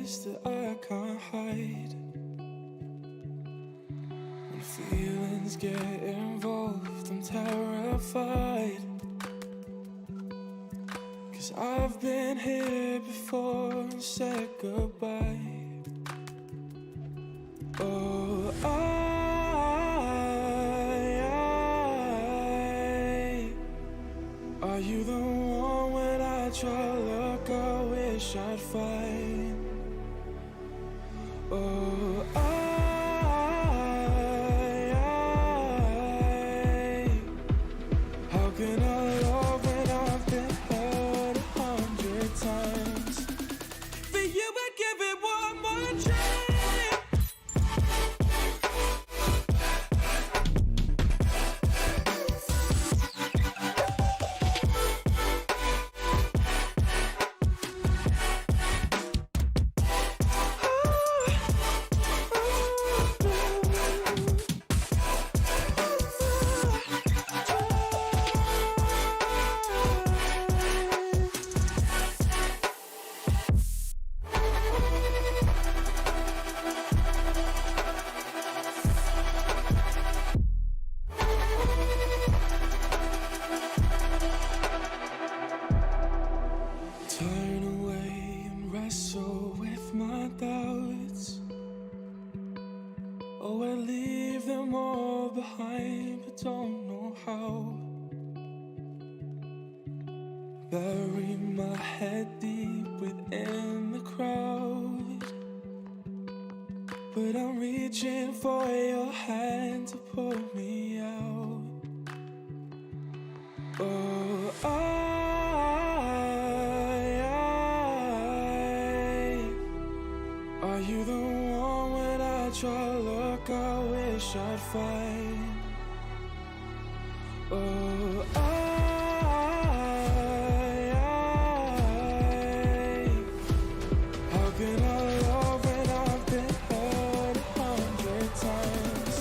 tears that I can't hide. When feelings get involved, I'm terrified. 'Cause I've been here before and said goodbye. Oh, are you the one when I try to look, I wish I'd find? Oh, how can I love when I've been hurt 100 times? For you, I'd give it one more try. Turn away and wrestle with my doubts. Oh, I leave them all behind, but don't know how. Bury my head deep within the crowd, but I'm reaching for your hand to pull me out. Oh, are you the one when I try to look, I wish I'd find? Oh, how can I love when I've been hurt 100 times?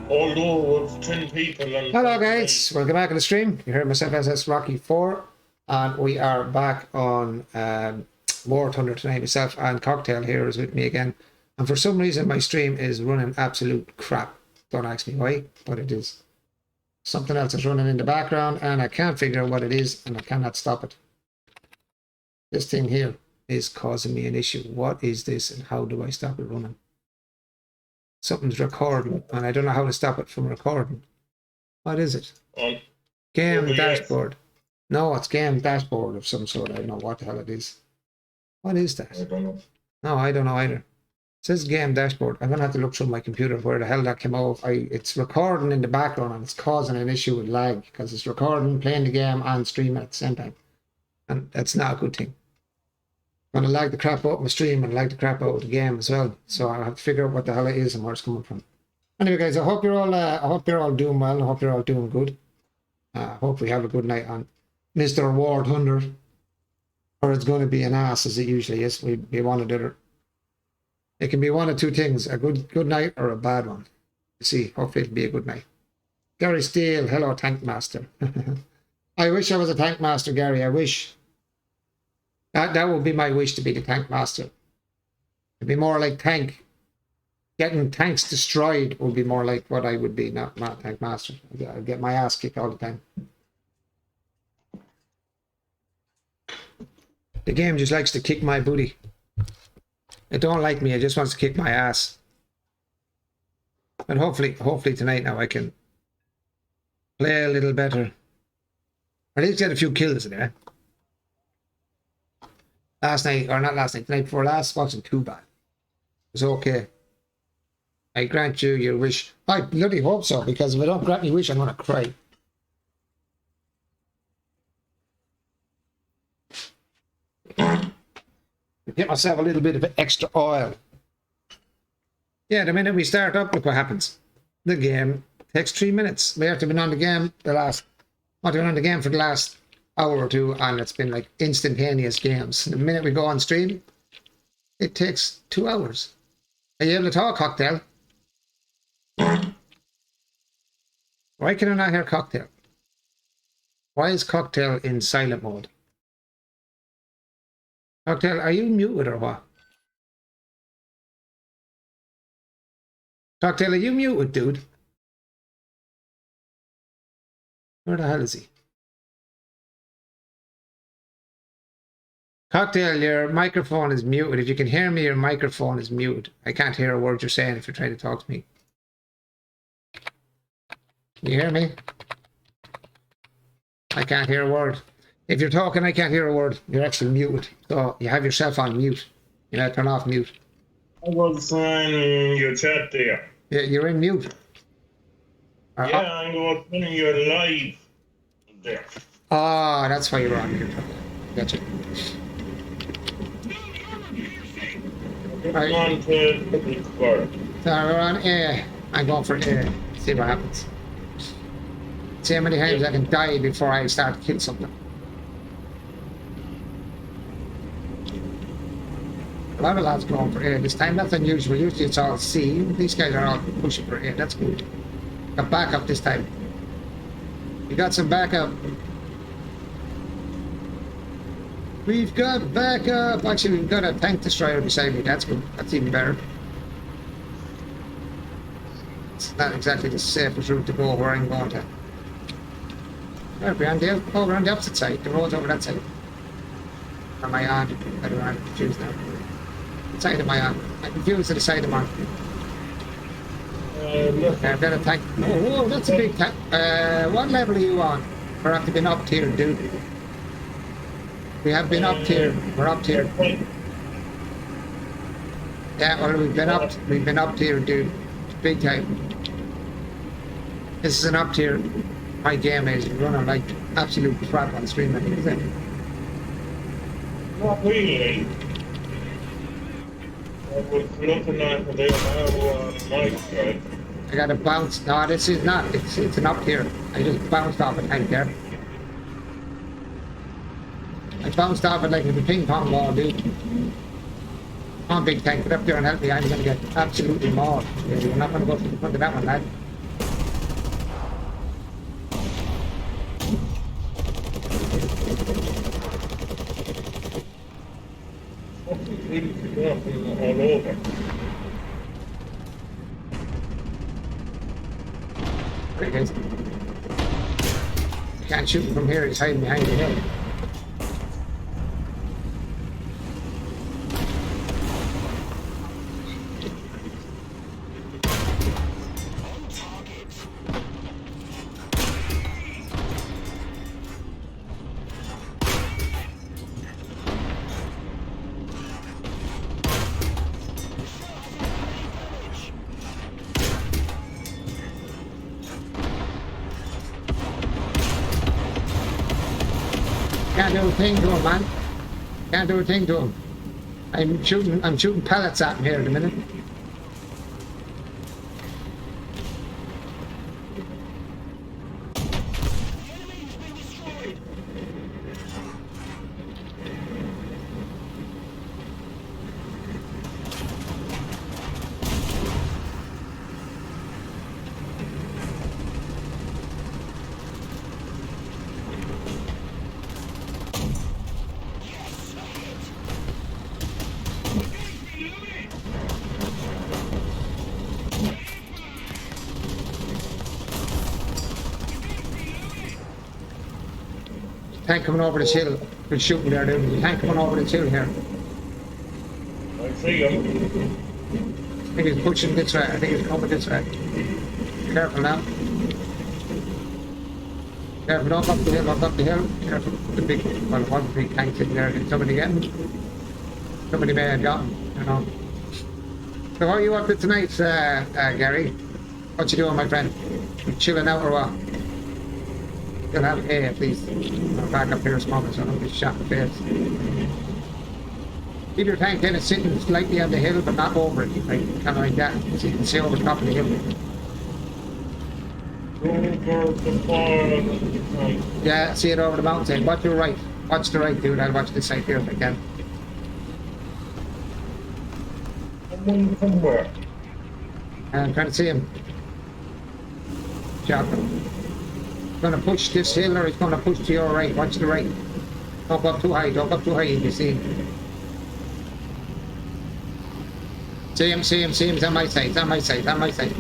Although with 10 people and Hello guys, welcome back to the stream. You heard myself SS Rocky 4 and we are back on War Thunder tonight. Myself and Cocktail here is with me again, and for some reason my stream is running absolute crap. Don't ask me why, but it is. Something else is running in the background and I can't figure out what it is and I cannot stop it. This thing here is causing me an issue. What is this and how do I stop it running? Something's recording and I don't know how to stop it from recording. What is it? Game dashboard. No, it's game dashboard of some sort. I don't know what the hell it is. What is that? I don't know. No, I don't know either. It says game dashboard. I'm gonna have to look through my computer where the hell that came out. It's recording in the background and it's causing an issue with lag because it's recording, playing the game and streaming at the same time. And that's not a good thing. I'm gonna lag the crap out of my stream and lag the crap out of the game as well. So I'll have to figure out what the hell it is and where it's coming from. Anyway, guys, I hope you're all doing well. I hope you're all doing good. Hope we have a good night on Mr. War Thunder, or it's going to be an ass as it usually is. We one or the other. It can be one of two things: a good night or a bad one. You see, hopefully it'll be a good night. Gary Steele, hello, Tank Master. I wish I was a Tank Master, Gary. I wish. That would be my wish, to be the Tank Master. It'd be more like Tank. Getting tanks destroyed would be more like what I would be, not Tank Master. I'd get my ass kicked all the time. The game just likes to kick my booty. It don't like me, it just wants to kick my ass. And hopefully tonight now I can play a little better. Or at least get a few kills in there. Last night, or not last night, the night before last, wasn't too bad. It was okay. I grant you your wish. I bloody hope so, because if I don't grant me wish, I'm going to cry. Get myself a little bit of extra oil. Yeah, the minute we start up, look what happens. The game takes 3 minutes. We have to been on the game I've been on the game for the last hour or two, and it's been like instantaneous games. The minute we go on stream, it takes 2 hours. Are you able to talk, Cocktail? Why can I not hear Cocktail? Why is Cocktail in silent mode? Cocktail, are you muted or what? Cocktail, are you muted, dude? Where the hell is he? Cocktail, your microphone is muted. If you can hear me, your microphone is muted. I can't hear a word you're saying if you're trying to talk to me. Can you hear me? I can't hear a word. If you're talking, I can't hear a word. You're actually muted. So you have yourself on mute. You know, turn off mute. I was in your chat there. Yeah, you're in mute. Yeah, I was in your live there. Ah, that's why you're on mute. Gotcha. I'm on to public bar. So we're on A. I'm going for A. See what happens. See how many times I can die before I start to kill something. A lot of lads going for A this time. That's unusual. Usually it's all C. These guys are all pushing for A. That's good. Got backup this time. We got some backup. We've got backup. Actually, we've got a tank destroyer beside me. That's good. That's even better. It's not exactly the safest route to go where I'm going to. We're on the opposite side. The road's over that side. Or am I on? I don't know. I'm confused now. What side am I on? I'm confused to the side I'm on. Look, I've got a tank. Oh, that's a big tank. What level are you on? We're have to been up tier, dude. We have been up tier. We're up tier. Yeah, well, we've been up tier, dude. Big time. This is an up tier. My game is running like absolute crap on stream, I think, is it? not really. I was looking at the now on my side. I got to bounce. No, this is not. It's an up tier. I just bounced off a tank there. I bounced off it like with a ping pong ball, dude. Come on, big tank, get up there and help me. I'm going to get absolutely mauled. Yeah, you're not going to go to the front of that one, lad. All over. There he is. Can't shoot him from here. He's hiding behind the hill. Can't do a thing to him, man. Can't do a thing to him. I'm shooting pellets at him here in a minute. Tank coming over this hill. We're shooting there, dude. Tank coming over this hill here. I see him. I think he's pushing this way. I think he's coming this way. Careful now. Careful, don't go up the hill, don't go up the hill. Careful. The big, well, one big tank sitting there. Did somebody get him? Somebody may have got him, you know. So what are you up to tonight, Gary? What you doing, my friend? You chilling out or what? You'll have A, please. I'm back up here smoking so I don't get shot in the face. Keep your tank kind of sitting slightly on the hill, but not over it, right? Kind of like that, so you can see over the top of the hill. Over the bar. Right. Yeah, see it over the mountainside. Watch your right. Watch the right, dude. I'll watch this side here if I can. Someone from where? I'm trying to see him. Shot him. He's gonna push this hill or he's gonna push to your right. Watch the right. Don't go up too high. Don't go up too high. You can see him. See him, see him, see him. He's on my side. He's on my side. He's on my side.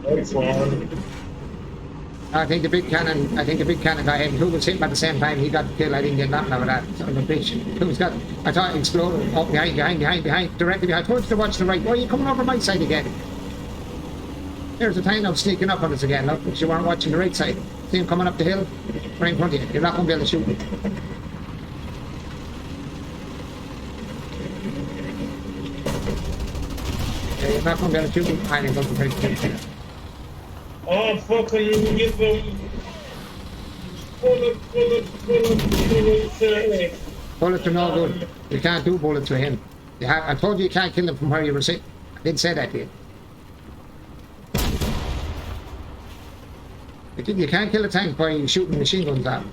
Nice one. I think the big cannon got him. Who was hit at the same time? He got the kill. I didn't get nothing out of that. Son of a bitch. Who's got? I thought it exploded. Oh, behind, directly behind. I told you to watch the right. Why are you coming over my side again? There's a time now sneaking up on us again. Look, because you weren't watching the right side. See him coming up the hill? Right in front of you. You're not going to be able to shoot him. Yeah, you're not going to be able to shoot him. I ain't going to be able to. Oh, fucking give them. Bullet. Bullets are no good. You can't do bullets with him. I told you can't kill him from where you were sitting. I didn't say that to you. You can't kill a tank by shooting machine guns at him.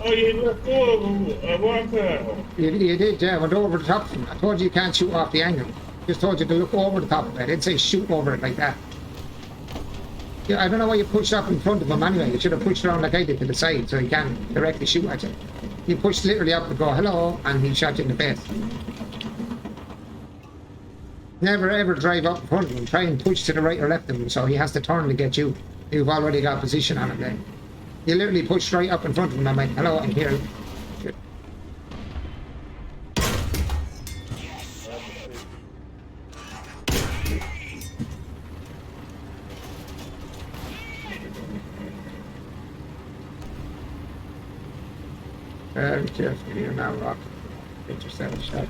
Oh, you let go of him. I want that. You did, yeah. Went over the top of him. I told you can't shoot off the angle. Just told you to look over the top of it. I didn't say shoot over it like that. Yeah, I don't know why you pushed up in front of him anyway. You should have pushed around like I did to the side so he can't directly shoot at you. You pushed literally up to go hello and he shot you in the face. Never ever drive up in front of him. Try and push to the right or left of him so he has to turn to get you. You've already got position on him then. You literally pushed right up in front of him and went hello, I'm here. Very careful here now, Rock. Get yourself a shot.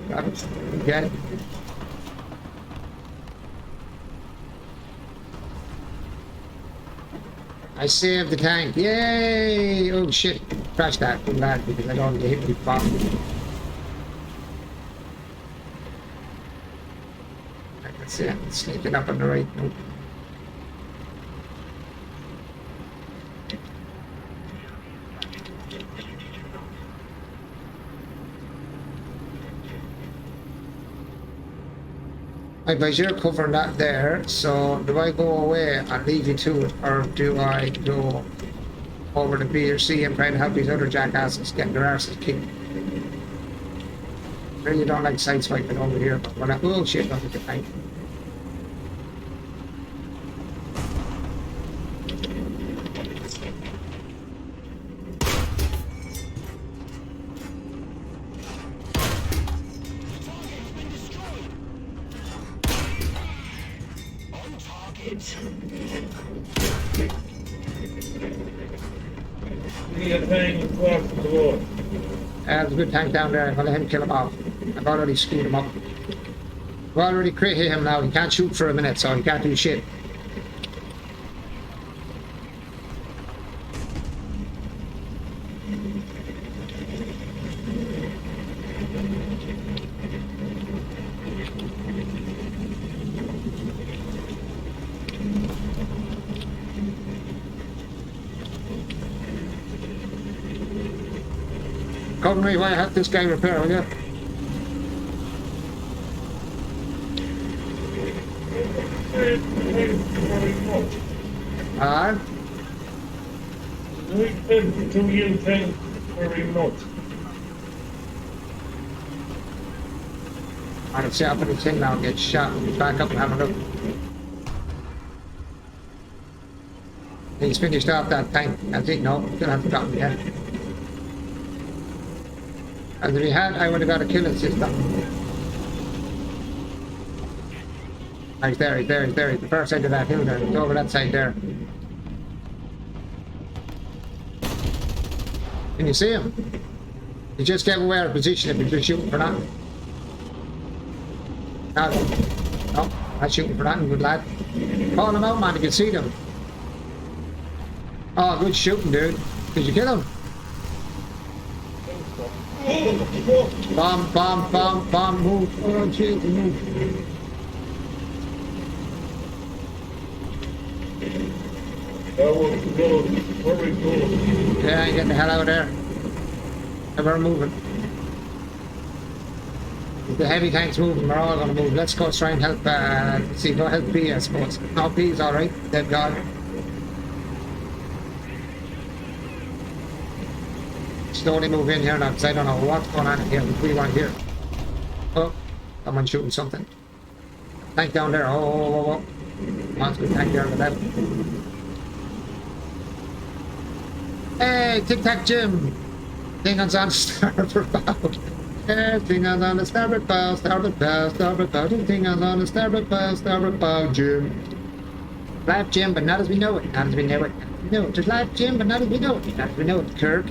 Got it. Get it. I saved the tank. Yay! Oh shit. Crash that. I'm glad because I don't want to hit me properly. That's it. Sneaking up on the right. Nope. I advise you're covering that there, so do I go away and leave you to it, or do I go over to B or C and try to help these other jackasses get their arses kicked? Really don't like sideswiping over here, but when I... Oh shit, look at the tank. There's a good tank down there. I'm gonna let him kill him off. I've already screwed him up. I've already hit him now. He can't shoot for a minute, so he can't do shit. Cover me while I have this guy repair, will you? Alright. Do you think very much? I'll set up in his thing now and get shot and back up and have a look. He's finished off that tank. That's it, no, still haven't gotten yet. And if he had, I would have got a killing system. He's there, he's there, he's there. He's the first side of that hill there. He's over that side there. Can you see him? He just gave away our position if he's just shooting for nothing. No. I'm shooting for that, good lad. Call them out, man, you can see them. Oh, good shooting, dude. Did you kill him? Bomb, bomb, bomb, bomb, move. Oh, jeez, move. That was good. Very good. Yeah, get the hell out of there. We're moving. If the heavy tanks moving, we're all gonna move. Let's go try and help, see, go help P, I suppose. No, P's alright. They've got it. Slowly move in here now, because I don't know what's going on in here. We want here. Oh, someone shooting something. Tank down there. Oh. That's a good tank there on the left. Hey, Tic Tac Jim! Thing's on starboard bow. Hey, thing's on the starboard bow, starboard bow, starboard bow. Thing's on the starboard bow, Jim. Live Jim, but not as we know it. Not as we know it. No, just live Jim, but not as we know it. Not as we know it, Kirk.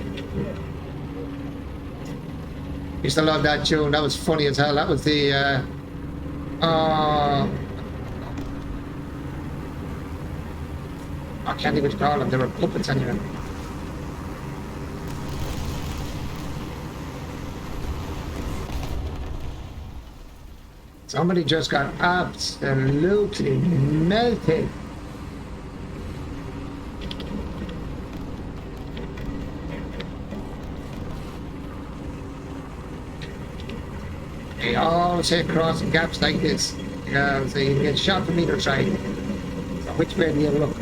Used to love that tune. That was funny as hell. That was the I can't even call them. They were puppets anyway. Somebody just got absolutely melted. They always hit crossing gaps like this because you can get shot from either side. So which way do you look?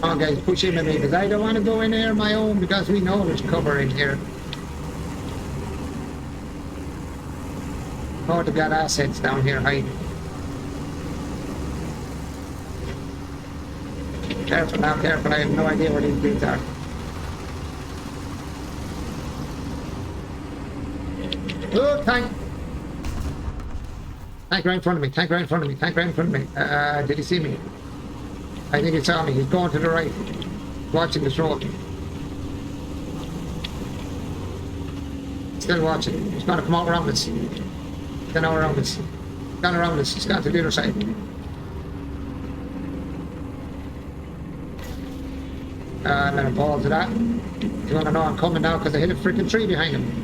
Come on guys, push in with me because I don't want to go in there on my own because we know there's cover in here. Oh, they've got assets down here hiding. Careful now, careful. I have no idea where these dudes are. Oh, tank! Tank right in front of me, tank right in front of me, tank right in front of me. Did he see me? I think he saw me. He's going to the right. Watching this road. Still watching. He's going to come out around us. Then around us. Gone around us. He's gone to the other side. And then a ball to that. You want to know I'm coming now because I hit a freaking tree behind him.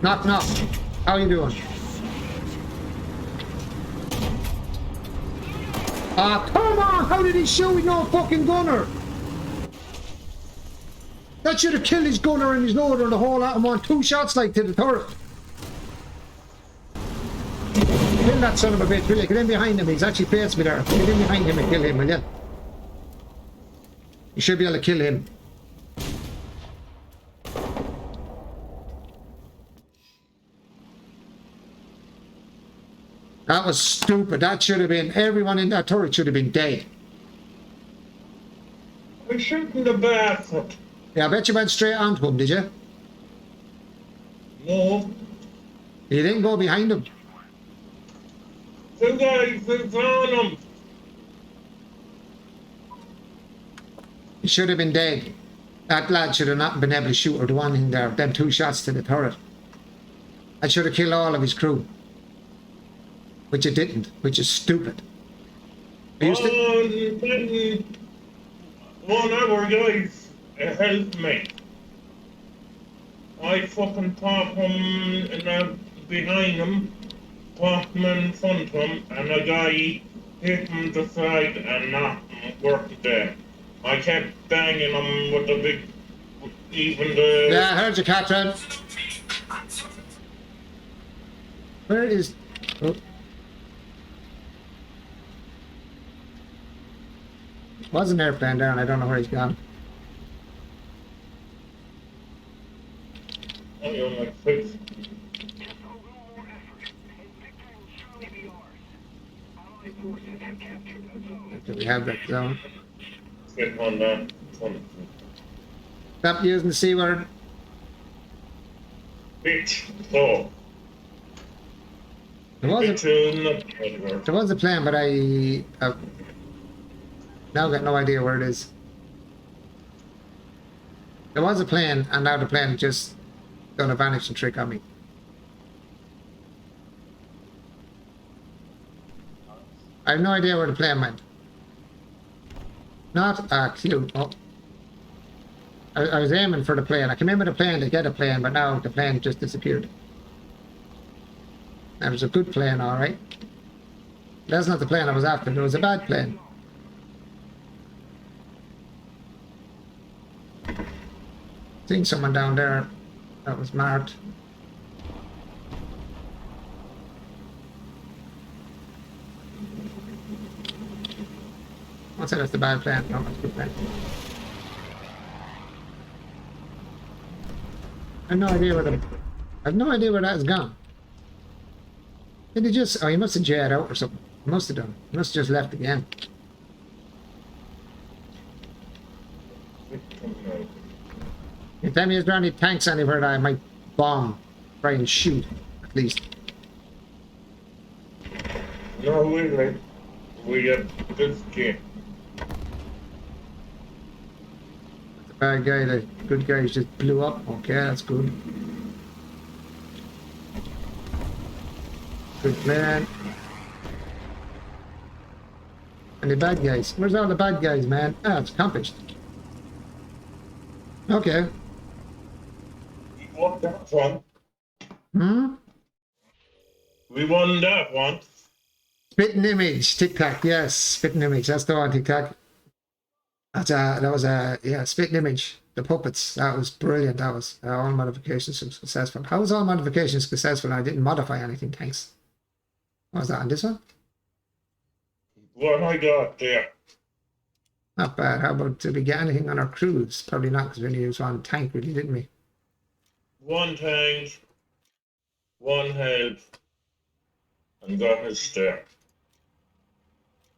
Knock, knock. How you doing? Ah, come on! How did he shoot with no fucking gunner? That should have killed his gunner and his loader and the whole lot and won 2 shots like to the turret. Kill that son of a bitch, will you? Get in behind him, he's actually faced me there. Get in behind him and kill him, will you? You should be able to kill him. That was stupid. That should have been, everyone in that turret should have been dead. I shouldn't have barefoot. Yeah, I bet you went straight onto him, did you? No. You didn't go behind him. 2 guys is on him. He should have been dead. That lad should have not been able to shoot or do anything there. Them 2 shots to the turret. I should have killed all of his crew. Which it didn't, which is stupid. Then 1 hour guys helped me. I fucking popped him behind him, popped him in front of him, and a guy hit him the side and knocked him worked there. I kept banging him with the big, even the... Yeah, I heard you, Catherine. Where is... Oh. Was an airplane down, I don't know where he's gone. I don't like fix. Do we have that zone? Get on that. Stop using the C word. Bitch, so. There was a plane, but I now got no idea where it is. There was a plane, and now the plane just done a vanishing trick on me. I have no idea where the plane went. Not a clue. Oh. I was aiming for the plane. I came in with a plane to get a plane, but now the plane just disappeared. That was a good plane, alright. That's not the plane I was after. It was a bad plane. Seeing someone down there that was marked. I'll say that's the bad plane. No, that's a good plane. I have no idea where that has gone. Did he just... Oh, he must have jetted out or something. He must have done. He must have just left again. You tell me, is there any tanks anywhere that I might bomb, try and shoot, at least? No, we have this game. The bad guy, the good guy just blew up. Okay, that's good. Good plan. And the bad guys. Where's all the bad guys, man? Ah, it's accomplished. Okay. We won that one. Hmm? We won that one. Spitting image, Tic Tac. Yes, spitting image. That's the one, Tic Tac. That was a spitting image. The puppets. That was brilliant. That was all modifications successful. How was all modifications successful? I didn't modify anything. Thanks. What was that on this one? What I got there. Not bad. How about, did we get anything on our cruise? Probably not, because we only used one tank, really, didn't we? One tank, one health, and got his there.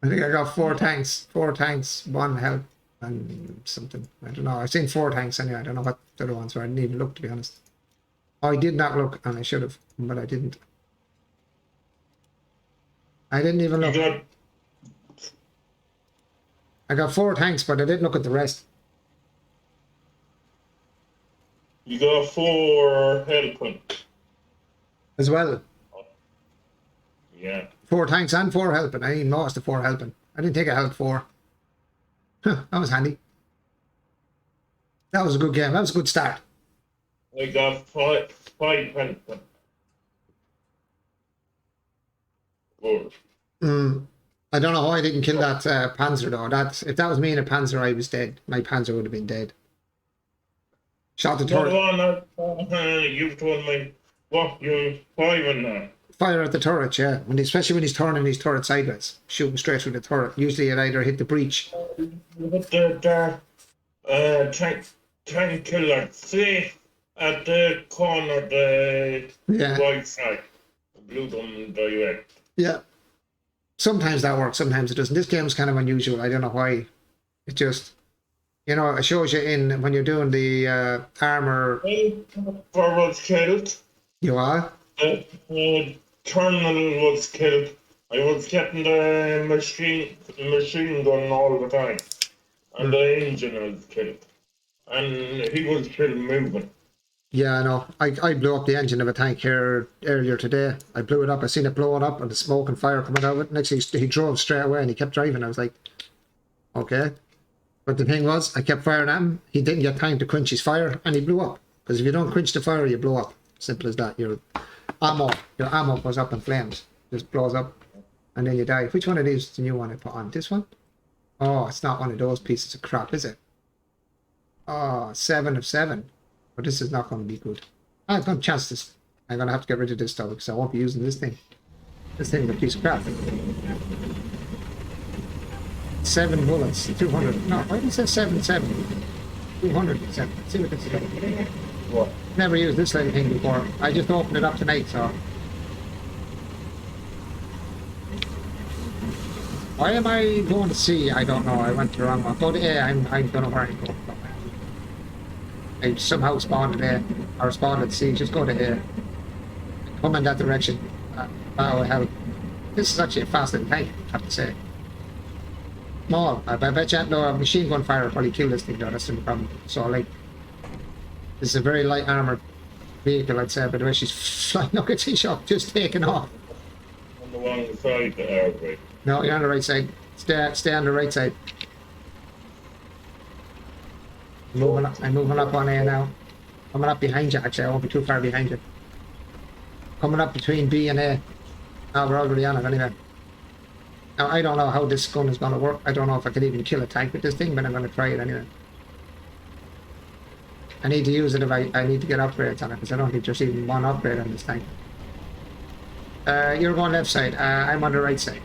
I think I got 4 tanks. 4 tanks, 1 health, and something. I don't know. I've seen 4 tanks anyway. I don't know what the other ones were. I didn't even look, to be honest. Oh, I did not look, and I should have, but I didn't. I didn't even look. I got 4 tanks, but I didn't look at the rest. You got 4 helping. As well. Yeah. 4 tanks and 4 helping. I didn't notice the 4 helping. I didn't take a help 4. Huh, that was handy. That was a good game. That was a good start. I got 5 helping. Good. I don't know how I didn't kill that Panzer though. If that was me in a Panzer, I was dead. My Panzer would have been dead. Shot the turret. You told me what you 5 in there. Fire at the turret, yeah. Especially when he's turning his turret sideways, shooting straight through the turret. Usually it either hit the breach. With the tank killer safe at the corner, the right side. Blew them direct. Yeah. Sometimes that works, sometimes it doesn't. This game's kind of unusual. I don't know why. It just, it shows you in when you're doing the armor. Was killed. You are? Terminal was killed. I was getting the machine gun all the time. And the engine was killed. And he was still moving. Yeah, I know. I blew up the engine of a tank here earlier today. I blew it up. I seen it blowing up and the smoke and fire coming out of it. Next thing he drove straight away and he kept driving. I was like, okay. But the thing was, I kept firing at him. He didn't get time to quench his fire and he blew up. Because if you don't quench the fire, you blow up. Simple as that. Your ammo goes up in flames. Just blows up and then you die. Which one of these is the new one I put on? This one? Oh, it's not one of those pieces of crap, is it? Oh, 7 of 7. But this is not going to be good. I'm going to chance this. I'm going to have to get rid of this though because I won't be using this thing. This thing is a piece of crap. 7 bullets, 200. No, why did it say 7? 207. Let's see what this is about. What? Never used this little thing before. I just opened it up tonight, so. Why am I going to C? I don't know. I went to the wrong one. Go to A. I'm going to where I go. I somehow spawned at A, or spawned at C. Just go to A. Come in that direction. Oh hell. This is actually a fast little tank, I have to say. Small. I bet you no machine gun fire will probably kill this thing though. That's the problem. So like, this is a very light armored vehicle, I'd say, but the way she's flying, look at this shot, just taking off. On the wrong side there, right? No, you're on the right side. Stay on the right side. I'm moving up on A now. Coming up behind you, actually. I won't be too far behind you. Coming up between B and A. Oh, we're already on it anyway. Now, I don't know how this gun is going to work. I don't know if I can even kill a tank with this thing, but I'm going to try it anyway. I need to use it if I need to get upgrades on it, because I don't think there's even one upgrade on this tank. You're going left side. I'm on the right side.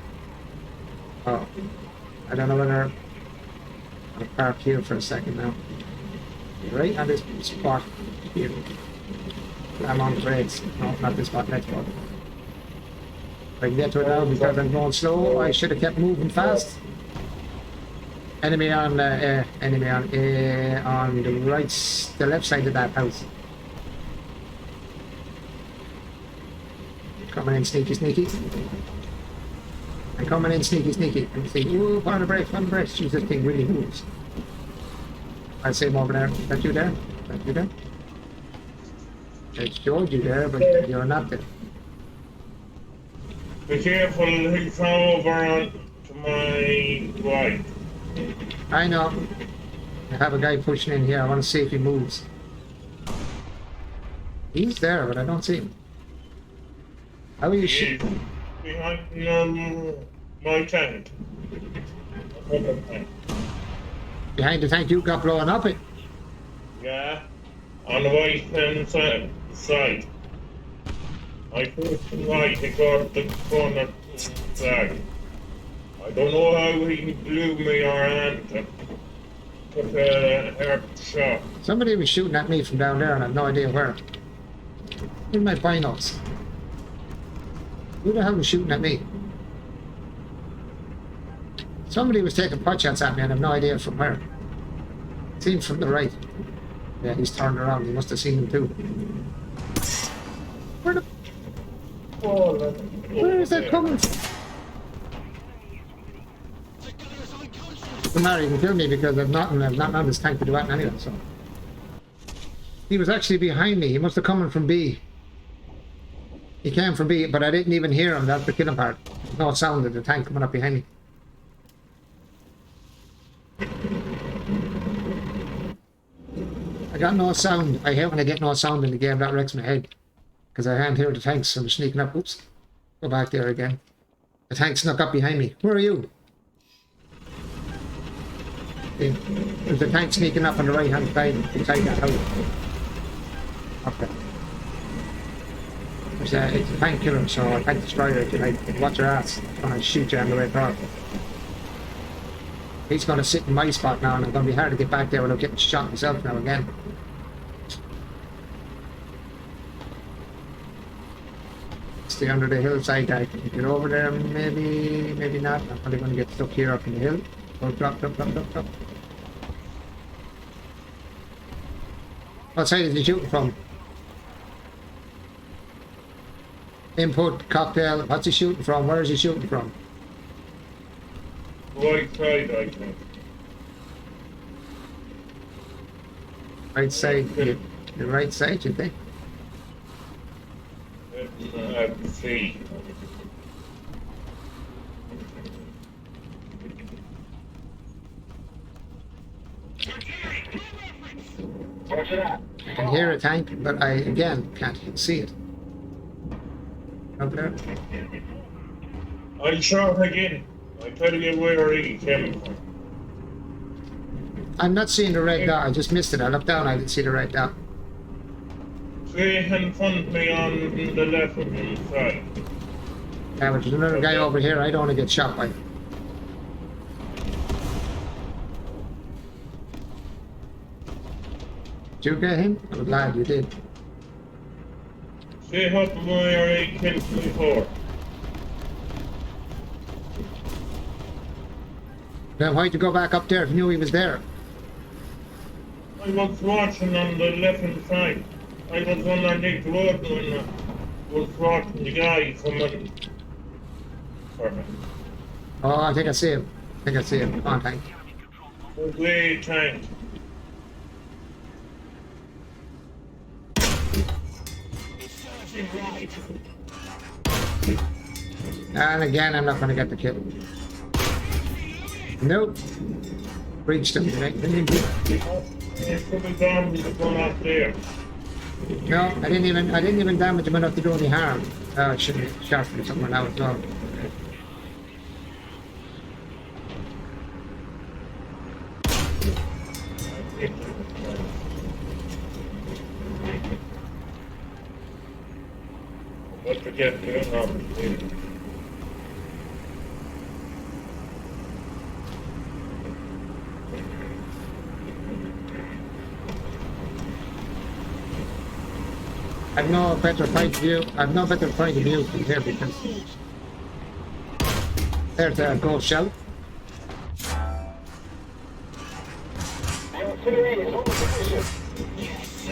Oh. I don't know whether... I'll park here for a second now. Right on this spot here. I'm on the brakes. No, not this spot, next spot. If I can get to it now because I'm going slow, I should have kept moving fast. Enemy on the right, the left side of that house. Coming in sneaky, sneaky. I'm coming in sneaky, sneaky. And see, ooh, on the brakes, on the brakes. Jeez, this thing really moves. I'll see him over there. Is that you there? Is that you there? I showed you there, but you're not there. Be careful, he's over on to my right. I know. I have a guy pushing in here. I want to see if he moves. He's there, but I don't see him. How are you shooting? Behind my tank. Behind the tank you got blowing up it? Yeah, on the right hand side. I pushed right across the corner flag. I don't know how he blew me or anything. Took a hard shot. Somebody was shooting at me from down there and I have no idea where. In my binos. Who the hell was shooting at me? Somebody was taking pot shots at me and I have no idea from where. Seemed from the right. Yeah, he's turned around. He must have seen him too. Where is that coming from? Doesn't matter, he can kill me because I've not on this tank to do that anyway, so. He was actually behind me. He must have come from B. He came from B, but I didn't even hear him. That's the killing part. No sound of the tank coming up behind me. I got no sound. I hate when I get no sound in the game. That wrecks my head. Because I can't hear the tanks, so I'm sneaking up. Oops. Go back there again. The tank snuck up behind me. Where are you? There's a tank sneaking up on the right hand side beside that house. Okay. It's a tank killer, so a tank destroyer if you like. Watch your ass. I'm gonna shoot you on the way across. He's gonna sit in my spot now and it's gonna be hard to get back there without getting shot myself now again. Stay under the hillside, I can get over there, maybe not. I'm probably gonna get stuck here up in the hill. Oh, drop. What side is he shooting from? Input, cocktail, what's he shooting from? Where is he shooting from? Right side, I think. Right side, the right side, you think? Let's see. I can hear a tank, but I, again, can't see it. Up there? I shot again. I tell you where he came from. I'm not seeing the red dot, I just missed it. I looked down, I didn't see the red dot. See in front of me on the left hand side. Yeah, but there's another guy over here, I don't want to get shot by. Did you get him? I'm glad you did. See up where he killed me before. Then why'd you go back up there if you knew he was there? I was watching on the left hand side. I was underneath the road when I was watching the guy coming. Perfect. Oh, I think I see him. Come on, tank. Way tank. And again, I'm not going to get the kill. Nope. Breached him. You could have gone with the gun up there. No, I didn't even damage him enough to do any harm. Oh, I should have shot him somewhere now as well. Don't forget to I've no better point of view. I've no better point of view from here because there's a gold shell.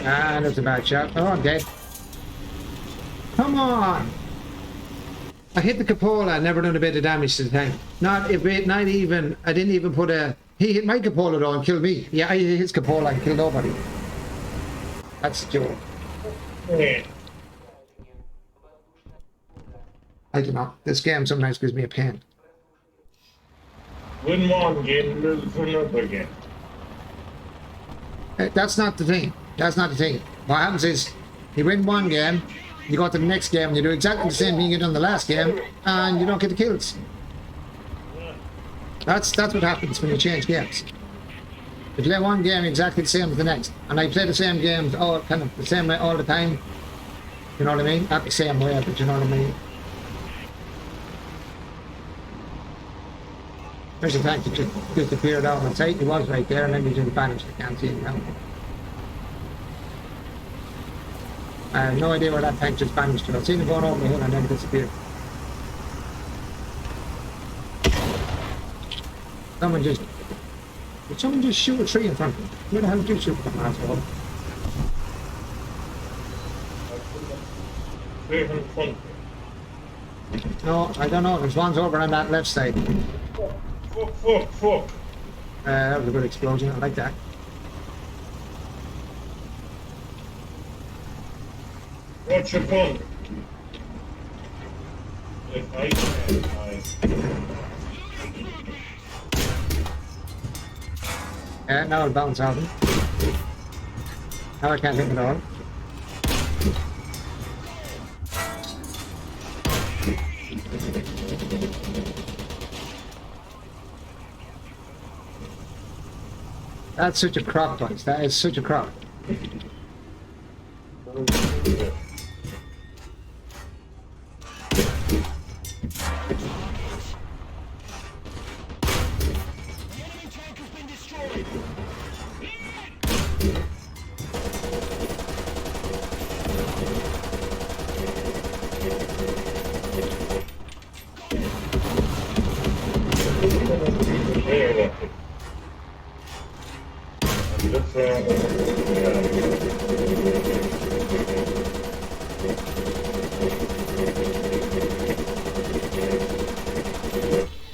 Ah, that's a bad shot. Oh, I'm dead. Come on! I hit the cupola and never done a bit of damage to the tank. Not even. I didn't even put a. He hit my cupola though and killed me. Yeah, I hit his cupola and killed nobody. That's the joke. Yeah. I don't know. This game sometimes gives me a pain. Win one game, lose another game. That's not the thing. That's not the thing. What happens is, you win one game, you go to the next game, and you do exactly the same thing you did in the last game, and you don't get the kills. That's what happens when you change games. If you play one game exactly the same as the next, and I play the same games all kind of the same way all the time, you know what I mean? Not the same way, but you know what I mean. There's a tank that just disappeared out on sight. He was right there, and then he just vanished. I can't see him now. I have no idea where that tank just vanished to. I've seen it going over the hill and then disappeared. Did someone just shoot a tree in front of me? Where the hell did you shoot from, asshole? Right in front. No, I don't know. There's one's over on that left side. Fuck. That was a good explosion. I like that. What's your gun? If I can, Yeah, now it'll bounce out. Now I can't hit it all. That's such a crop, boys. That is such a crop.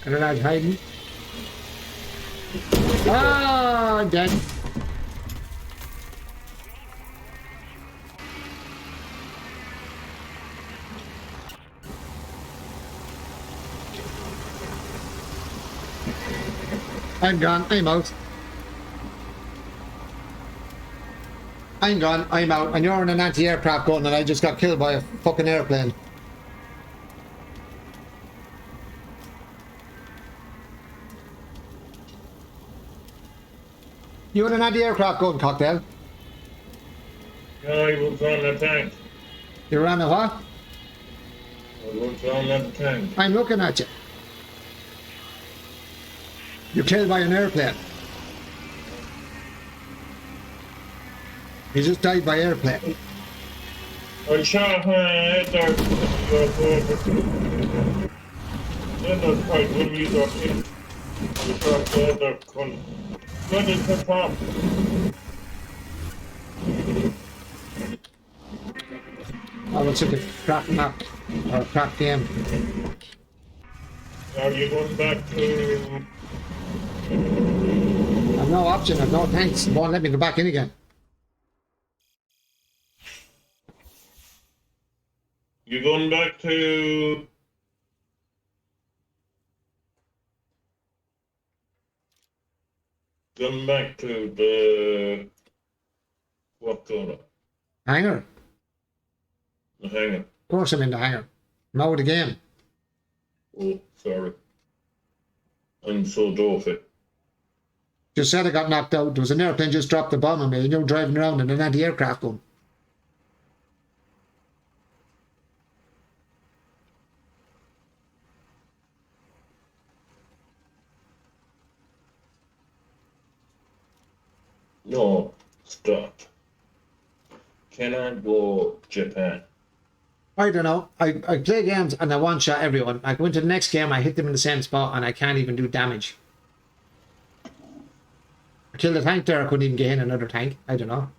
Grenade hiding. Ah, I'm dead. I'm gone. I'm out. I'm gone. I'm out. And you're in an anti-aircraft gun, and I just got killed by a fucking airplane. You in an anti-aircraft gun, Cocktail? I was on the tank. You ran a what? I was on the tank. I'm looking at you. You're killed by an airplane. You just died by airplane. I shot her head there. Then I tried to use her head. I shot the other cunt. Good as the top. I was such a crap map, or a crap game. Are you going back to... I've no option, I've no thanks. It won't let me go back in again. You going back to the what call Hangar. the hangar? Of course I'm in the hangar. Now with the game. Oh, sorry. I'm so dopey. Just said I got knocked out. There was an airplane just dropped the bomb on me and you're driving around in an anti-aircraft gun. No, stop. Can I go Japan? I don't know. I play games and I one-shot everyone. I go into the next game, I hit them in the same spot and I can't even do damage. I killed a tank there, I couldn't even get in another tank. I don't know.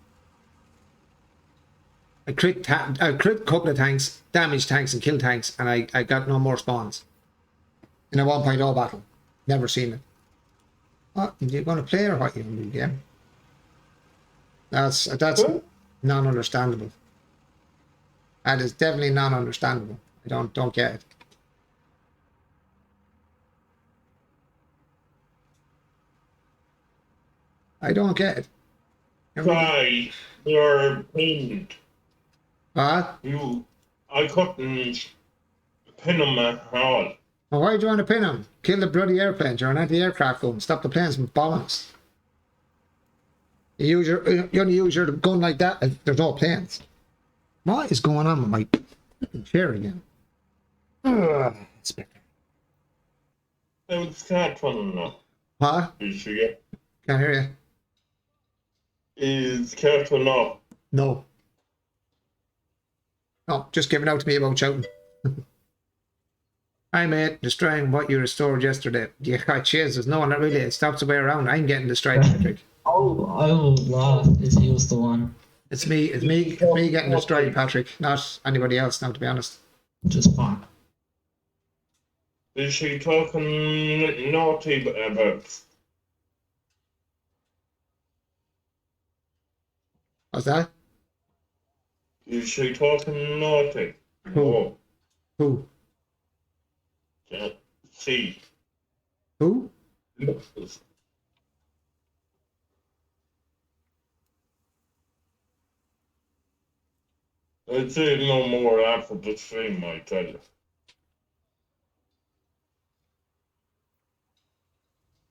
I crit a couple of tanks, damaged tanks and killed tanks, and I got no more spawns. In a 1.0 battle. Never seen it. What? Are you going to play or what you going to do game? That's non-understandable. That is definitely non-understandable. I don't get it. I don't get it. Try your payment. What? I couldn't pin them at all. Well, why do you want to pin him? Kill the bloody airplanes. You're an anti-aircraft gun. Stop the planes from bombing us. You only use your gun like that. There's no planes. What is going on with my chair again? It's better. It was cartoon now. What? Did you get? Can't hear you. Is cartoon now? No. Oh, just giving out to me about shouting. Hi mate, destroying what you restored yesterday. Yeah, cheers. There's no one that really stops the way around. I'm getting destroyed, Patrick. Oh, I will laugh if he was the one. It's me getting destroyed, Patrick, not anybody else now, to be honest. Just fine. Is she talking naughty about? What's that? Is she talking naughty? Who? Oh, Who? yeah. See. Who? I'd say no more after the stream, I tell you.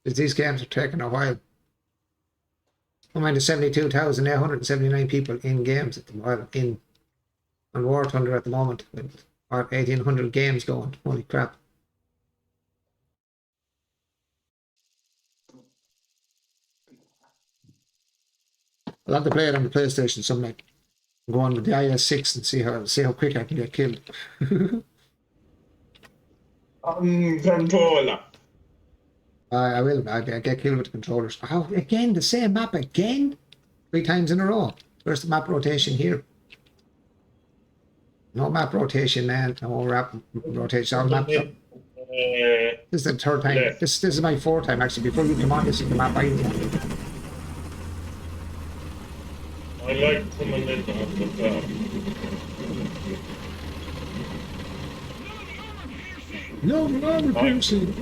These games are taking a while. I mind the 72,879 people in games at the moment, on War Thunder at the moment, with 1,800 games going. Holy crap. I'll have to play it on the PlayStation some night. Go on with the IS-6 and see how quick I can get killed. Controller. I will. I get killed with the controllers. Oh, again, the same map again? 3 times in a row. Where's the map rotation here? No map rotation, man. No map rotation. All map. This is the 3rd time. Yeah. This is my 4th time, actually. Before you come on, this is the map I was on. I like coming in off the top. No, I'm piercing.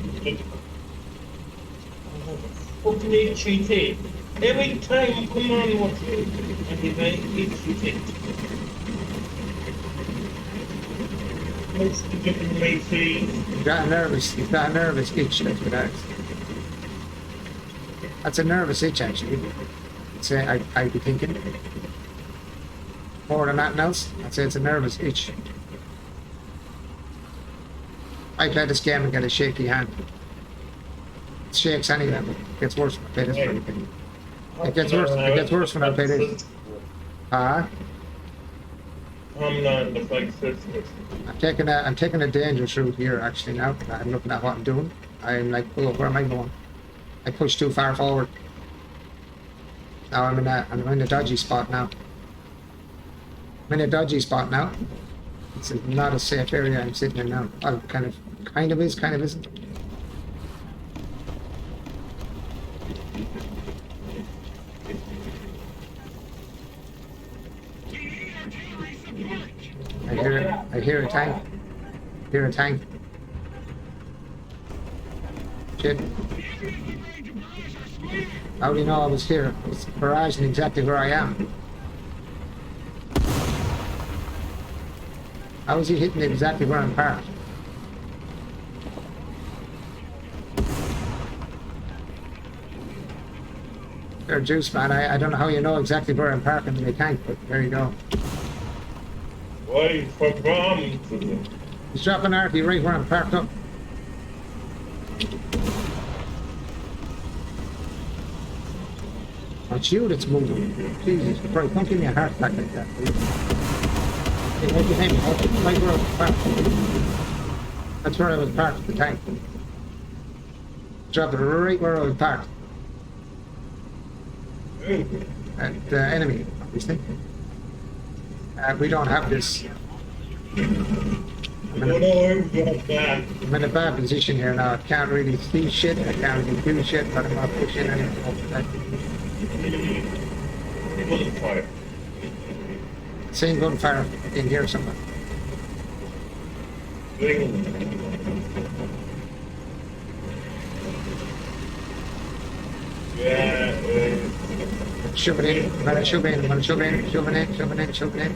Fucking HCT. Every time you come on with me, and you make HCT. What's the difference may see? You've got a nervous itch, that's what that is. That's a nervous itch, actually. I'd be thinking. More than nothing else, I'd say it's a nervous itch. I play this game and get a shaky hand. It shakes anyway, but it gets worse when I play this for anything. It gets worse when I play this. I'm not in the fight system. I'm taking a dangerous route here actually now. I'm looking at what I'm doing. I'm like, oh, where am I going? I pushed too far forward. Now I'm in a dodgy spot now. I'm in a dodgy spot now. It's not a safe area I'm sitting in now. Well, kind of is, kind of isn't. I I hear a tank. Hear a tank. Shit. How do you know I was here? It's barraging exactly where I am. How is he hitting exactly where I'm parked? There, Juice Man, I don't know how you know exactly where I'm parking in the tank, but there you go. Why for bombs? He's dropping arty right where I'm parked up. It's you that's moving. Jesus Christ, don't give me a heart attack like that, please. Hey, what's your name? Right where I was parked. That's where I was parked, the tank. Drop it right where I was parked. At the enemy, obviously. We don't have this. I'm in a bad position here now. I can't really see shit. I can't really do shit, but I'm not pushing anything. Gunfire. Same gunfire in here somewhere. Yeah, Shove it in. I'm gonna shove in. I'm gonna shove in. Shoving in. Shoving in. Shoving in.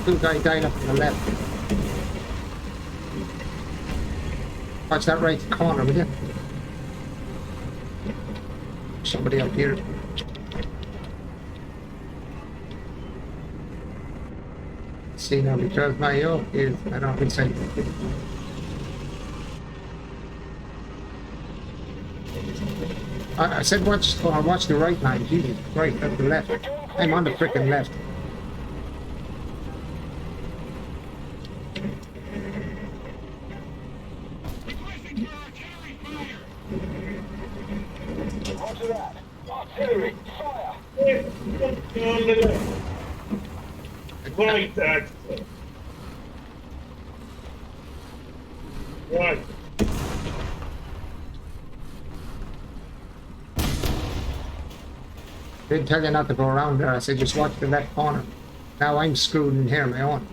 Two guys dying up on the left. Watch that right corner, will you? Somebody up here. See now, because my yoke is, I don't think so. I said watch the right line. Jesus Christ, that's the left. I'm on the freaking left. right, that's right. Didn't tell you not to go around there. I said just watch the left corner. Now I'm screwed in here, my own.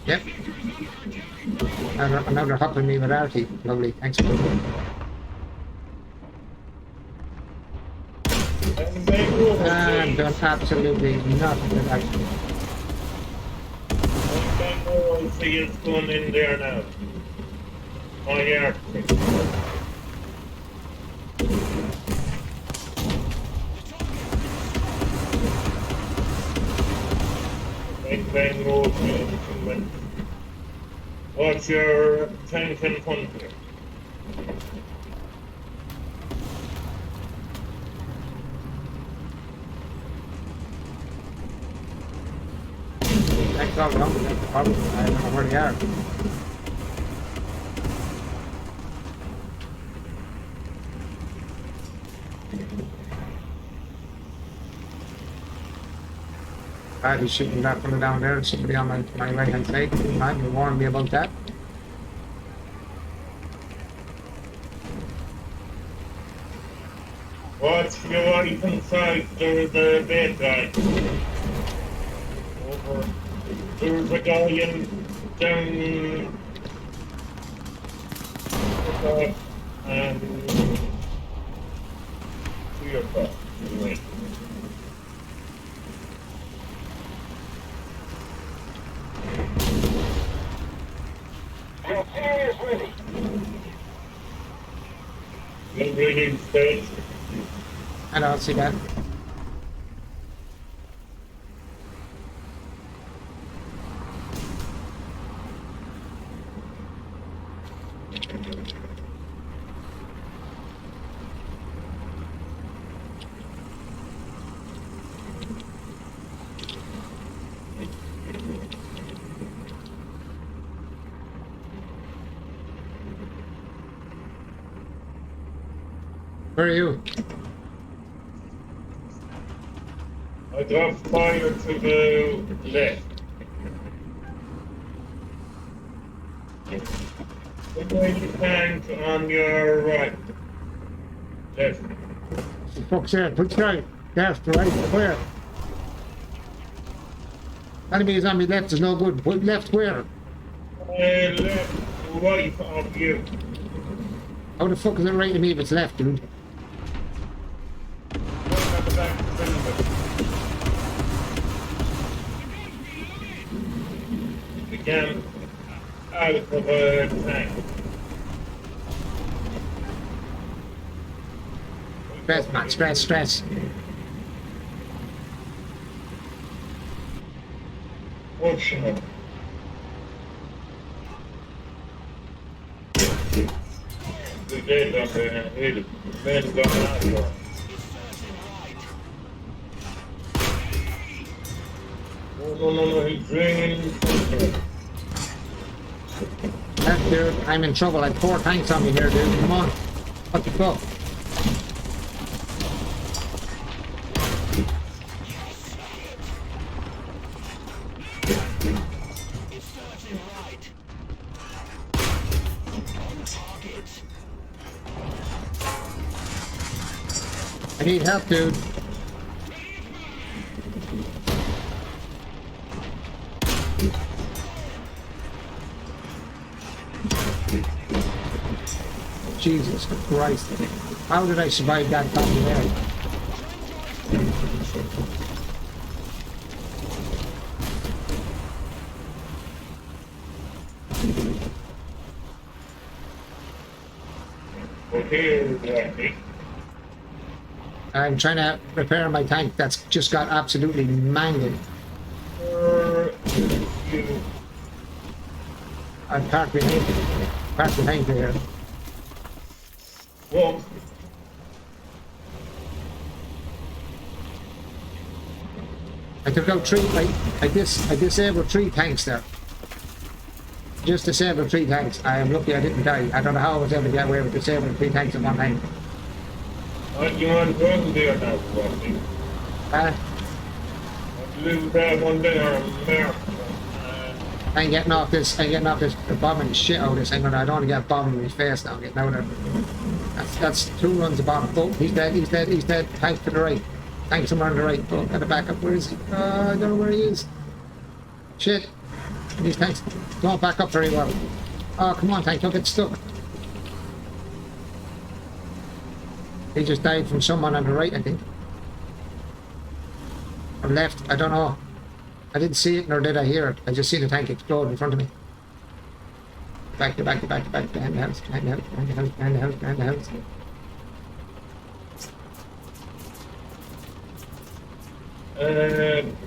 Yep. Now they're helping me with Artie. Lovely, thanks for it. I'm done absolutely nothing with that. I see it's going in there now. Oh yeah. Bang bang road. What's your tank and front here? Thanks all along with that problem. I don't know where they are. He's shooting that from down there. Somebody on my right hand side. Man, you warned me about that. What's your right inside? There's a bad guy. Over. There's a guy in down. And to your left. Anyway. You're really stage. I don't see that. Where are you? I got fire to the left. The mighty tank on your right. Left. The fuck's that? Which guy? Left, right, clear. Enemy is on me left, is no good. What left where? Left, right of you. How the fuck is it right to me if it's left, dude? Right at the back of the building. Again, out of a tank. Stress, man, stress, stress. Push him. The dead up there and hit him. Man's gone out of here. No, he's draining. Left, dude, I'm in trouble. I have 4 tanks on me here, dude. Come on. What the fuck? I need help, dude. Jesus Christ. How did I survive that down there? Okay, I'm trying to repair my tank that's just got absolutely mangled. you. I'm parked behind here. Well, I took out 3, I disabled 3 tanks there. Just disabled 3 tanks. I am lucky I didn't die. I don't know how I was able to get away with disabling 3 tanks at one time. you on drugs there now, Rocky? Uh, I live that one there in America. I'm getting off this bombing shit out of this. I don't want to get bombed in his face now. I'm getting out of it. That's 2 runs of bomb. Oh, he's dead. Tank to the right. Tank somewhere on the right. Oh, gotta back up. Where is he? I don't know where he is. Shit. These tanks don't back up very well. Oh, come on, tank. Don't get stuck. He just died from someone on the right, I think. Or left. I don't know. I didn't see it, nor did I hear it. I just seen the tank explode in front of me. Back, behind the house, behind the house.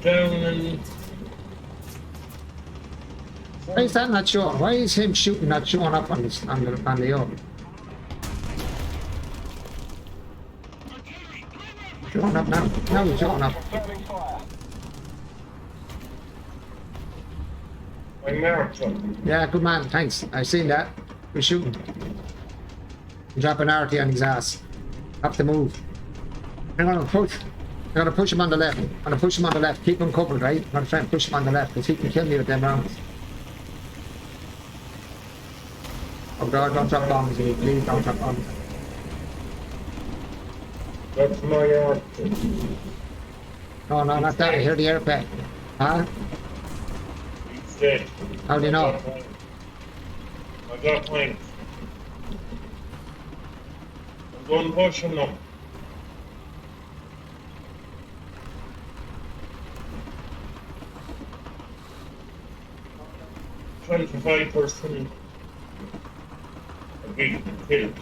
Down and... Why is that not showing? Why is him shooting not showing up on this on the oven? Showing up now. Now he's showing up. America. Yeah, good man, thanks. I've seen that. We're shooting. Drop an arty on his ass. Have to move. I'm gonna push him on the left. I'm gonna push him on the left. Keep him covered, right? I'm gonna try and push him on the left because he can kill me with them rounds. Oh God, don't drop bombs, please don't drop bombs. That's my arty. No, not that. I hear the airplane. Huh? He's dead. How do you know? I got points. I'm going to push him now. %. I've been killed.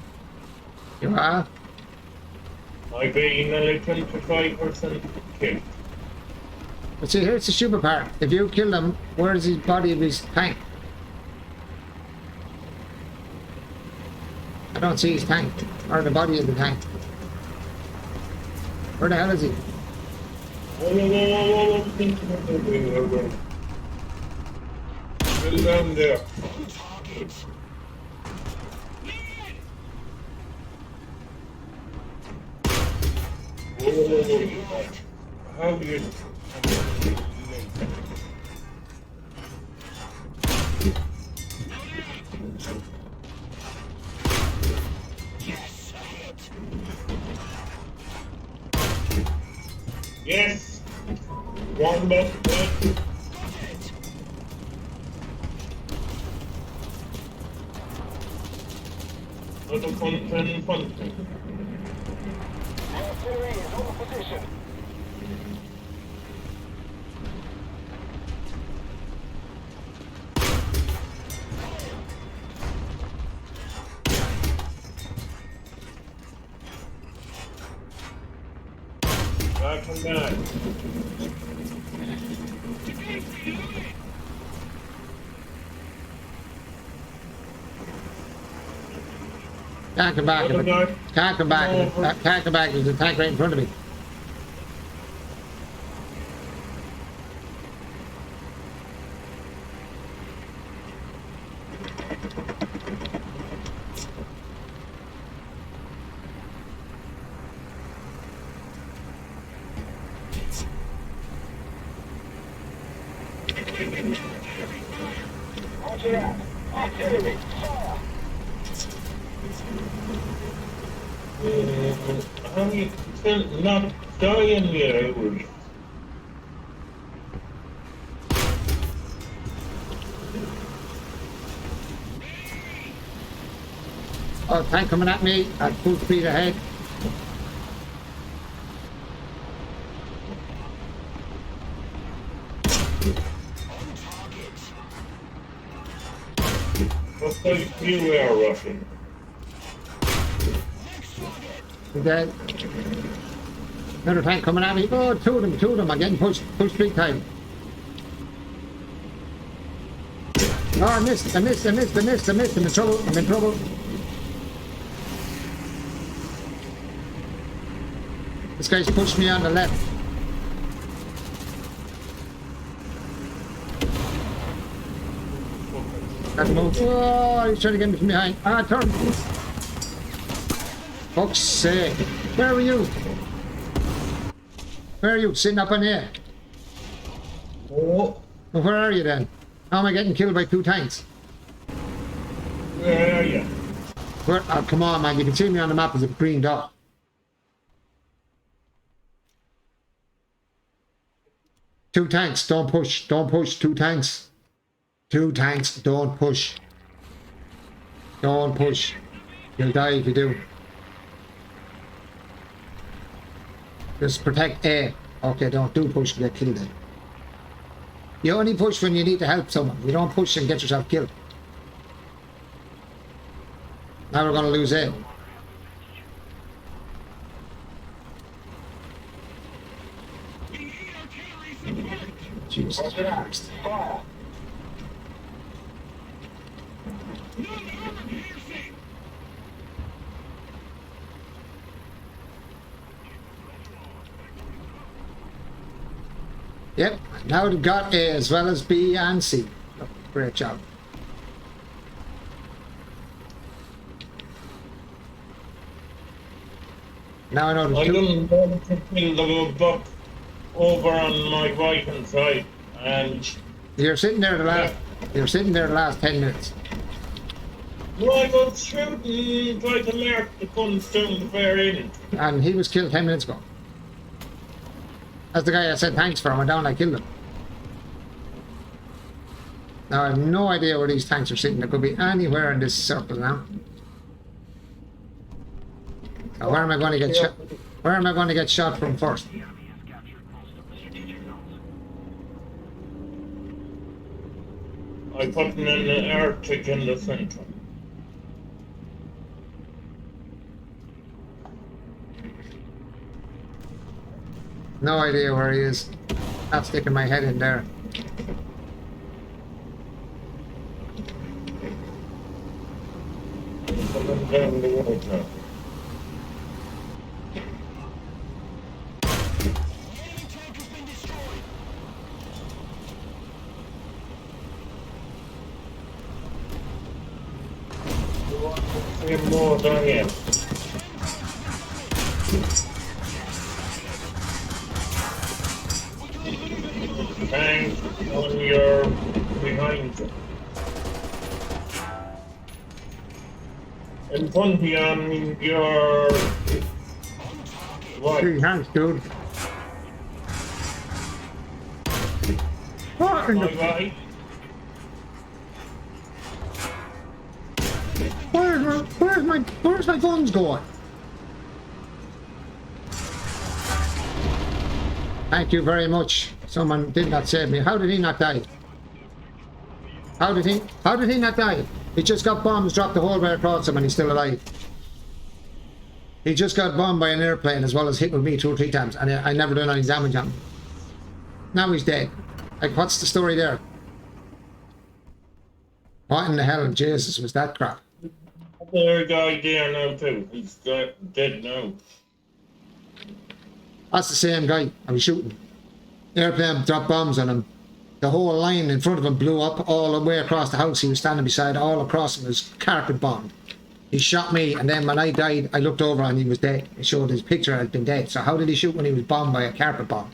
You are? I've been nearly 25% killed. But see, here's the stupid part. If you kill him, where's his body of his tank? I don't see his tank, or the body of the tank. Where the hell is he? Whoa. Still down there. Whoa. How do you... Yes! One more. With the front and front. Artillery is on position. Back and back. Can't come back. Other guy. Can't come back. Can't come back. There's a tank right in front of me. Roger that. Artillery, fire. I'm still not dying yet, I was. Oh, tank coming at me at full speed ahead. Looks like you are rushing. He's dead. Another tank coming at me. Oh, two of them. I'm getting pushed big time. Oh, I missed. I'm in trouble. This guy's pushed me on the left. That move. Oh, he's trying to get me from behind. Ah, turn. Fuck's sake. Where are you? Where are you? Sitting up on here. Oh, Well, where are you then? How am I getting killed by two tanks? where are you? Where? Oh, come on, man. You can see me on the map as a green dot. Two tanks. Don't push. Two tanks. Two tanks. Don't push. Don't push. You'll die if you do. Just protect A. Okay, don't do push and get killed then. You only push when you need to help someone. You don't push and get yourself killed. Now we're going to lose A. Jesus Roger that. Christ. Fire. Yep, now we've got A as well as B and C. Great job. Now I know the I two. didn't want to kill the buck over on my right hand side, and You're sitting there the last. You're sitting there the last 10 minutes. well, I was shooting, tried to mark the guns down the far end. And he was killed 10 minutes ago. That's the guy I said thanks for. I went down and I killed him. Now I have no idea where these tanks are sitting. They could be anywhere in this circle now. Now, where am I going to get shot? Where am I going to get shot from first? I put in an Arctic in the center. No idea where he is. Not sticking my head in there. Coming down the road now. See more down here. Tank on your behind you. In front of you on your right. Three hands, dude. What in My the... right. Where's Where's my guns going? Thank you very much. Someone did not save me. How did he not die? How did he not die? He just got bombs dropped the whole way across him and he's still alive. He just got bombed by an airplane as well as hit with me 2 or 3 times and I never done any damage on him. Now he's dead. Like, what's the story there? What in the hell of Jesus was that crap? There a guy there now too. He's dead now. That's the same guy I was shooting. Airplane dropped bombs on him. The whole line in front of him blew up all the way across the house he was standing beside. All across him was carpet bombed. He shot me, and then when I died, I looked over and he was dead. It showed his picture had been dead. So how did he shoot when he was bombed by a carpet bomb?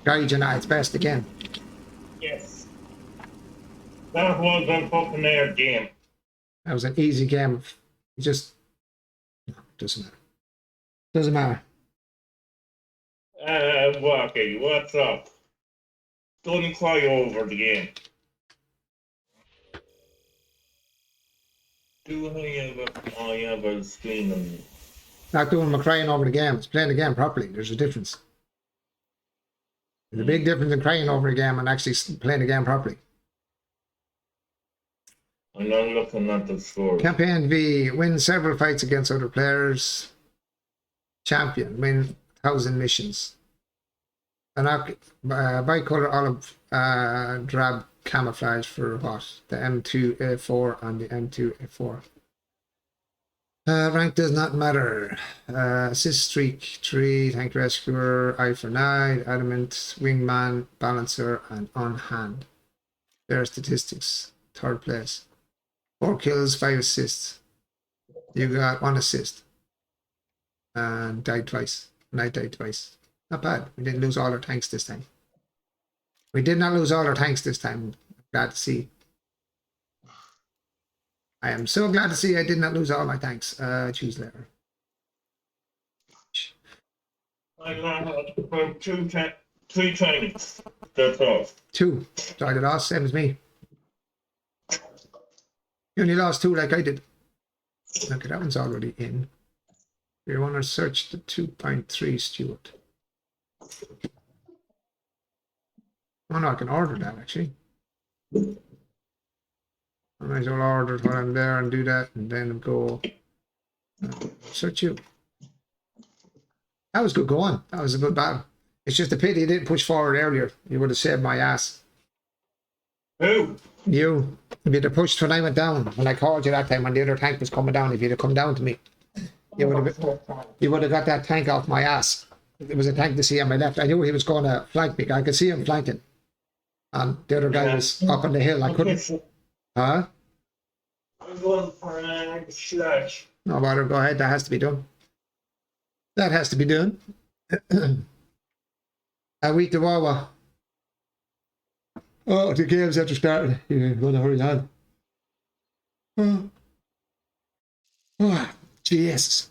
Guide you at its best again. Yes. That was a fucking air game. That was an easy game. It just... No, doesn't matter. Doesn't matter. Wacky, what's up? Don't cry over the game. Do I have a screen on me? Not doing my crying over the game. It's playing the game properly. There's a difference. There's a big difference in crying over a game and actually playing the game properly. I'm not looking at the score. Campaign V. Win several fights against other players. Champion. Win 1,000 missions. Bicolor olive drab camouflage for what? The M2A4 and the M2A4. Rank does not matter. Assist streak 3, tank rescuer, eye for night, adamant, wingman, balancer, and on hand. Their statistics. 3rd place. 4 kills, 5 assists. You got 1 assist. And died twice. And I died twice. Not bad. We didn't lose all our tanks this time. We did not lose all our tanks this time. Glad to see. I am so glad to see I did not lose all my tanks. Choose later. I lost about 3 tanks. That's all. 2. So I lost, same as me. You only lost 2 like I did. Okay, that one's already in. You want to search the 2.3 Stuart. Oh no, I can order that actually. I might as well order it while I'm there and do that and then go search you. That was good going. That was a good battle. It's just a pity you didn't push forward earlier. You would have saved my ass. Who? You. If you'd have pushed when I went down, when I called you that time when the other tank was coming down, if you'd have come down to me, you would have got that tank off my ass. There was a tank to see on my left. I knew he was going to flank me. I could see him flanking. And the other guy was up on the hill. I couldn't. Huh? I'm going for a slash. No bother. Go ahead. That has to be done. That has to be done. A week to Wawa. Oh, the game's after starting. You're going to hurry on. Oh, Jesus.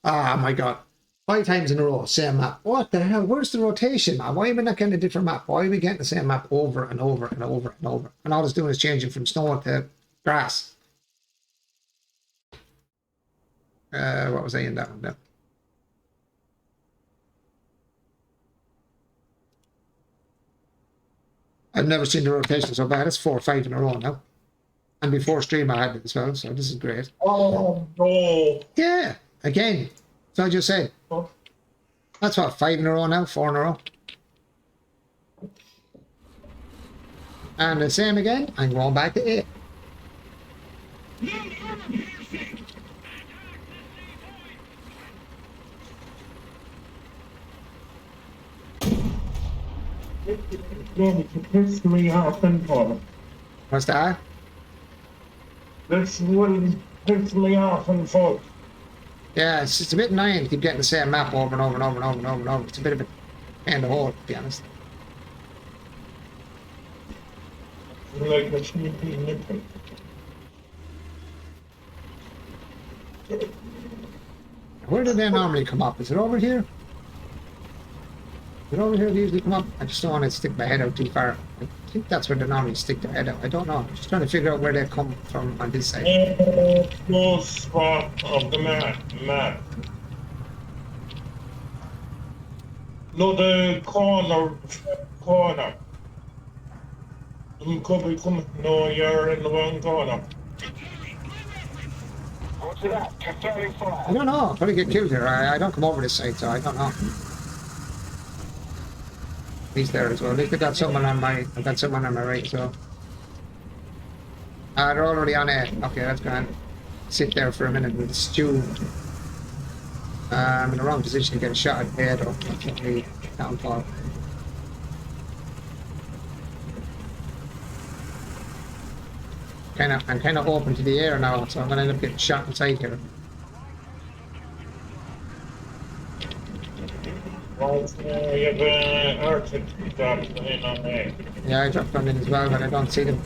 Ah, my God. 5 times in a row, same map. What the hell? Where's the rotation, man? Why are we not getting a different map? Why are we getting the same map over and over and over and over? And all it's doing is changing from snow to grass. What was I in that one now? I've never seen the rotation so bad. It's 4 or 5 in a row now. And before stream I had it as well, so this is great. Oh, no. Yeah, again. So I just said. Oh. That's what, 5 in a row now, 4 in a row. And the same again, I'm going back to 8. It pissed me off and full. What's that? This one pissed me off and full. Yeah, it's a bit annoying to keep getting the same map over and over and over and over and over and over. It's a bit of a pain in the hole, to be honest. Like a sneaky nipple. Where do they normally come up? Is it over here? But over here they usually come up. I just don't want to stick my head out too far. I think that's where they normally stick their head out. I don't know. I'm just trying to figure out where they come from on this side. Close spot of the map. No, the corner. Could be coming. No, you're in the wrong corner. Roger that. Confirming fire. I don't know. I'll probably get killed here. I don't come over this side, so I don't know. He's there as well. At least I got someone on my. I got someone on my right, so. They're already on it. Okay, that's grand. Sit there for a minute with the stew. I'm in the wrong position to get a shot at the head or definitely downfall. I'm kind of open to the air now, so I'm gonna end up getting shot inside here. Well, you have Arctic dropped in on there. Yeah, I dropped one in as well, but I don't see them.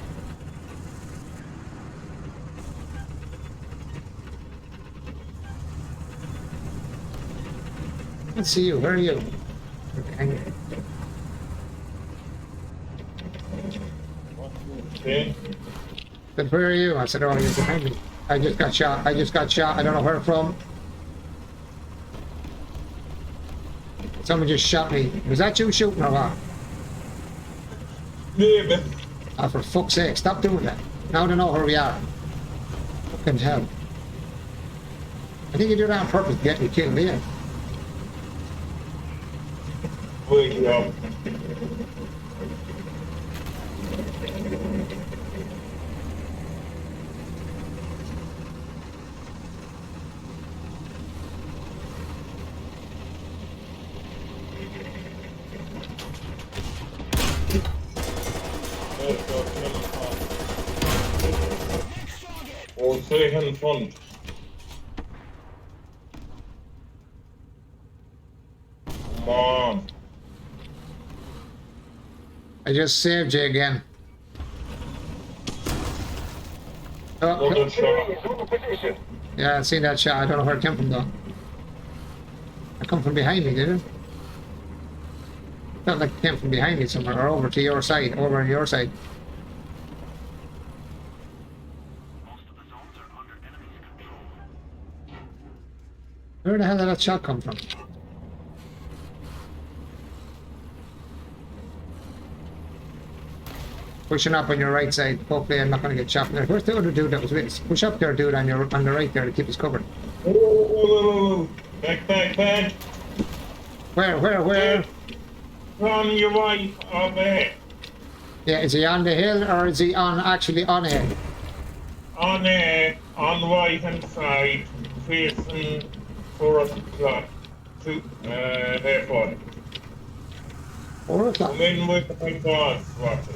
Let's see you. Where are you? Okay. Okay. But where are you? I said, oh, you're behind me. I just got shot. I don't know where from. Someone just shot me. Was that you shooting or what? Maybe. Oh, for fuck's sake, stop doing that. Now they know where we are. Fucking hell. I think you do that on purpose to get me killed, yeah. Wake up. Och säg front. Come on. I just saved you again. Oh, Another shot. Artillery is on position. yeah, I seen that shot. I don't know where it came from though. It come from behind me, did it? Felt like it came from behind me somewhere, or over to your side, over on your side. Where the hell did that shot come from? Pushing up on your right side. Hopefully I'm not going to get shot from there. Where's the other dude that was with us? Push up there, dude, on the right there to keep us covered. Oh, back. Where? On your right, up there. Yeah, is he on the hill or is he actually on a hill? On the right hand side, facing Forest Plot. Airport. 4 o'clock. Come in with the big boss, watch it.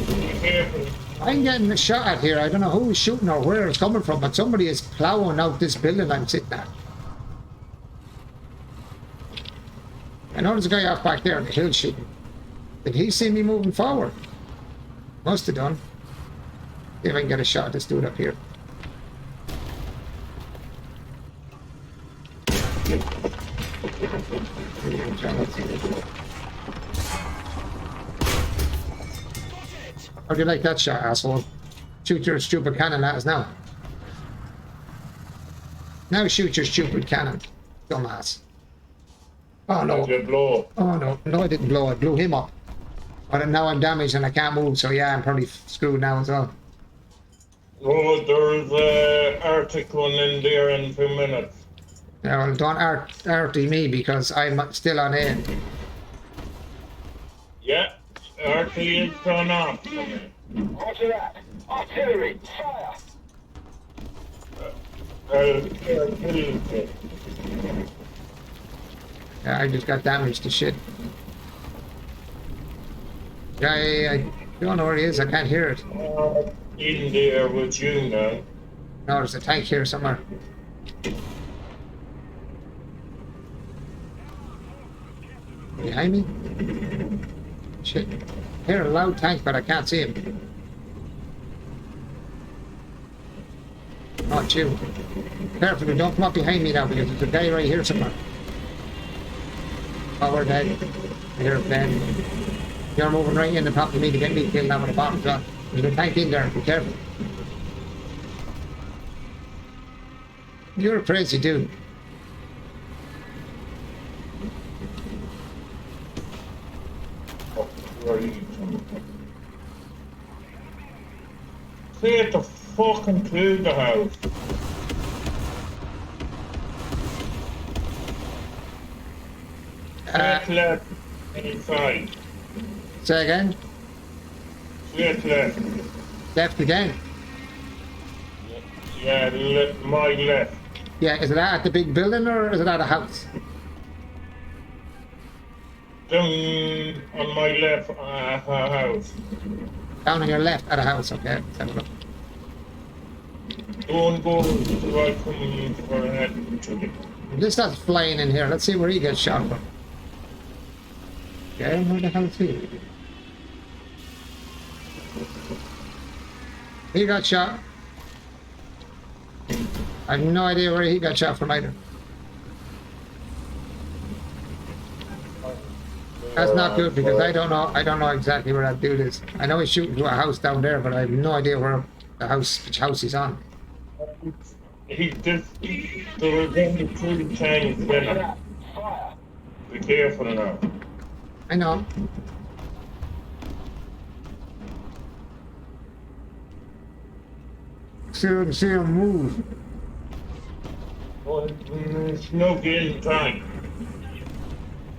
Be careful. I'm getting a shot at here. I don't know who's shooting or where it's coming from, but somebody is plowing out this building I'm sitting at. I know there's a guy off back there on the hill shooting. Did he see me moving forward? Must have done. See if I can get a shot at this dude up here. How do you like that shot, asshole? Shoot your stupid cannon at us now. Now shoot your stupid cannon, dumbass. Oh no. Did you blow? Oh no. No, I didn't blow. I blew him up. But now I'm damaged and I can't move, so yeah, I'm probably screwed now as well. Oh, there's an Arctic one in there in 2 minutes. Yeah, well, don't arty me because I'm still on air. Yeah, RT is gone off. Roger that. Artillery, fire. I'll kill you. Yeah, I just got damaged to shit. I don't know where he is. I can't hear it. In there with you now. No, there's a tank here somewhere. Behind me? Shit. I hear a loud tank, but I can't see him. Not you. Careful, don't come up behind me now because there's a guy right here somewhere. Power dead. Here, then. You're moving right in the top of me to get me killed now with a bomb shot. There's a tank in there, be careful. You're a crazy dude. Where are you? Clear the fucking through the house. Straight left inside. Say again? Straight left. Left again? Yeah, my left. Yeah, is it at the big building or is it at a house? Down on my left house. Down on your left at a house, okay. Let's have a look. Don't go right from for a head to me. This starts flying in here. Let's see where he gets shot from. Okay, where the hell is he? He got shot. I have no idea where he got shot from either. That's not good because I don't know exactly where that dude is. I know he's shooting to a house down there, but I have no idea where which house he's on. He just, there was only 2 times Roger when that. Fire. be careful now. I know. See him move. Well, there's no getting time.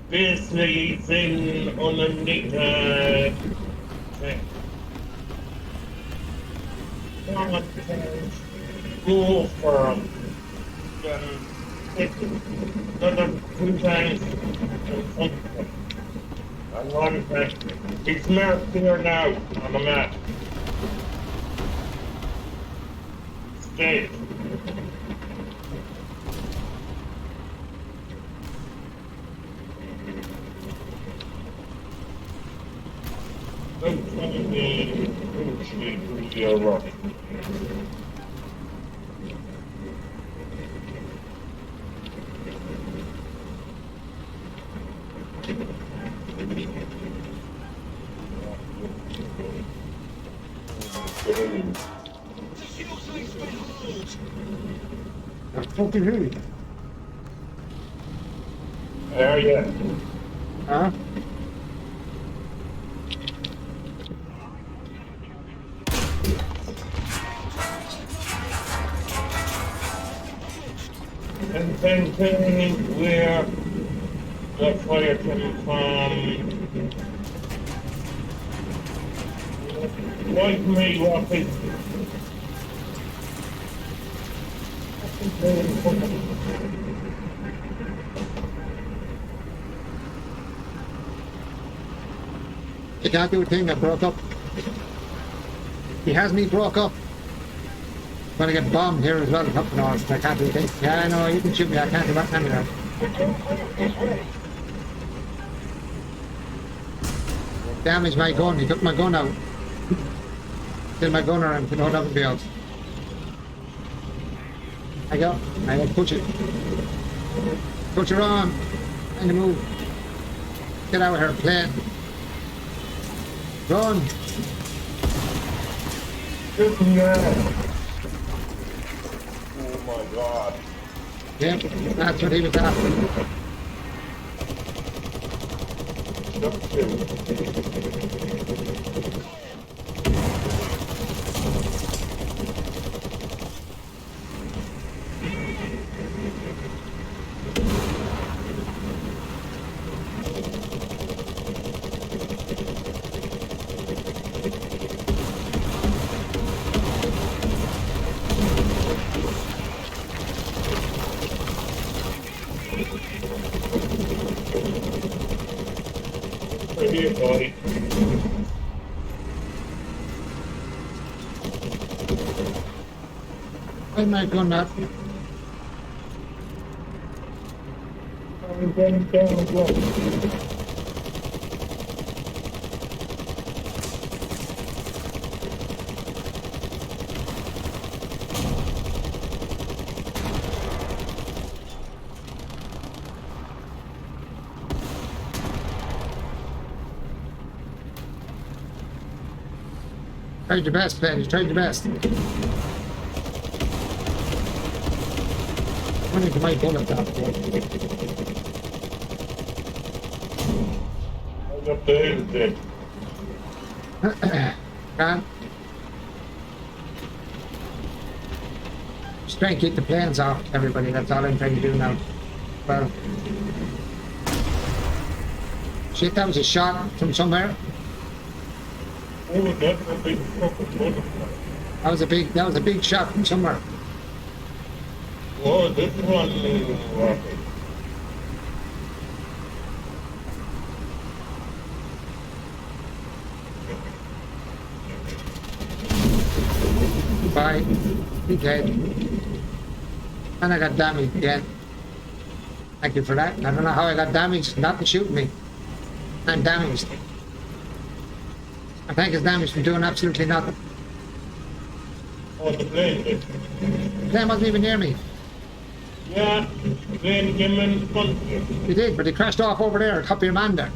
Basically, he's in underneath, thing. Go for him. Hit another 2 times in front of him. And one time, he's marked here now on the map. Stay. Don't tell me who's your rock. Fucking who? There you Huh? And then telling where the fire came from. Wipe me off it. You can't do a thing, I broke up. He has me broke up. Gonna get bombed here as well, up north. I can't do a thing. Yeah, I know, you can shoot me, I can't do that anyway. Return crew is ready. Damaged my gun, he took my gun out. Did my gun around, put it up and be out. I will push it. Push her on. And to move. Get out of here, plane. Run. Just now. Oh my god. Yep, that's what he was after. Just two. Right here, buddy. Where's my gun at? I'm going down the block. Tried your best, Ben. You tried your best. Run into my bullet now. I got the hill then. Can. Just try and keep the planes off everybody. That's all I'm trying to do now. Well. Shit, that was a shot from somewhere. Oh, that's a big fucking butterfly. That was a big shot from somewhere. Oh, this one is rocket. Bye. He dead. And I got damaged again. Thank you for that. I don't know how I got damaged. Nothing shooting me. I'm damaged. I think it's damaged from doing absolutely nothing. Oh, the plane did. The plane wasn't even near me. Yeah, the plane came in front of you. He did, but he crashed off over there, top of your man there.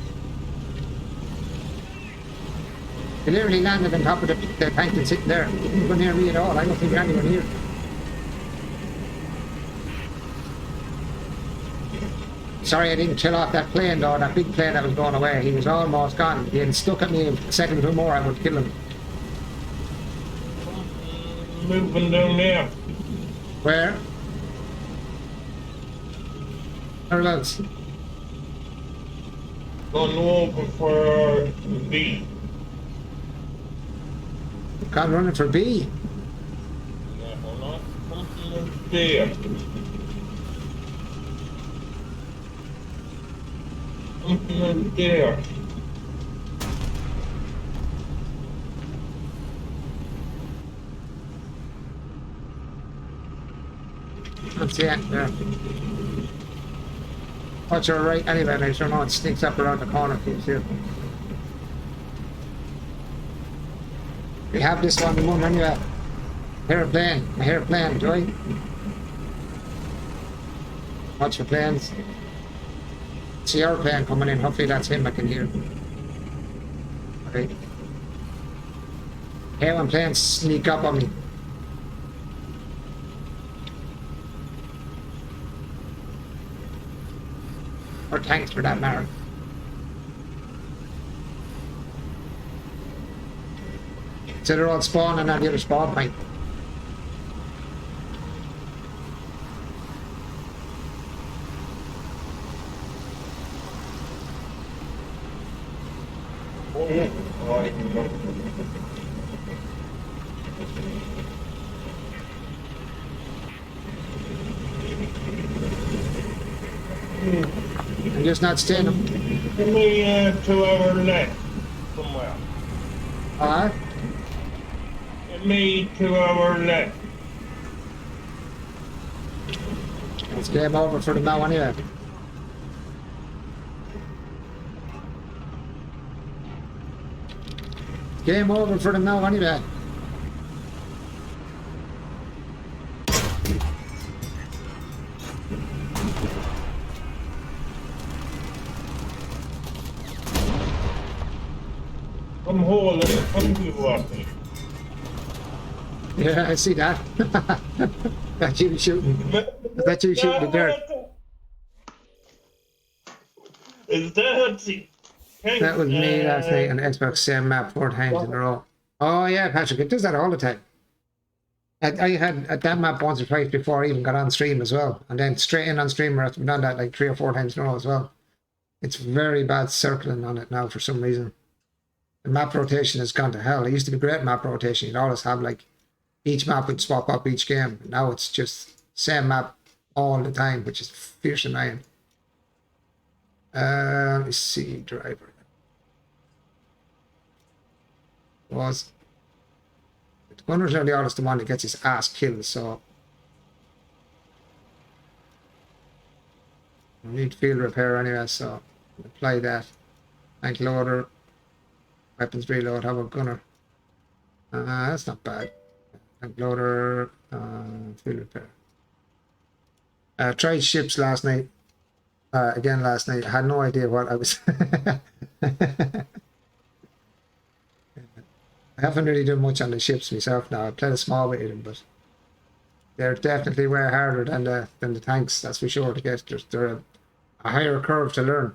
He literally landed on top of the tank that's sitting there. He didn't go near me at all. I don't think anyone here. Sorry I didn't kill off that plane though, that big plane that was going away. He was almost gone. He had stuck at me a second or two more, I would kill him. Moving down there. Where? Whereabouts? Going over for B. Gone running for B. Yeah, hold on. Something is there. Something is there. That's it, yeah. Watch your right anyway, make sure no one sneaks up around the corner for you too. We have this one, the moon anyway. Airplane, my airplane, do I? Watch your planes. See our plane coming in, hopefully that's him I can hear. Okay. Hey, when planes sneak up on me. Or tanks for that matter. So they're all spawning on the other spawn point. Oh, yeah. Oh, I can go. I'm just not staying them. Give me 2 hour left somewhere. Alright? Give me 2 hour left. It's game over for them now anyway. Game over for them now anyway. Come hold it. Come to what? Yeah, I see that. That you shooting. That you shooting the dirt. Is that That was me last night on Xbox same map 4 times in a row. Oh yeah, Patrick, it does that all the time. I had that map once or twice before I even got on stream as well. And then straight in on stream I've done that like 3 or 4 times in a row as well. It's very bad circling on it now for some reason. The map rotation has gone to hell. It used to be great map rotation. You'd always have like each map would swap up each game. Now it's just same map all the time, which is fierce annoying. Let me see, driver. Was Gunner's nearly always the one that gets his ass killed, so we need field repair anyway, so apply that. Tank loader, weapons reload, how about Gunner? That's not bad. Tank loader, field repair. Tried ships last night. Again last night. I had no idea what I was I haven't really done much on the ships myself now. I played a small bit of them, but they're definitely way harder than the tanks, that's for sure, to get. They're a higher curve to learn.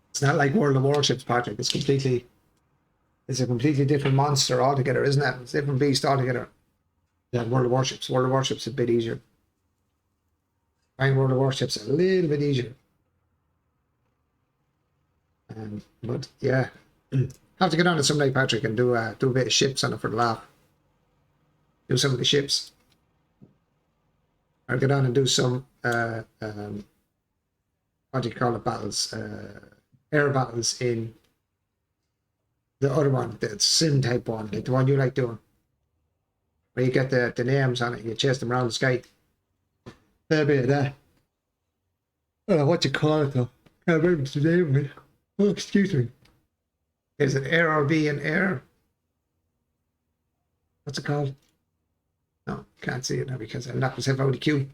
It's not like World of Warships, Patrick. It's a completely different monster altogether, isn't it? It's a different beast altogether than World of Warships. World of Warships is a bit easier. I find World of Warships a little bit easier. But yeah, have to get on it someday, Patrick, and do a bit of ships on it for the laugh. Do some of the ships. Or get on and do some what do you call it, battles? Air battles in the other one, the sim type one, like the one you like doing. Where you get the names on it and you chase them around the sky. A bit of that. I don't know what you call it though. Can't remember the name of it. Oh, excuse me. Is it Air RB and Air? What's it called? No, can't see it now because I knocked myself out of the queue.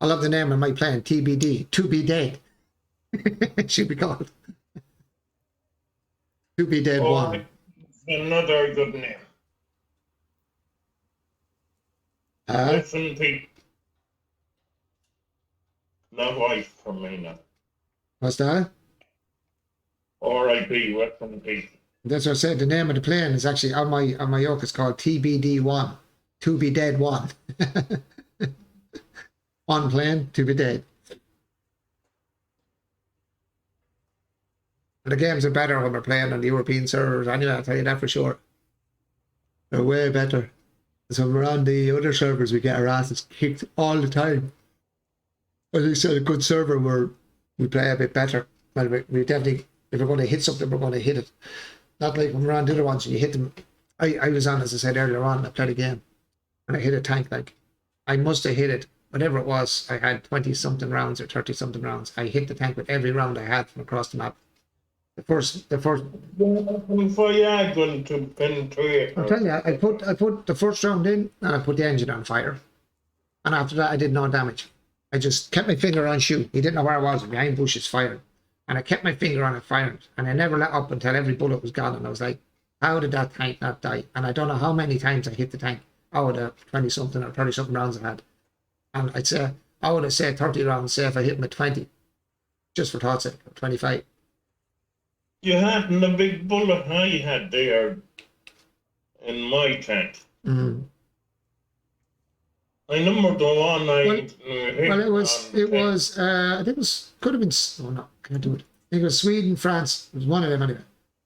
I love the name of my plan, TBD, To Be Dead. It should be called. To Be Dead 1. Another good name. Listen, people. No wife for me now. What's that? R.I.P. Western people. That's what I said. The name of the plane is actually on my yoke. It's called TBD1. To Be Dead 1. One plane, to be dead. And the games are better when we're playing on the European servers. Anyway, I'll tell you that for sure. They're way better. So when we're on the other servers, we get our asses kicked all the time. As I said, a good server where we play a bit better. Well, we definitely, if we're going to hit something, we're going to hit it. Not like when we're on the other ones, you hit them. I was on, as I said earlier on, I played a game and I hit a tank. Like, I must have hit it, whatever it was. I had 20-something rounds or 30-something rounds. I hit the tank with every round I had from across the map. The first. Before you are going to penetrate. I'll tell you, I put the first round in and I put the engine on fire. And after that, I did no damage. I just kept my finger on shoot. He didn't know where I was, behind bushes firing. And I kept my finger on it firing. And I never let up until every bullet was gone. And I was like, how did that tank not die? And I don't know how many times I hit the tank out of the 20-something or 30-something rounds I had. And I'd say, I would have said 30 rounds, say if I hit them at 20. Just for thought's sake, 25. You hadn't the big bullet I had there in my tank. Mm-hmm. I numbered the one I hit. Well, it was, I think it was, could have been, oh no, can't do it. I think it was Sweden, France, it was one of them anyway.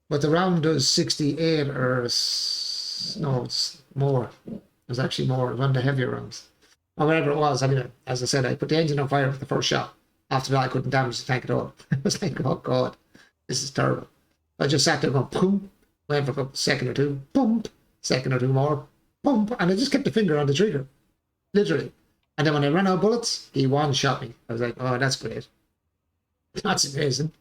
But the round does 68 or, no, it's more. It was actually more, it was one of the heavier rounds. Or whatever it was, anyway, as I said, I put the engine on fire for the first shot. After that, I couldn't damage the tank at all. I was like, oh God, this is terrible. I just sat there going, boom, went for a second or two, boom, second or two more, boom, and I just kept the finger on the trigger. Literally. And then when I ran out of bullets, he one-shot me. I was like, oh, that's great. That's amazing.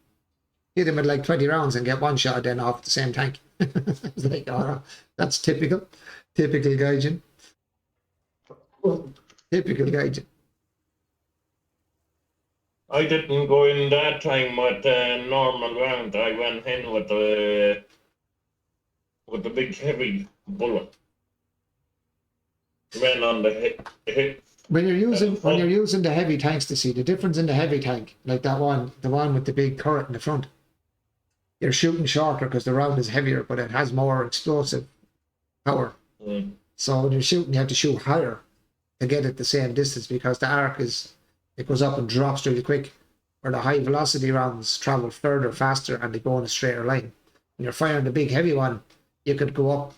Hit him with like 20 rounds and get one shot then off the same tank. I was like, oh, that's typical. Typical Gaijin. Typical Gaijin. I didn't go in that time with the normal round. I went in with the big heavy bullet. Went on the hit. When you're using the heavy tanks, to see the difference in the heavy tank, like that one, the one with the big turret in the front, you're shooting shorter because the round is heavier, but it has more explosive power. Mm. So when you're shooting, you have to shoot higher to get it the same distance because the arc it goes up and drops really quick. Where the high velocity rounds travel further, faster, and they go in a straighter line. When you're firing the big heavy one, you could go up.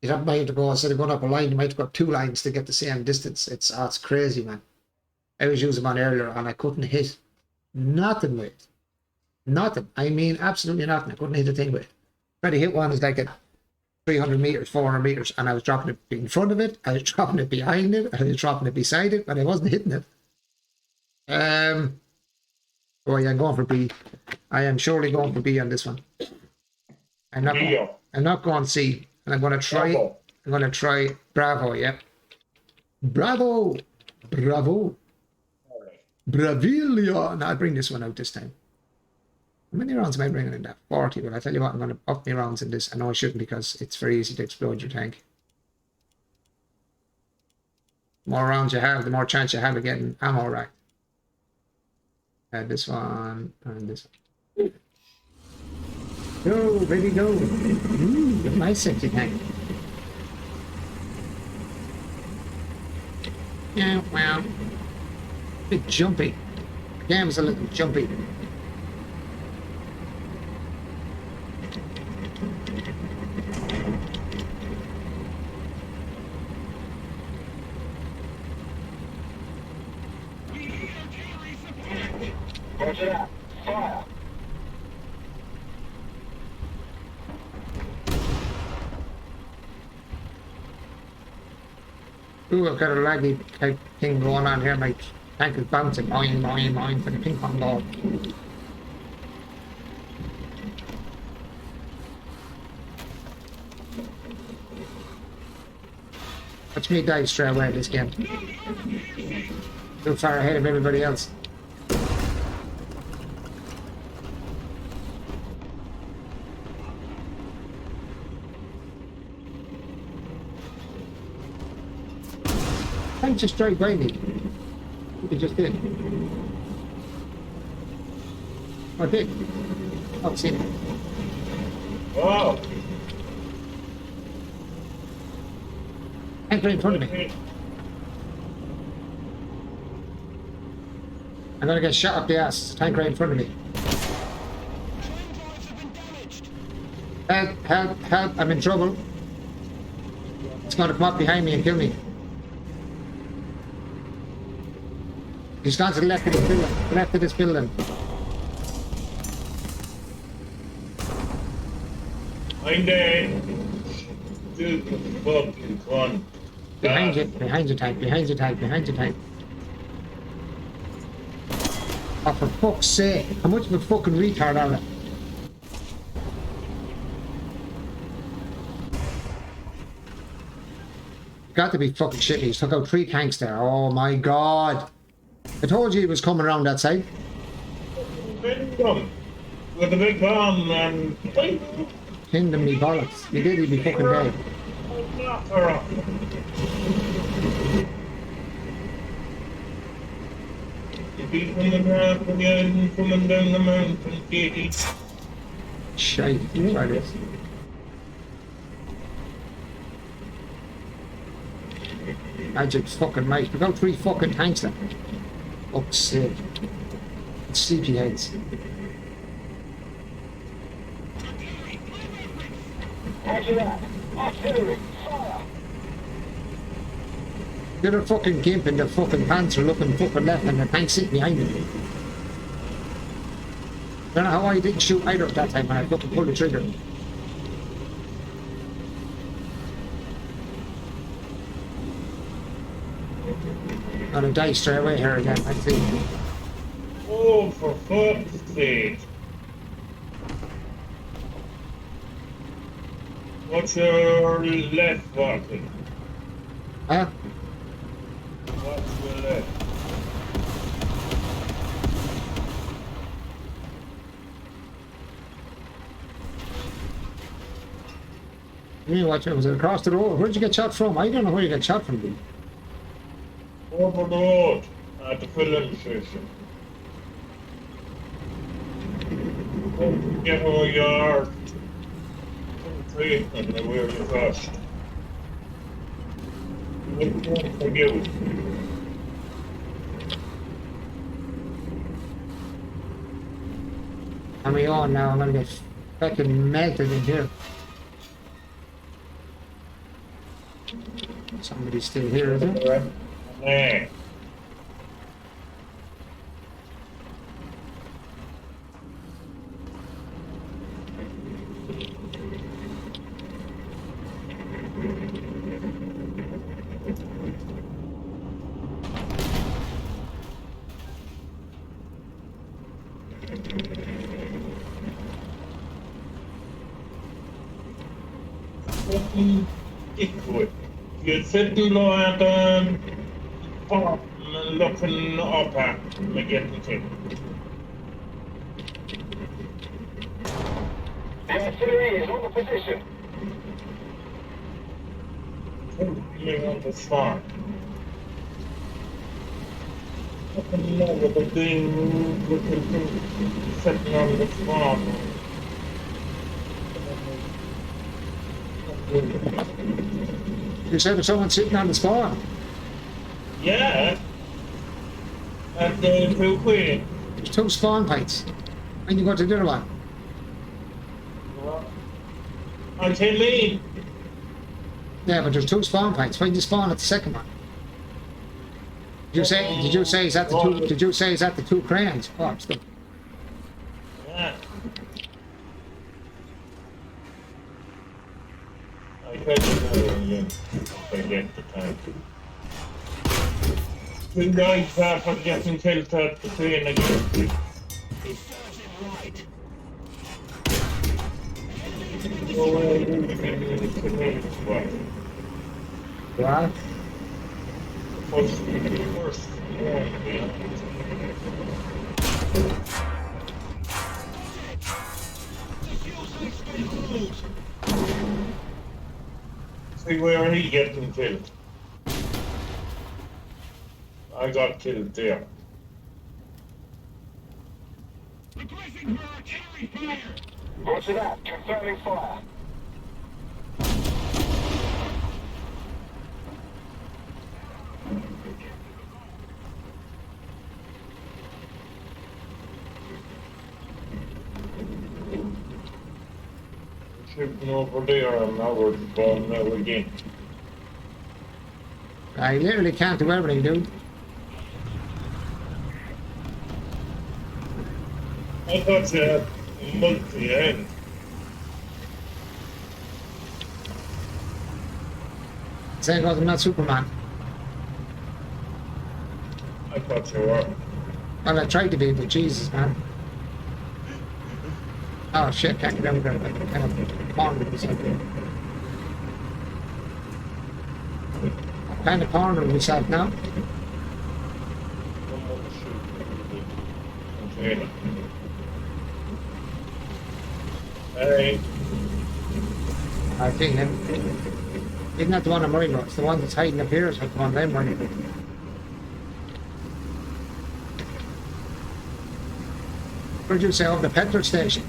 You might have to go, instead of going up a line, you might go up 2 lines to get the same distance. It's crazy, man. I was using one earlier and I couldn't hit nothing with it. Nothing. I mean, absolutely nothing. I couldn't hit a thing with it. Tried to hit one is like at 300 meters, 400 meters, and I was dropping it in front of it, I was dropping it behind it, I was dropping it beside it, but I wasn't hitting it. Oh yeah, I'm going for B. I am surely going for B on this one. I'm not going C. And I'm going to try. Bravo. I'm going to try Bravo. Yeah. Bravo. Bravo. Brasilia. No, I'll bring this one out this time. How many rounds am I bringing in that? 40. But I tell you what, I'm going to up my rounds in this. I know I shouldn't because it's very easy to explode your tank. The more rounds you have, the more chance you have of getting ammo rack. This one and this one. Go, baby, go. Ooh, nice safety tank. Yeah, wow. Bit jumpy. Game's a little jumpy. Roger that. Fire. Ooh, I've got a laggy type thing going on here. My tank is bouncing, boing, boing, boing, for the ping pong ball. Watch me die straight away this game. Too far ahead of everybody else. Tank just drive by me. He just did. Oh, did. Oh, I've seen it. Wow. Tank right in front of me. I'm gonna get shot up the ass. Tank right in front of me. Help, help, help. I'm in trouble. It's gonna come up behind me and kill me. He's gone to the left of this building. Left of this building. I'm dead. Dude, the fucking cunt. Behind you, behind your tank, behind your tank, behind your tank. Oh, for fuck's sake. How much of a fucking retard are they? Got to be fucking shitty. He's took out 3 tanks there. Oh my god. I told you he was coming around that side. Kingdom. With a big bomb and... Kingdom me bollocks. You did, he'd be fucking dead. You be coming up again, coming down the mountain, kitty. Shite. Try this. Magic fucking might. We got 3 fucking tanks there. Fuck's sake. It's sleepyheads. Roger that. Artillery. Fire. You're a fucking gimp in the fucking pants are looking fucking left and the tank sitting behind you. I don't know how I didn't shoot either at that time when I fucking pulled the trigger. I'm gonna die straight away here again, I think. Oh, for fuck's sake. What's your left button? Huh? What's your left? You mean watch it? Was it across the road? Where'd you get shot from? I don't know where you got shot from, dude. Over the road at the filling station. Get where you are. And where you first. Which one for you? I'm on now. I'm gonna get fucking melted in here. Somebody's still here, is it? Nah. Fucking dickwit. You're sitting like farting and looking up at me getting killed. The artillery is on the position. Me on the spot. I don't know what they're doing with the thing sitting on the spot. You said there's someone sitting on the spawn. Yeah. And the two queen. There's 2 spawn points. And you go to the other one. Until me. Yeah, but there's 2 spawn points. Why did you spawn at the second one? Did you say is that the 2 did you say is that the 2 cranes? Oh, I'm still. Yeah. I tried to know again. I get the time. The guys for getting killed at the train again. Right. First. See where he getting killed. I got killed there. Roger that. Confirming fire. Shooting over there and now we're going now again. I literally can't do everything, dude. I thought you had multi-end. Saying because I'm not Superman. I thought you were. Well, I tried to be, but Jesus, man. Oh shit, can't get over there. I kind of cornered myself here. Kind of cornered myself now. Okay. Hey, I think isn't that the one I'm worried about? It's the one that's hiding up here, so the one I'm worried about. Where'd you say, over the petrol station?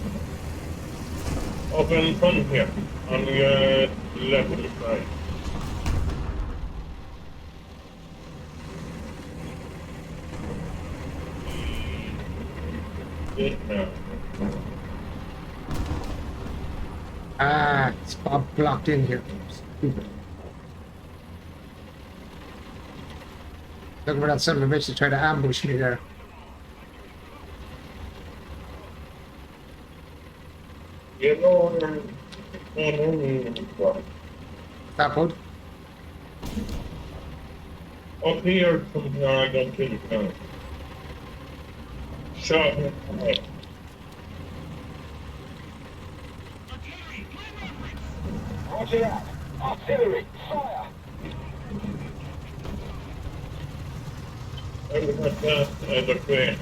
up in front here, on the left side. Yeah. Ah, it's blocked in here. Stupid. Looking for that son of a bitch to try to ambush me there. You know, That wood? up here from here I got killed now. Shot me. Roger that. Artillery, fire. I was not that as a crane.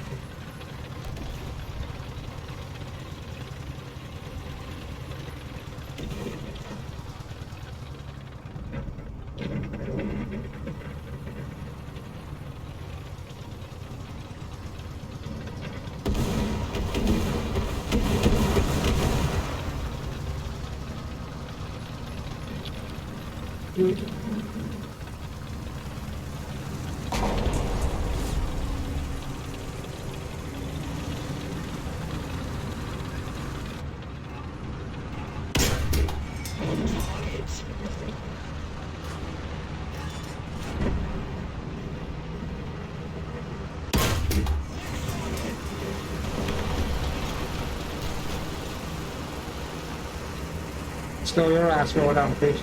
Slow your ass going down, please.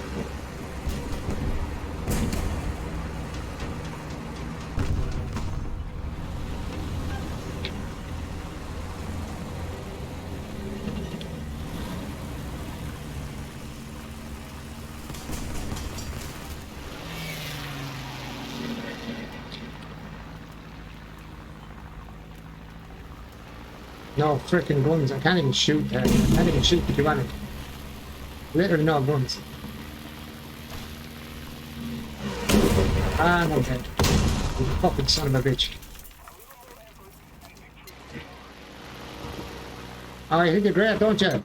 No freaking guns. I can't even shoot. I can't even shoot if you want it. Literally no guns. Ah, no dead. You fucking son of a bitch. Oh, you think you're great, don't you?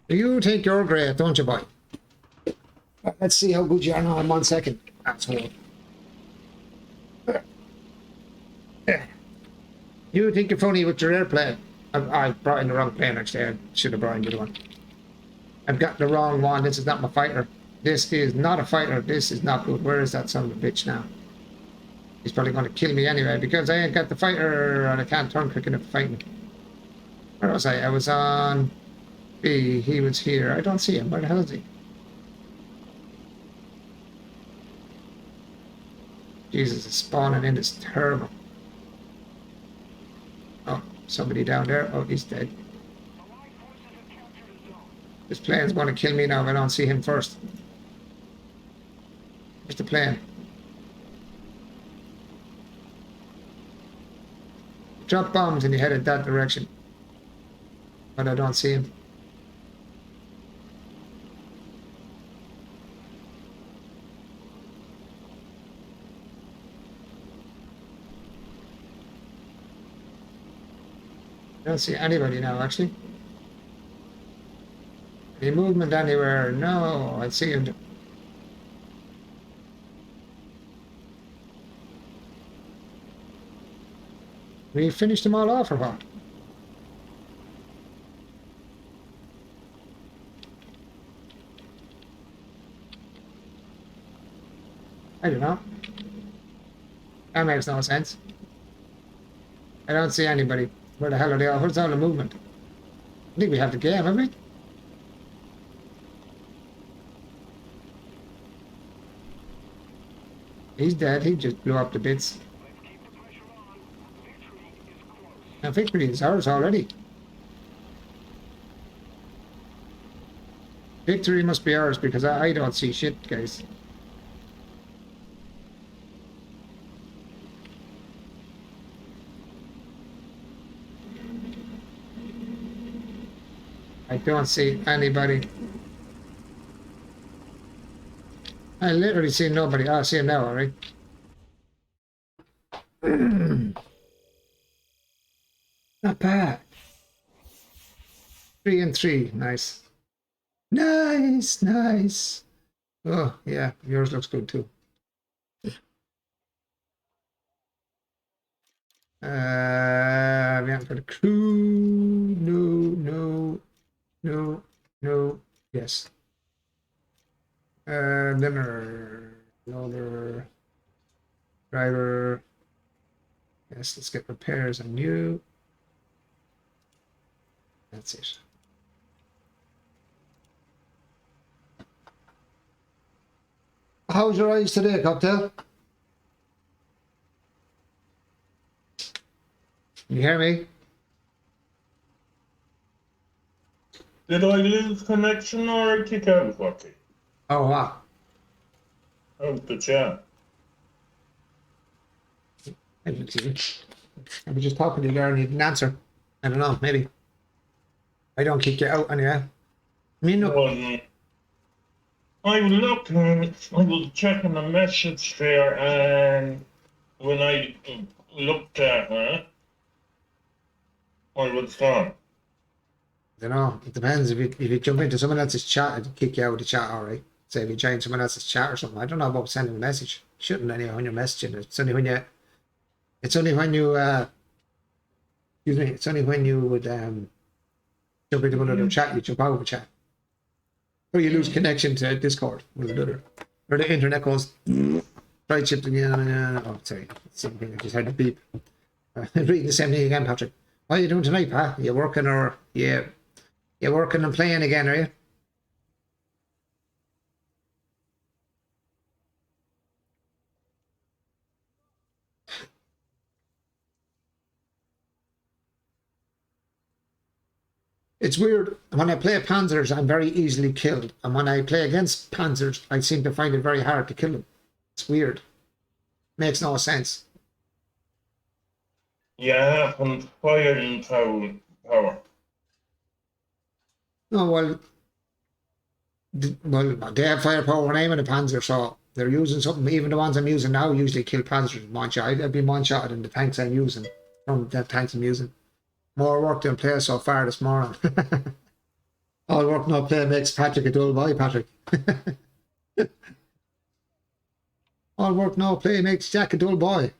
You think you're great, don't you, boy? Let's see how good you are now in 1 second. Asshole. You think you're funny with your airplane? I brought in the wrong plane, actually. I should have brought in the other one. I've got the wrong one. This is not my fighter. This is not a fighter. This is not good. Where is that son of a bitch now? He's probably going to kill me anyway because I ain't got the fighter and I can't turn quick enough to fight me. Where was I? I was on B. He was here. I don't see him. Where the hell is he? Jesus, it's spawning in. It's terrible. Oh, somebody down there. Oh, he's dead. This plane's going to kill me now if I don't see him first. Where's the plane? Drop bombs and he headed that direction. But I don't see him. I don't see anybody now, actually. Any movement anywhere? No, I see him. We finished them all off or what? I don't know. That makes no sense. I don't see anybody. Where the hell are they all? Where's all the movement? I think we have the game, haven't we? He's dead. He just blew up the bits. Now victory is ours already. Victory must be ours because I don't see shit, guys. I don't see anybody. I literally see nobody. Oh, I see him now, all right. Not bad. 3 and 3. Nice. Nice, nice. Oh, yeah. Yours looks good too. Yeah, for the crew. No. Yes. Dinner. Loader. Driver. Yes, let's get repairs on you. That's it. How's your eyes today, Cocktail? Can you hear me? Did I lose connection or kick out, Watty? Oh, wow. Out the chat. I was just talking to you there and you didn't answer. I don't know, maybe. I don't kick you out anyway. I mean, look. I was checking the message there, and when I looked at her, I was gone. I don't know. It depends. If you jump into someone else's chat, it'll kick you out of the chat, all right? Say if you join someone else's chat or something. I don't know about sending a message. Shouldn't anyway when you're messaging. It's only when you excuse me, it's only when you would jump into another chat, you jump out of a chat. Or you lose connection to Discord with another. Or the internet goes right chip again. Oh, sorry. Same thing. I just had to beep. Reading the same thing again, Patrick. What are you doing tonight, Pat? You working or you're working and playing again, are you? It's weird. When I play Panzers, I'm very easily killed. And when I play against Panzers, I seem to find it very hard to kill them. It's weird. Makes no sense. you haven't firing power. No, well, they have firepower when I'm in a Panzer, so they're using something. Even the ones I'm using now usually kill Panzers in one shot. I've been one shot in the tanks I'm using, from the tanks I'm using. More work than play so far this morning. All work no play makes Patrick a dull boy, Patrick. All work no play makes Jack a dull boy.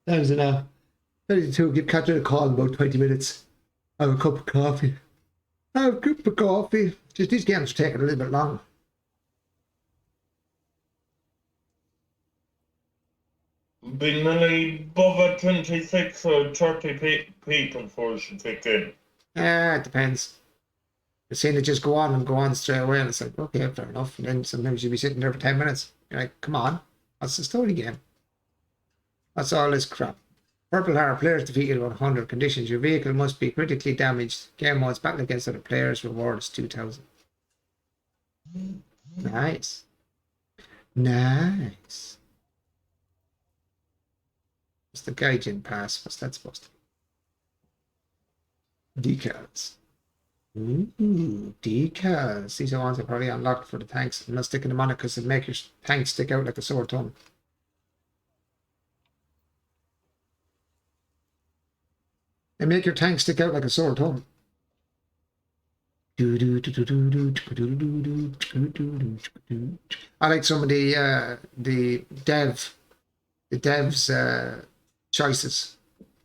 That was enough. 32, give Patrick a call in about 20 minutes. Have a cup of coffee. Have a cup of coffee. Just these games are taking a little bit long. Be nearly above 26 or 30 people for it to kick in. It depends. You're seeing it just go on straight away, and it's like, okay, fair enough. And then sometimes you'll be sitting there for 10 minutes. You're like, come on, what's the story game? That's all this crap. Purple Heart, players defeated 100 conditions. Your vehicle must be critically damaged. Game modes, battle against other players, rewards 2,000. Nice. Nice. What's the Gaijin pass? What's that supposed to be? Decals. Ooh, decals. These are ones that probably unlocked for the tanks. I'm not sticking them on it because it make your tank stick out like a sore thumb. They make your tank stick out like a sore thumb. I like some of the devs choices.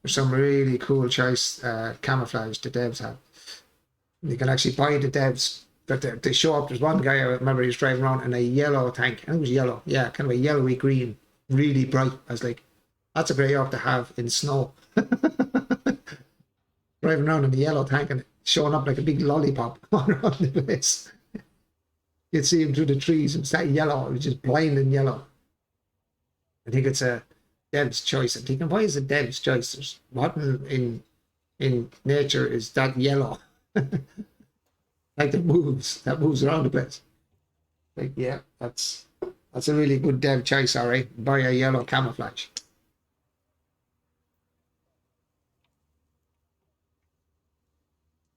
There's some really cool choice camouflage the devs have. You can actually buy the devs that they show up. There's one guy I remember he was driving around in a yellow tank. I think it was yellow. Yeah, kind of a yellowy green, really bright. I was like, that's a great off to have in snow. Driving around in a yellow tank and showing up like a big lollipop around the place. You'd see him through the trees. It was that yellow. It was just blinding yellow. I think it's a dev's choice. I'm thinking, why is it dev's choice? There's what in nature is that yellow? Like that moves around the place. Like, yeah, that's a really good dev choice, all right. Buy a yellow camouflage.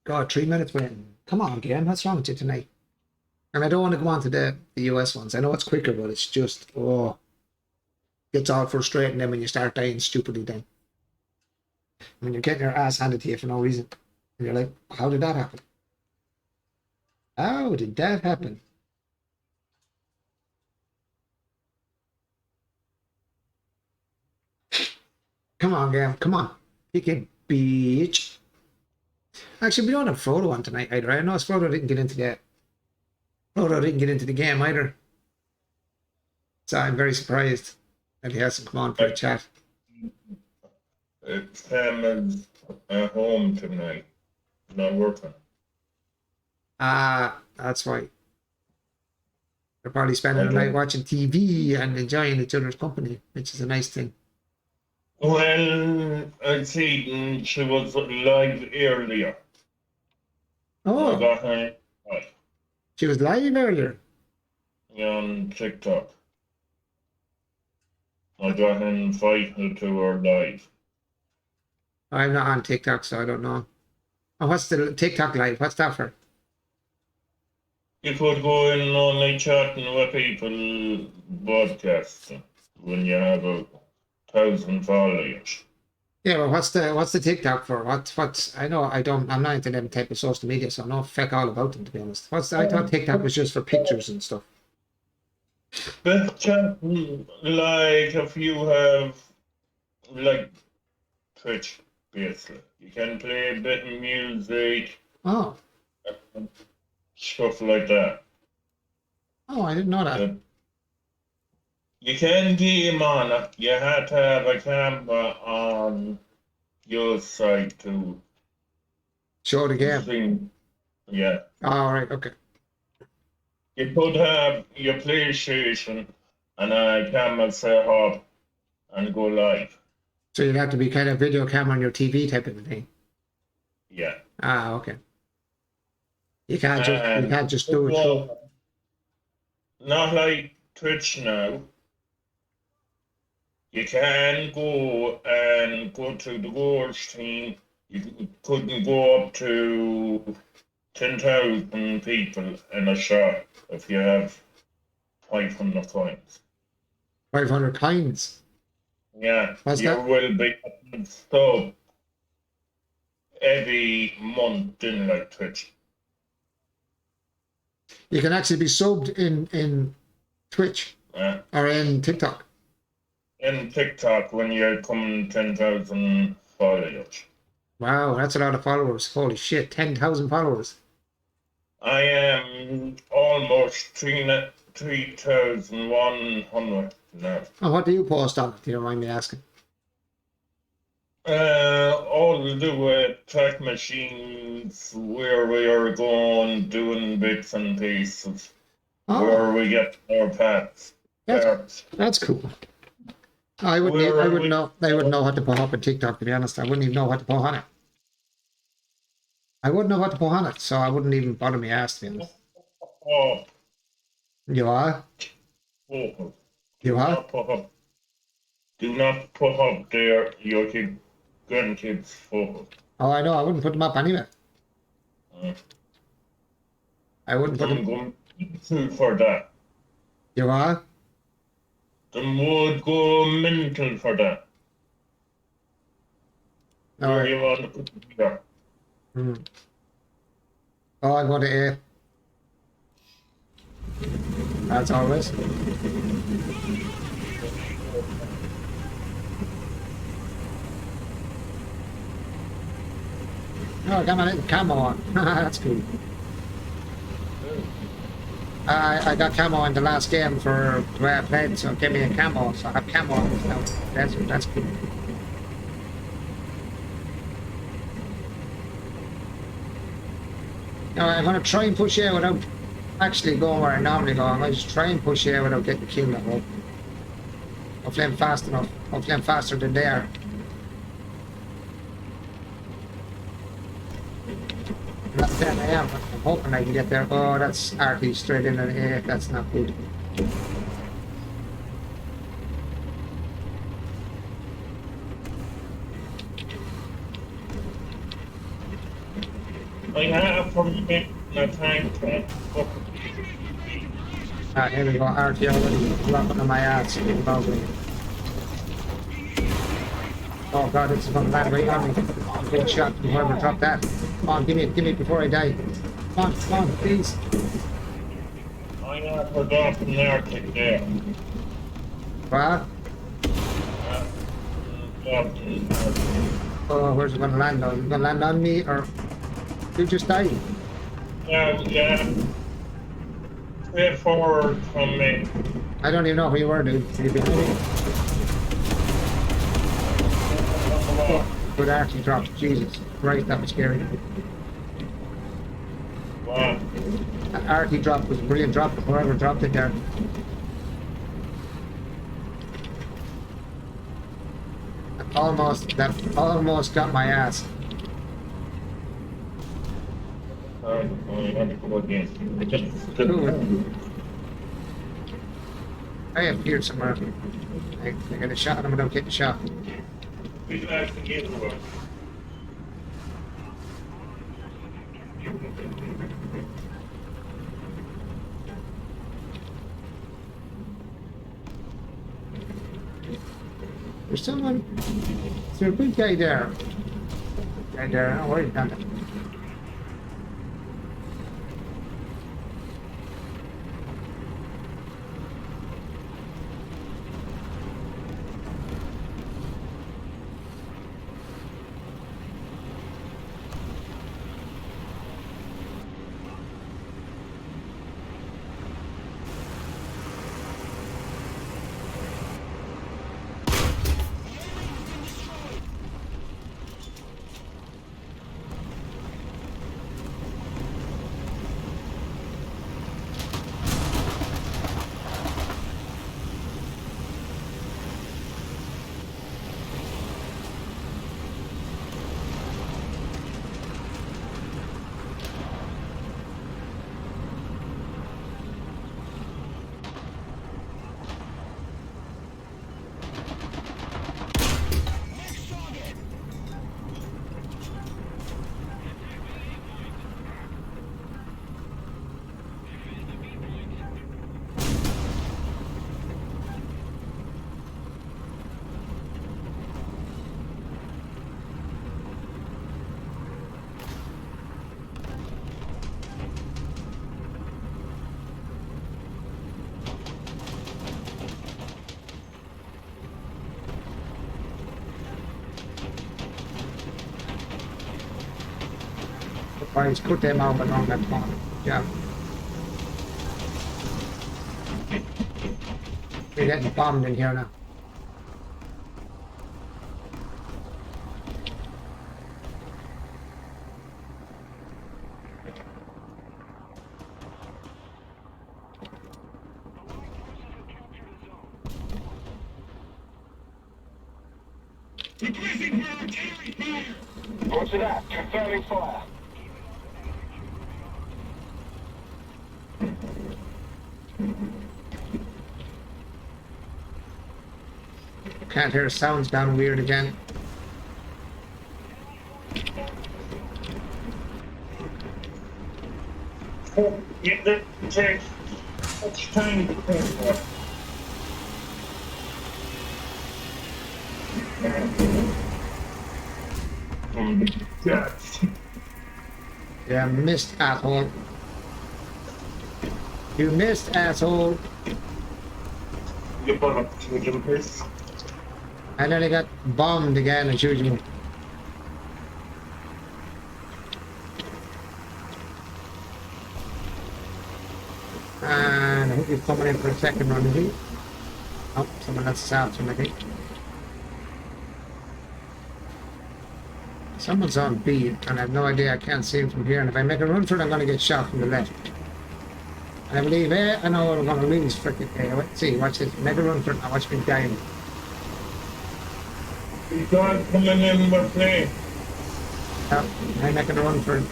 God, 3 minutes waiting. Come on, game. What's wrong with you tonight? And I don't want to go on to the US ones. I know it's quicker, but it's just, gets all frustrating then when you start dying stupidly then. When you're getting your ass handed to you for no reason. And you're like, how did that happen? How did that happen? Come on, game. Come on. Kick it, bitch. Actually, we don't have Frodo on tonight either. I know Frodo didn't get into the game either. So I'm very surprised that he hasn't come on for the chat. Sam is at home tonight, not working. That's why. They're probably spending the night watching TV and enjoying each other's company, which is a nice thing. Well, I'd see she was live earlier. I Oh, got her she was live earlier. on TikTok. I got invited to her live. I'm not on TikTok, so I don't know. Oh, what's the TikTok live? What's that for? You could go in only chatting with people broadcasting when you have 1,000 followers. Yeah, well, what's the TikTok for? What's I'm not into them type of social media, so I know feck all about them, to be honest. I thought TikTok was just for pictures and stuff. But chatting, like if you have like Twitch, basically, you can play a bit of music, Oh, stuff like that. I didn't know that. You can game on it. You have to have a camera on your side to Show the game. see. Yeah. All right, okay. You could have your PlayStation and a camera set up and go live. So you'd have to be kind of video camera on your TV type of a thing. Yeah. Okay. You can't just do it. Well, not like Twitch now. You can go and go to the gold team. You couldn't go up to 10,000 people in a shot if you have 500 coins. 500 coins. Yeah, What's you that? will be sub every month in like Twitch. You can actually be subbed in Twitch Yeah. or in TikTok. In TikTok when you're coming 10,000 followers. Wow, that's a lot of followers. Holy shit, 10,000 followers. I am almost 3,100 now. And what do you post on it, if you don't mind me asking? All to do with track machines, where we are going, doing bits and pieces, where Oh, we get our parts. that's cool. I wouldn't know what to put up on TikTok, to be honest. I wouldn't even know what to put on it. I wouldn't know what to put on it, so I wouldn't even bother me ask, to be honest. Oh, You are? oh, You are? do not put up there your grandkids' photos. Oh, I know, I wouldn't put them up anyway. I wouldn't put Them them... go mental for that. You are? Them would go mental for that. No. Where you want to put them there. Oh, I'm going to A. That's always. Oh, come on, camo on. That's cool. I got camo in the last game for where I played, so it gave me a camo, so I have camo on now. That's cool. Now I'm gonna try and push A without actually going where I normally go. I'm gonna just try and push A without getting killed. I hope. Hopefully I'm fast enough. Hopefully I'm faster than they are. Not that I am, but I'm hoping I can get there. Oh, that's RT straight in an A. That's not good. I have from my time to Ah, here we go. RT already dropping on my ass. Oh god, it's going to land right on me. I'm getting shot before I drop that. Come on, give me before I die. Come on, please. I have forgotten the Arctic there. What? Oh, where's it going to land on? Is it going to land on me or you just died? Yeah. Straight forward from me. I don't even know who you were, dude. Are you behind me? Good actually dropped. Jesus Christ, that was scary. Wow. That RT drop was a brilliant drop. Whoever dropped it there. That almost got my ass. I have to go again. I just I have here somewhere. I get a shot and I'm gonna get the shot. Be glad to get to us. There's someone. There's a big guy there. Right there. I don't know where he's gone. Boys, cut them out along that corner. Yeah. We're getting bombed in here now. Roger that. Confirming fire. Can't hear sounds down weird again. Oh, yeah, that takes much time to think for. Yes. Yeah, missed, asshole. You missed, asshole. You put up to the place. I nearly got bombed again as usual. And I think he's coming in for a second run, is he? Oh, someone else is after him, I think. Someone's on B, and I have no idea, I can't see him from here, and if I make a run for it, I'm going to get shot from the left. And I believe, I know I'm going to lose frickin' see, watch this, make a run for it, now watch me dying. You guys coming in with play. Yeah, I'm making a run for it.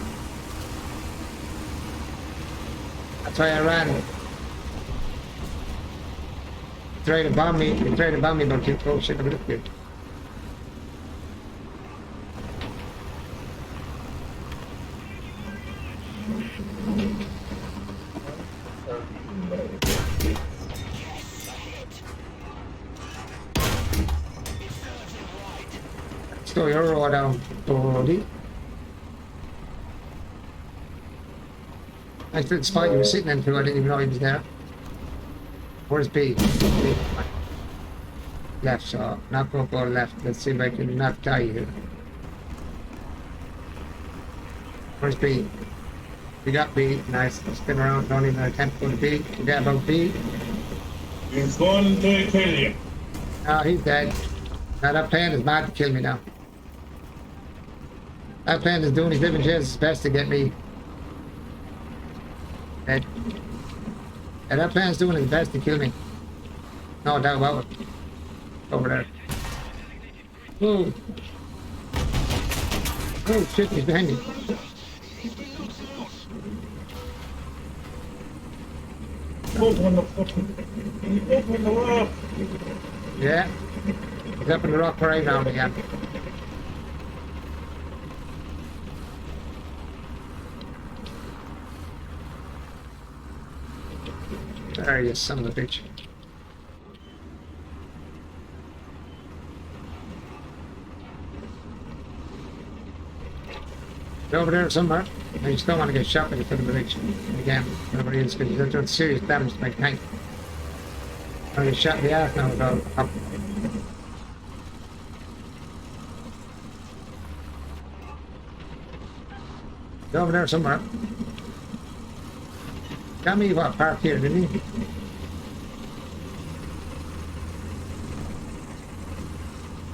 That's why I ran. He tried to bomb me, but you oh shit, I'm gonna good. Slow your roll down, buddy. I didn't spot you were sitting in too, I didn't even know he was there. Where's B? B. Left, so not going to go left. Let's see if I can not die here. Where's B? We got B. Nice. Spin around, don't even attempt to go to B. Forget about B. He's going to kill you. Oh, he's dead. Now that plane is mad to kill me now. That plane is doing his living his best to get me. Dead. And that plane's doing his best to kill me. No doubt about it. Over there. Oh. Oh shit, he's behind me. Open the fucking. Open the rock. Yeah. He's up in the rock where I found again. There you son of a bitch. He's over there somewhere. I just don't want to get shot by the foot of the ridge. Again, whatever it is, because he's doing serious damage to my tank. I'm get shot in the ass now without up. He's over there somewhere. Got me what park here, didn't he?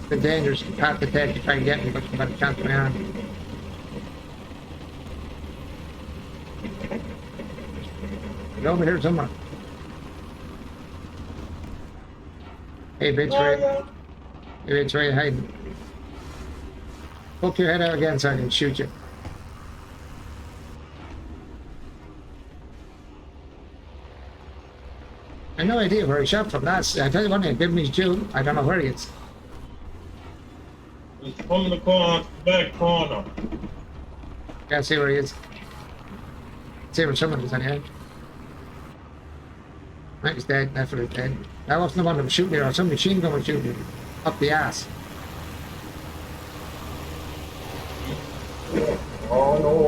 The dangerous path to take to try and get me, but I've got a chance of my arm. He's over here somewhere. Hey, bitch, right? Hey, bitch, right, hiding. Poke your head out again so I can shoot you. I have no idea where he shot from. That's, I tell you one thing, give me his due. I don't know where he is. He's from the corner, back corner. Can't see where he is. See where someone is anyway. Right, he's dead, definitely dead. That wasn't the one that was shooting me, or some machine gun was shooting me up the ass. Oh no.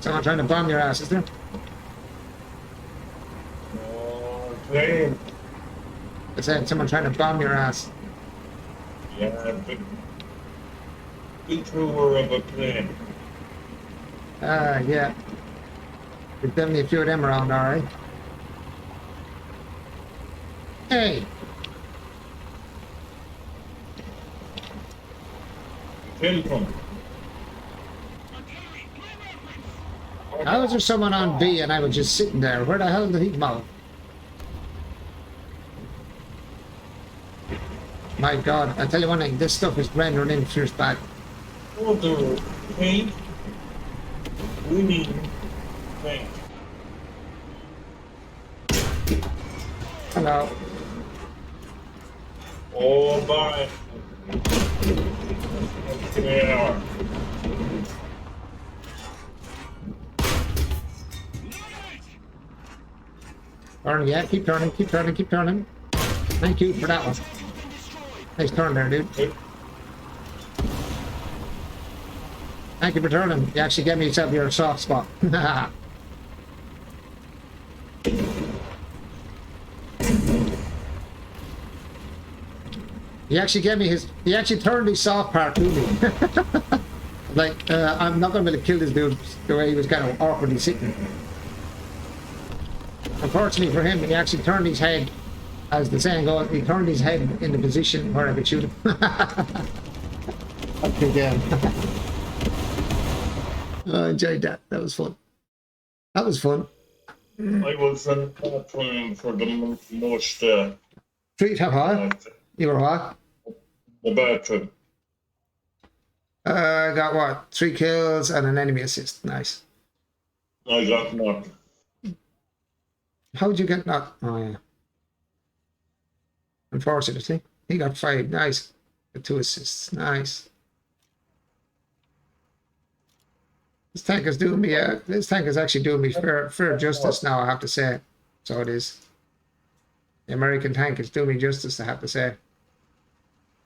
Someone trying to bomb your ass, is there? Oh, plane. I said someone trying to bomb your ass. Yeah, but the tour of a plane. Yeah. There's definitely a few of them around, alright. Hey! Welcome. How was there someone on B and I was just sitting there? Where the hell did he come out? My god, I tell you one thing, this stuff is rendering in fierce bad. Order paint. Winning paint. Hello. Oh, bye. Yeah. Turn, yeah, keep turning, keep turning, keep turning. Thank you for that one. Nice turn there, dude. Thank you for turning. You actually gave me yourself your soft spot. He actually gave me his, he actually turned his soft part to me. Like, I'm not going to be able to kill this dude the way he was kind of awkwardly sitting. Unfortunately for him, he actually turned his head, as the saying goes, he turned his head in the position where I could shoot him. Okay, again. I enjoyed that. That was fun. That was fun. I was in bathroom for the most, Treat, how high? You were what? the bathroom. Got what? 3 kills and an enemy assist. Nice. I got knocked. How would you get knocked? Oh, yeah. Unfortunately. He got 5. Nice. With 2 assists. Nice. This tank is doing me, this tank is actually doing me fair justice now, I have to say. So it is. The American tank is doing me justice, I have to say.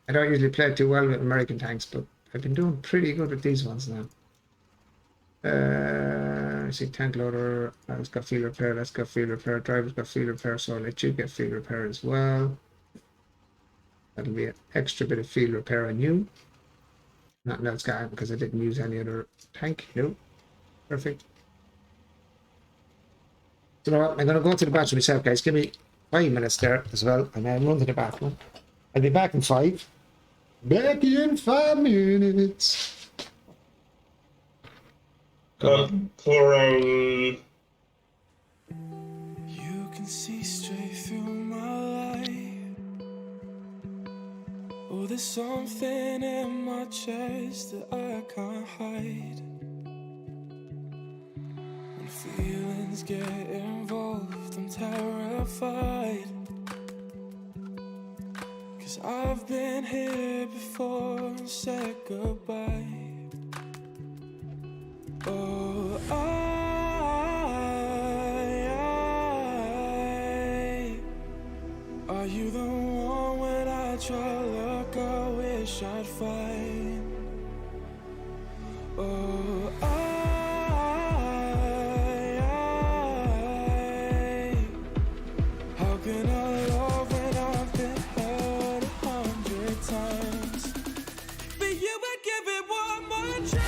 I don't usually play too well with American tanks, but I've been doing pretty good with these ones now. I see tank loader, that's got field repair, that's got field repair, driver's got field repair, so I'll let you get field repair as well. That'll be an extra bit of field repair on you. Nothing else got because I didn't use any other tank. Nope. Perfect. So you know what? I'm going to go to the bathroom myself, guys. Give me 5 minutes there as well, and then run to the bathroom. I'll be back in 5. Back in 5 minutes. Plural. You can see straight through my light. Oh, there's something in my chest that I can't hide. When feelings get involved, I'm terrified. 'Cause I've been here before and said goodbye. Oh, are you the one when I try to look, I wish I'd find? Oh, how can I love when I've been hurt 100 times? But you would give it one more try.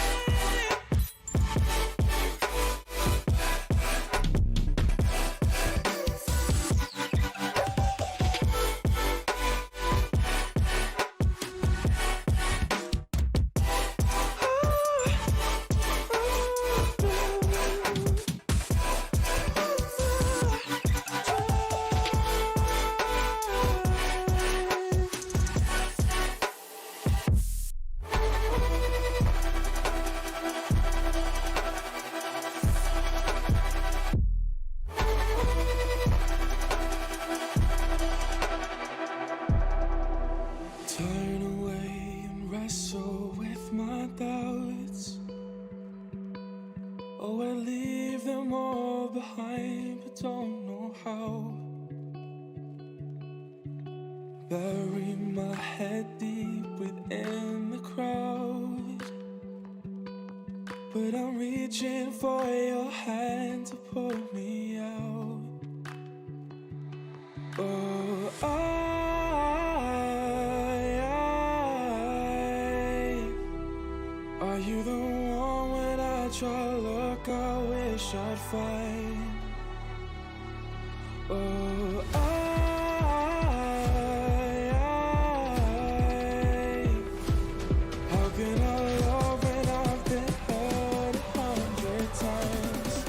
Turn away and wrestle with my doubts. Oh, I leave them all behind, but don't know how. Bury my head deep within the crowd, but I'm reaching for your hand to pull me out. Oh, at your look, I wish I'd find. Oh, how can I love when I've been hurt 100 times?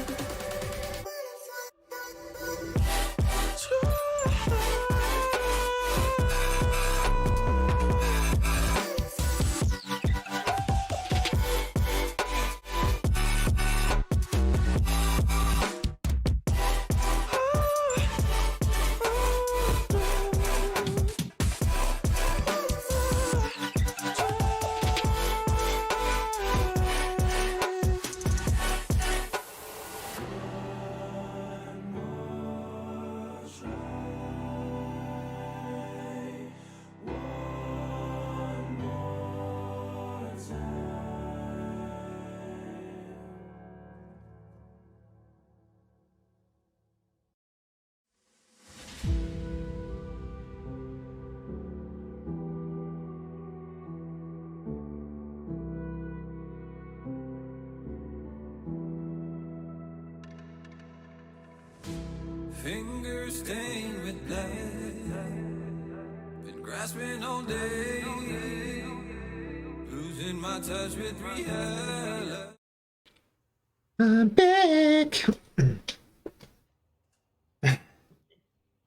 Fingers stained with blood, been grasping all day, losing my touch with reality. I'm back.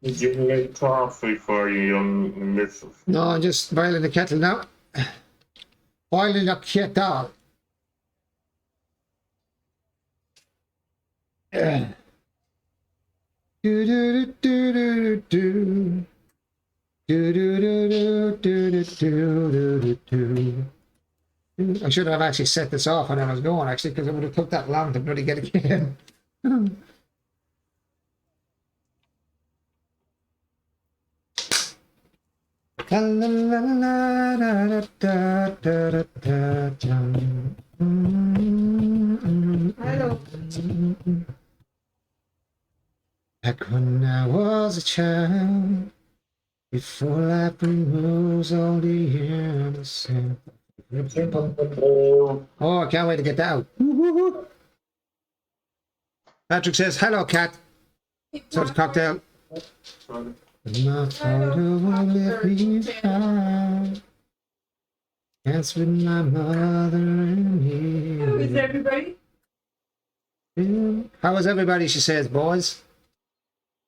Did you make coffee for you, young missus? No, I'm just boiling the kettle now. Boiling the kettle. Do do do do do do do do do do do. I should have actually set this off when I was going, actually, because it would have took that long to bloody get it in. Hello. Back when I was a child, before life removes all the innocent. Oh, I can't wait to get that out. Woo-hoo-hoo. Patrick says, hello, cat. So it's cocktail. My father won't let me fly. Dance with my mother and me. How is everybody? How is everybody, she says, boys?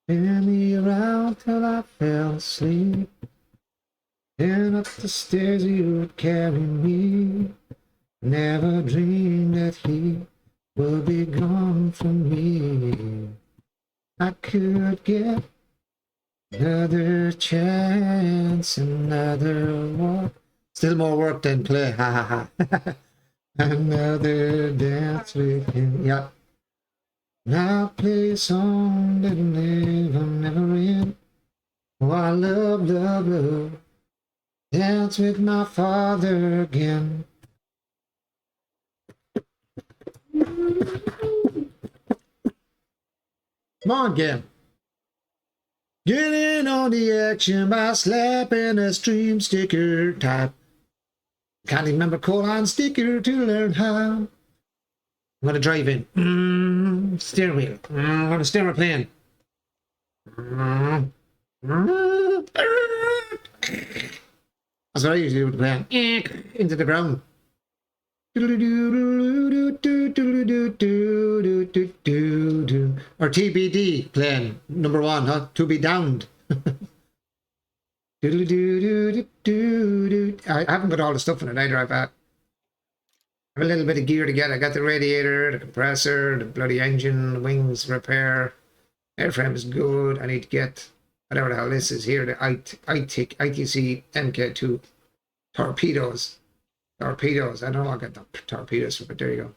Spin me around till I fell asleep. And up the stairs you would carry me. Never dreamed that he would be gone from me. I could get another chance, another walk. Still more work than play, ha ha ha. Another dance with him, yeah. Now play a song that'll never end. Oh, I love, love, love. Dance with my father again. Come on, Gim. Get in on the action by slapping a stream sticker type. Can't even remember colon sticker to learn how. I'm gonna drive in. Steering wheel. I'm gonna steer a plane. That's what I usually do with the plane. Into the ground. Or TBD plane number one, huh? To be downed. I haven't got all the stuff in it either. I have a little bit of gear to get. I got the radiator, the compressor, the bloody engine, the wings repair. Airframe is good. I need to get whatever the hell this is here, the ITC MK2 torpedoes. Torpedoes. I don't know. I'll get the torpedoes, but there you go.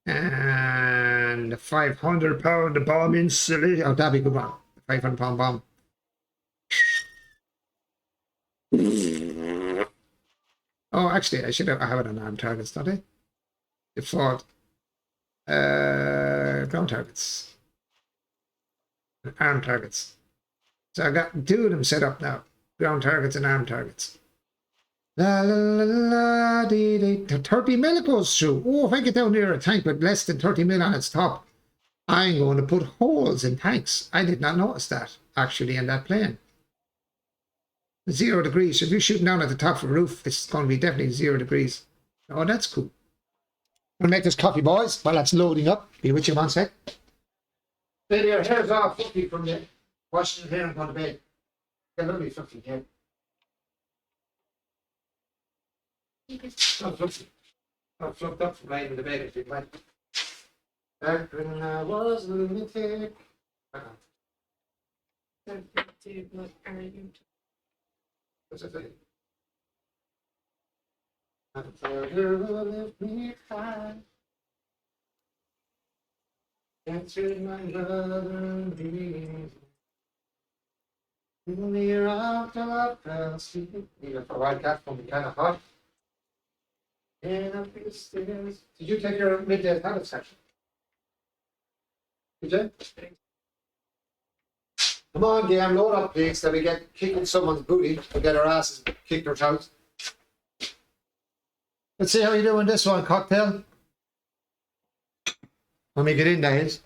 And the 500-pound bomb installation. Oh, that'd be a good one. 500-pound bomb. Oh, actually, I have it on armed targets, don't I? Default. Ground targets. Armed targets. So I got two of them set up now. Ground targets and armed targets. La la la la dee, dee. 30 mil it goes through. Oh, if I get down near a tank with less than 30 mil on its top, I'm going to put holes in tanks. I did not notice that, actually, in that plane. 0 degrees. If you're shooting down at the top of the roof, it's going to be definitely 0 degrees. Oh, that's cool. We'll make this coffee, boys, while that's loading up. Be with you one sec. Baby, your hair's all fluffy from the washing your hair and going to bed. Get a lovely fluffy hair. Not fluffy. Not fluffed up from lying in the bed if you like. Back when I was a lunatic. What are you? What's that thing? I thought you left me high. Answered my brother, please. In the year after I fell asleep. Even for a white cat from the kind of hot. And up the stairs. Did you take your midday pallet section? Did you? Come on, game, load up, please, that we get kicking someone's booty to get our asses kicked ourselves. Let's see how you doing this one, Cocktail. Let me get in, that is.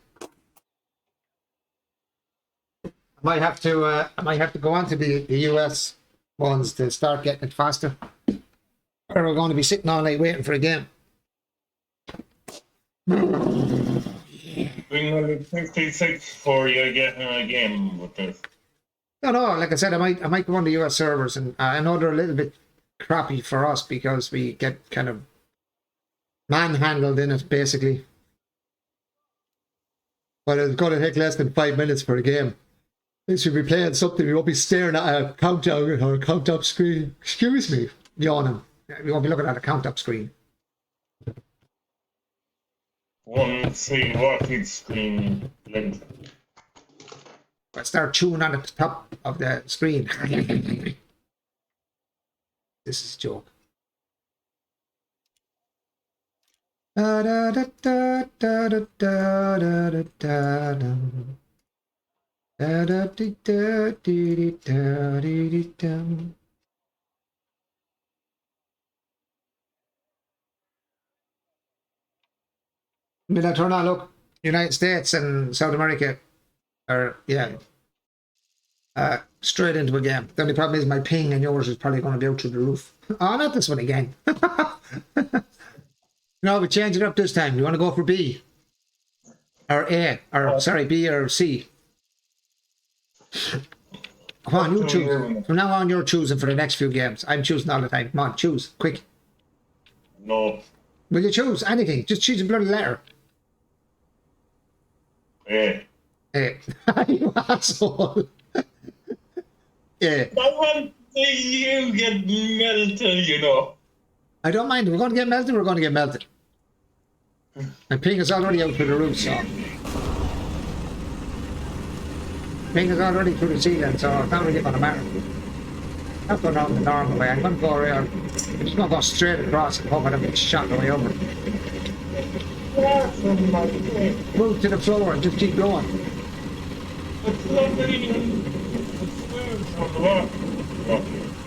I might have to go on to the US ones to start getting it faster. Or we're going to be sitting all night waiting for a game. Bring 156 for you getting a game with this. No, like I said, I might go on the US servers, and I know they're a little bit crappy for us because we get kind of manhandled in it, basically. But it's going to take less than 5 minutes for a game. We should be playing something, we won't be staring at a countdown or a count-up screen. Excuse me, yawning. We won't be looking at a count-up screen. One see what it's screen length. I start chewing on the top of the screen. This is a joke. Da da da da da da da da da da. Da da da da da da da. Did I turn on? Look, United States and South America are, yeah, straight into a game. The only problem is my ping and yours is probably going to be out through the roof. Oh, not this one again. No, we change it up this time. You want to go for B? Or A? Or, sorry, B or C? Come on, you choose. From now on, you're choosing for the next few games. I'm choosing all the time. Come on, choose. Quick. No. Will you choose anything? Just choose a bloody letter. Eh. A. You asshole. Yeah. I want to see you get melted, you know. I don't mind. We're going to get melted, we're going to get melted. My ping is already out through the roof, so. Ping is already through the ceiling, so it's not really going to matter. Not going on the normal way. I'm going to go around. I'm just going to go straight across and hope I don't get shot the way over. Move to the floor and just keep going. It's not even. It's smooth on the rock.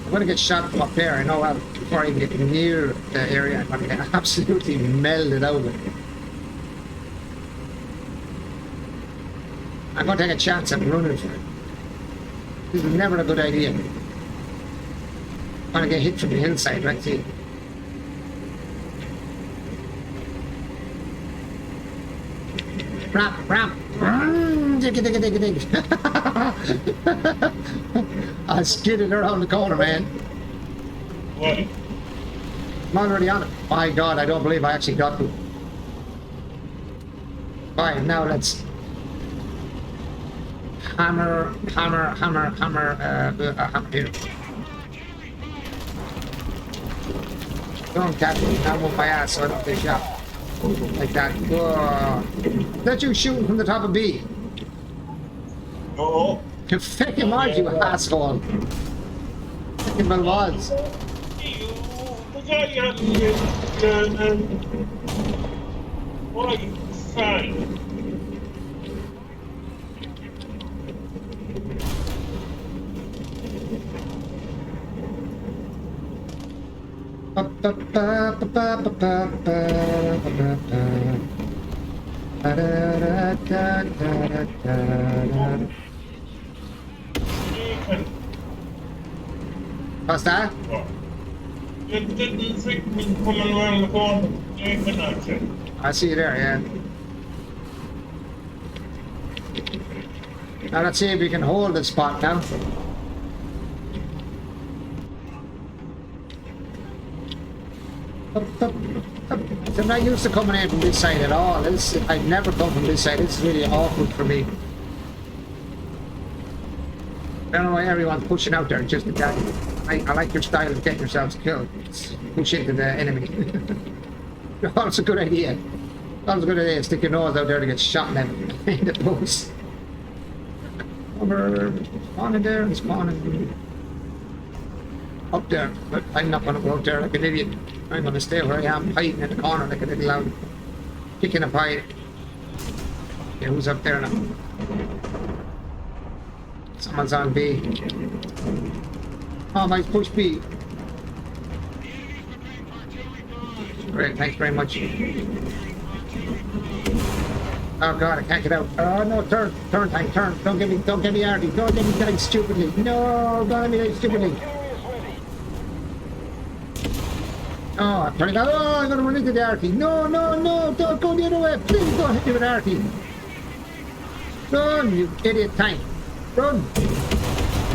I'm going to get shot from up there. I know that before I even get near the area, I'm going to get absolutely melded out of it. I'm going to take a chance at running for it. This is never a good idea. I'm going to get hit from the hillside, right? See? Ramp, ramp. Dig, dig, dig, dig. I skidded around the corner, man. What? I'm already on it. My God, I don't believe I actually got to. Fine, now let's hammer here. Don't catch me. Now move my ass so I don't get shot. Like that. Whoa. That's you shooting from the top of B. No. You fucking mind, you asshole. Fucking well was. Right side. What's that? It didn't think me coming around the corner. Even actually. I see you there, yeah. Now let's see if we can hold the spot now. I'm not used to coming in from this side at all. I've never come from this side. It's really awkward for me. I don't know why everyone's pushing out there just to get. I like your style of getting yourselves killed. Push into the enemy. Oh, it's a good idea. That was a good idea. Stick your nose out there to get shot in the post. Over, spawning there and spawning up there. But I'm not going to go out there like an idiot. I'm going to stay where I am, hiding in the corner like a little loud, kicking a pie. Yeah, who's up there now? Someone's on B. Oh, my push B. Great, thanks very much. Oh god, I can't get out. Oh no, turn, tank, turn. Don't get me arty. Don't get me dying stupidly. No, don't let me die stupidly. Oh, I'm turning out. Oh, I'm gonna run into the arty. No, don't go the other way. Please don't hit me with arty. Run, you idiot tank. Run.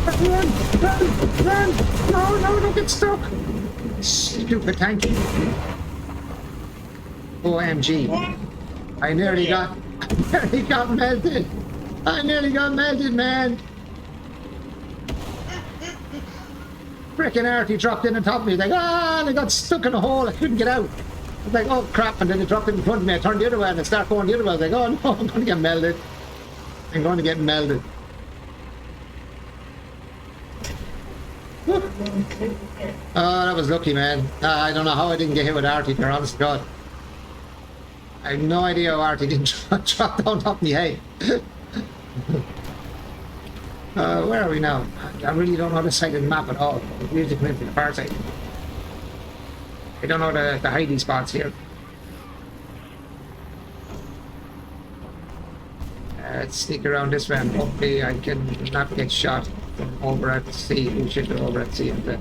Run. No, don't get stuck. Stupid tank. OMG. I nearly got melted. I nearly got melted, man. Frickin' Artie dropped in on top of me. Like, and I got stuck in a hole. I couldn't get out. I was like, oh crap, and then it dropped in front of me. I turned the other way and it started going the other way. I was like, oh no, I'm going to get melted. I'm going to get melted. Oh, that was lucky, man. I don't know how I didn't get hit with Artie, for honest to God. I have no idea how Artie didn't drop down top of my head. Where are we now? I really don't know the side of the map at all. We usually come in from the far side. I don't know the hiding spots here. Let's sneak around this way and hopefully I can not get shot from over at sea. We should go over at sea instead.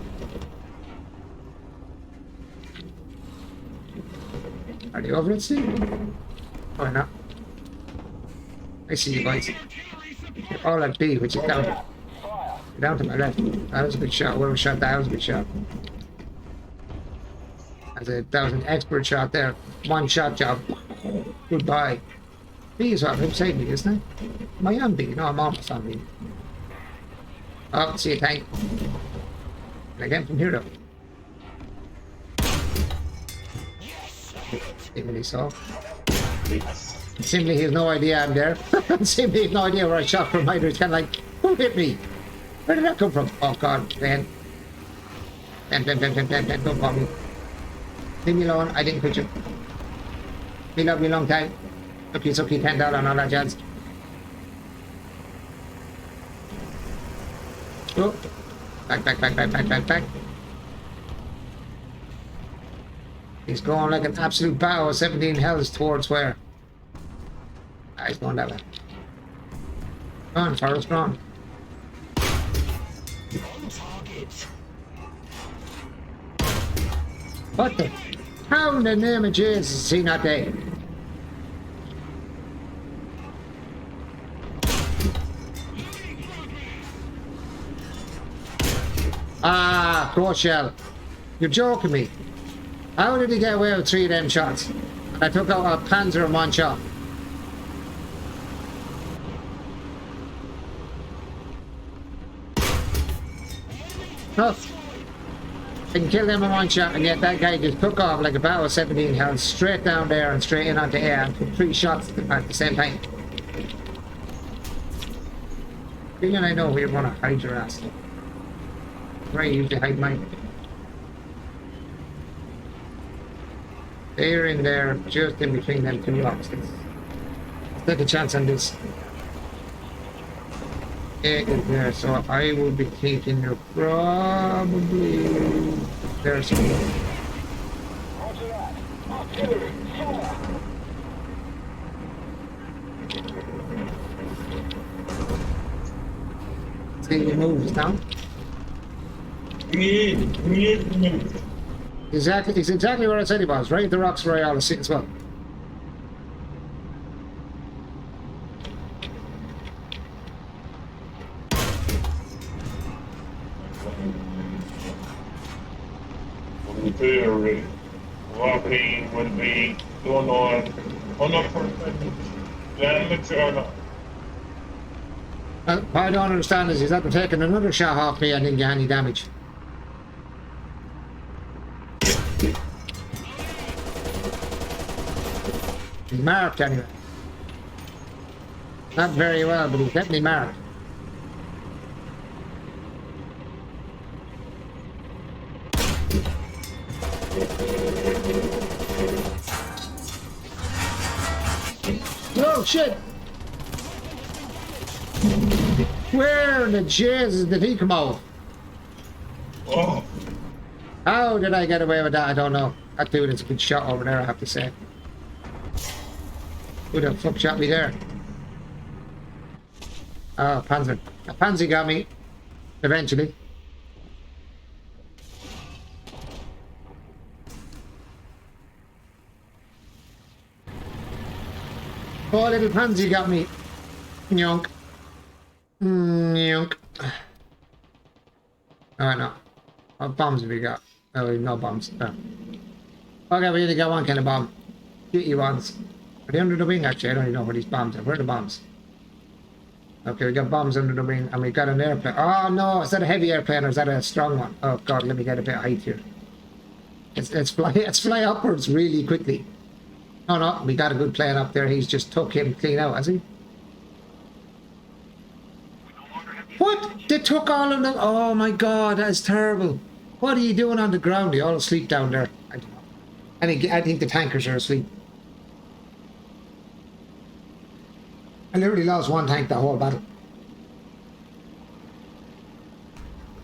Are they over at sea? Or not? I see you guys. You're all at B, which is down to my left. That was a good shot. Whoever shot that was a good shot. That was an expert shot there. One shot job. Goodbye. B is what outside me, isn't it? Am I on B? No, I'm almost on B. Oh, see a tank. And again from here though. Simply so. Simply he has no idea I'm there. Simply he has no idea where I shot from either. It's kind of like, who hit me? Where did that come from? Oh god, Ben. Ben, don't call me. Leave me alone, I didn't quit you. We love you a long time. Okay, so keep $10 on all that jazz. Oh. Back. He's going like an absolute bow of 17 hells towards where? He's going that way. Go on, Forrest, run. What the? How in the name of Jesus is he not there? Ah, go shell. You're joking me. How did he get away with 3 of them shots? I took out a Panzer in 1 shot. No. I can kill them in 1 shot, and yet that guy just took off like a barrel of 17 hells straight down there and straight in onto air and took 3 shots at the same time. Feeling I know where you're gonna hide your ass. Where you usually hide mine. They're in there, just in between them 2 rocks. Let's take a chance on this. It is there, so I will be taking you probably there somewhere. he moves now. He is Exactly, he's exactly where I said he was, right? The rocks where I always see as well. in theory, what he would be doing on 100% damage or not. What I don't understand is he's after taking another shot off me and didn't get any damage. He's marked anyway. Not very well, but he's definitely marked. Oh shit! Where in the Jesus did he come out? Oh, How did I get away with that? I don't know. That dude is a good shot over there, I have to say. Who the fuck shot me there? Oh, Panzer. Panzer got me. Eventually. Oh, little Pansy got me. Nyonk. Nyonk. Oh, no. What bombs have we got? Oh, no bombs. No. Okay, we only got one kind of bomb. Shitty ones. Are they under the wing, actually? I don't even know where these bombs are. Where are the bombs? Okay, we got bombs under the wing, and we got an airplane. Oh, no. Is that a heavy airplane, or is that a strong one? Oh, God, let me get a bit of height here. Let's fly upwards really quickly. Oh no, we got a good plane up there. He's just took him clean out, has he? What? They took all of them? Oh my God, that's terrible. What are you doing on the ground? They all asleep down there. I don't know. I think the tankers are asleep. I literally lost one tank the whole battle.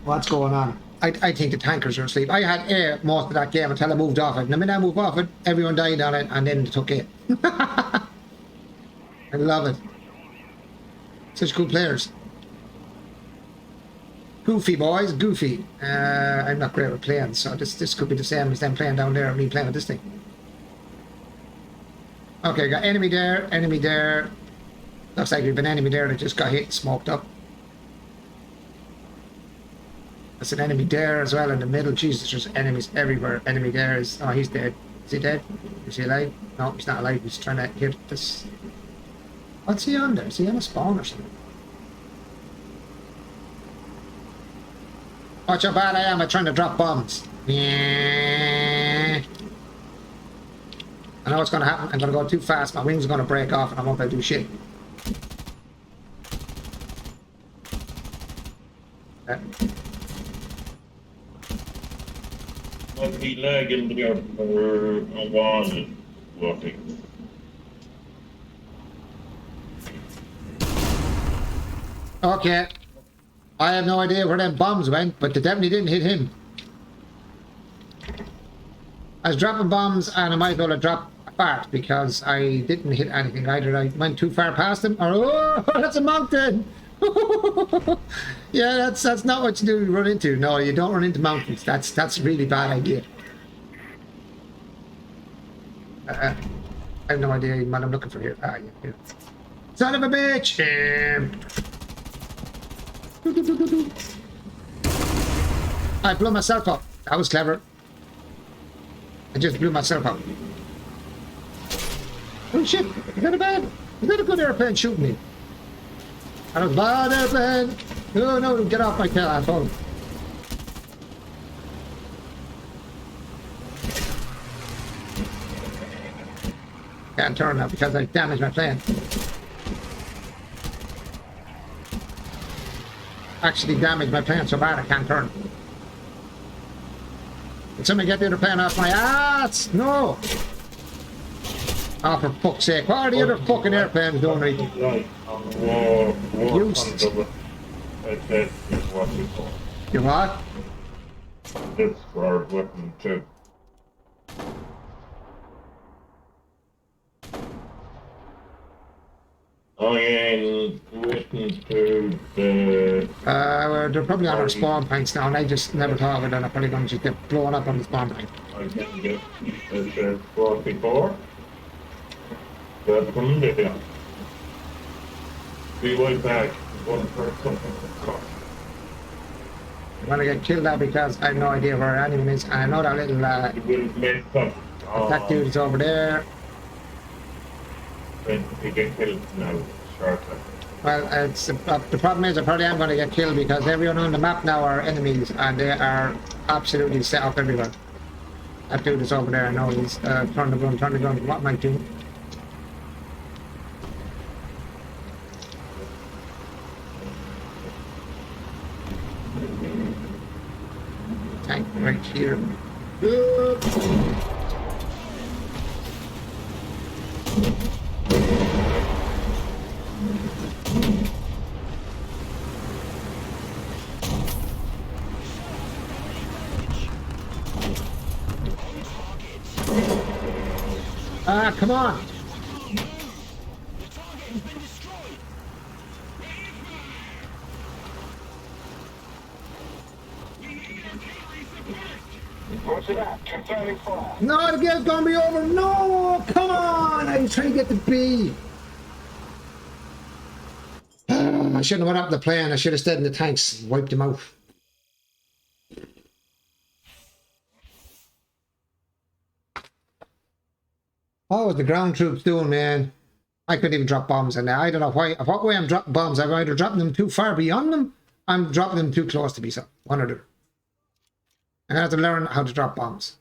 What's going on? I think the tankers are asleep. I had air most of that game until I moved off it. And the minute I moved off it, everyone died on it, and then they took it. I love it. Such cool players. Goofy boys, goofy. I'm not great with planes, so this could be the same as them playing down there and me playing with this thing. Okay, got enemy there, enemy there. Looks like we've an enemy there that just got hit and smoked up. There's an enemy there as well in the middle. Jesus, there's enemies everywhere. Enemy there is... Oh, he's dead. Is he dead? Is he alive? No, he's not alive. He's trying to hit this... What's he on there? Is he on a spawn or something? Watch how bad I am at trying to drop bombs. Yeah. I know what's going to happen. I'm going to go too fast. My wings are going to break off and I won't be able to do shit. must be lagging there for a while, working. Okay. I have no idea where them bombs went, but they definitely didn't hit him. I was dropping bombs and I might as well have dropped a fart because I didn't hit anything. Either I went too far past him or, oh, that's a mountain! Yeah, that's not what you do run into. No, you don't run into mountains. That's a really bad idea. I have no idea what I'm looking for here. Ah, yeah, here. Son of a bitch! I blew myself up. That was clever. I just blew myself up. Oh shit! Is that a good airplane shooting me? That was a bad airplane! No, no, get off my tail, asshole. Can't turn now because I damaged my plane. Actually damaged my plane so bad I can't turn. Did somebody get the other plane off my ass? No! Oh, for fuck's sake. What are the other fucking airplanes doing right? Useless. That's what we call. You what? This for our weapon too. Oh yeah, and with taken to the... They're probably on our spawn points now, and I just never thought of it, and I'm probably going to just get blown up on the spawn point. I can get the 44. That's from there. Be right back. One person. I'm going to get killed now because I have no idea where our enemy is. And I know that little You will mess up. attack dude is over there. When you get killed now, shortly. Well, the problem is I probably am going to get killed because everyone on the map now are enemies and they are absolutely set up everywhere. That dude is over there. I know he's trying to gun. What am I doing? Tank right here. Ah, come on! Roger that. Confirming fire. No, the game's gonna be over. No, come on! I was trying to get the B. I shouldn't have went up the plane. I should have stayed in the tanks and wiped them out. What was the ground troops doing, man? I couldn't even drop bombs in there. I don't know why. What way I'm dropping bombs? I'm either dropping them too far beyond them, I'm dropping them too close to be so. One or the other. I'm gonna have to learn how to drop bombs.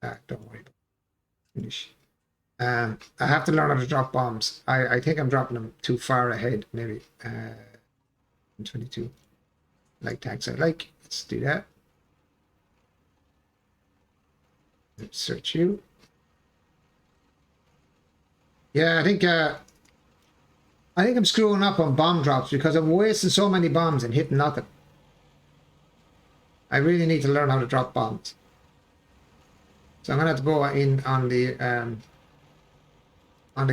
Don't worry. Finish. I have to learn how to drop bombs. I think I'm dropping them too far ahead, maybe. 22. Like tags I like. Let's do that. Let's search you. Yeah, I think I'm screwing up on bomb drops because I'm wasting so many bombs and hitting nothing. I really need to learn how to drop bombs. So I'm gonna have to go in on the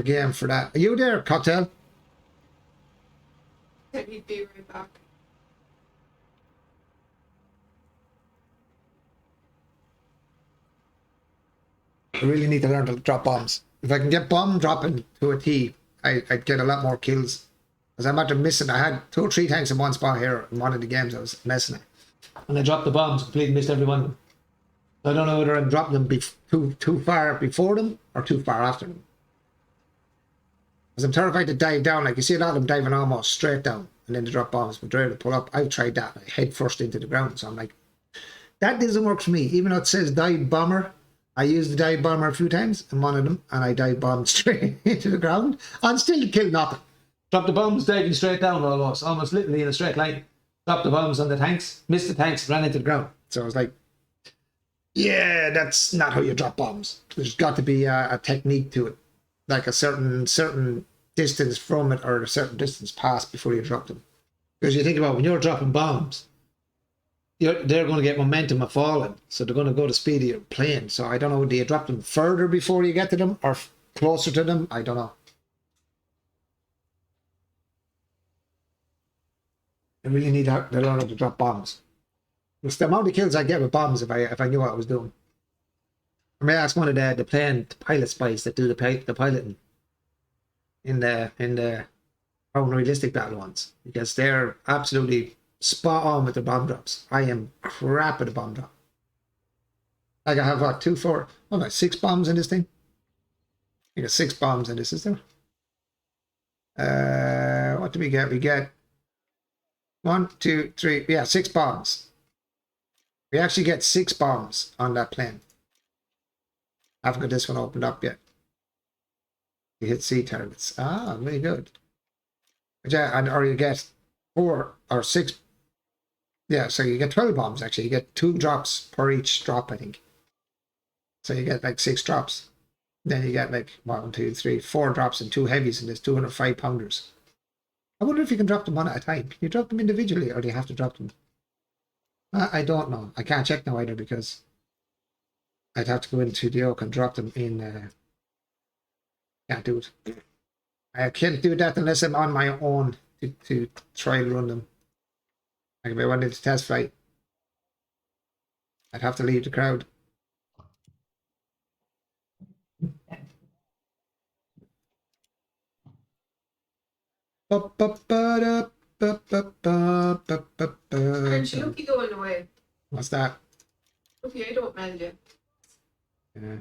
game for that. Are you there, Cocktail? Said he'd be right back. I really need to learn to drop bombs. If I can get bomb dropping to a T, I'd get a lot more kills. Because I'm after missing. I had 2 or 3 tanks in one spot here in one of the games I was messing it. And I dropped the bombs, completely missed every one of them. I don't know whether I'm dropping them too far before them or too far after them. Because I'm terrified to dive down. Like you see a lot of them diving almost straight down and then they drop bombs. But they're able to pull up. I've tried that. I head first into the ground. So I'm like, that doesn't work for me. Even though it says dive bomber, I used the dive bomber a few times in one of them and I dive bombed straight into the ground and still killed nothing. Dropped the bombs diving straight down almost literally in a straight line. Dropped the bombs on the tanks, missed the tanks, ran into the ground. So I was like, yeah, that's not how you drop bombs. There's got to be a technique to it. Like a certain distance from it or a certain distance past before you drop them. Because you think about when you're dropping bombs, they're going to get momentum of falling. So they're going to go the speed of your plane. So I don't know, do you drop them further before you get to them or closer to them? I don't know. I really need to learn how to drop bombs. It's the amount of kills I get with bombs if I knew what I was doing. I may ask one of the pilot spies that do the piloting in the realistic battle ones, because they're absolutely spot on with the bomb drops. I am crap at the bomb drop. Like I have what, 6 bombs in this thing? I got 6 bombs in this system. What do we get? We get 1, 2, 3, yeah, 6 bombs. We actually get 6 bombs on that plane. I haven't got this one opened up yet. You hit C targets. Ah, very good. Yeah, or you get 4 or 6. Yeah, so you get 12 bombs actually. You get 2 drops per each drop, I think. So you get like 6 drops. Then you get like 1, 2, 3, 4 drops and 2 heavies, and there's 205 pounders. I wonder if you can drop them one at a time. Can you drop them individually or do you have to drop them? I don't know. I can't check now either because I'd have to go into the oak and drop them in. Can't do it. I can't do that unless I'm on my own to try to run them. Like if I wanted to test flight, I'd have to leave the crowd. Aren't you lucky though in a way? What's that? Lucky I don't meld you. Yeah.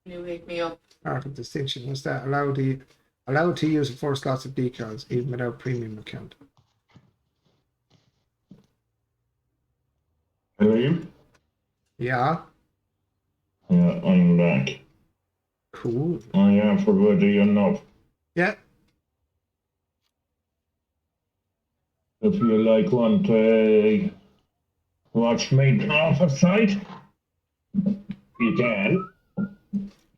You wake me up. Art of distinction. What's that? Allowed to use 4 slots of decals even without premium account. Hello? Yeah. Yeah, I'm back. Cool. I am for ready enough. Yeah. If you like want to watch me off a site, you can.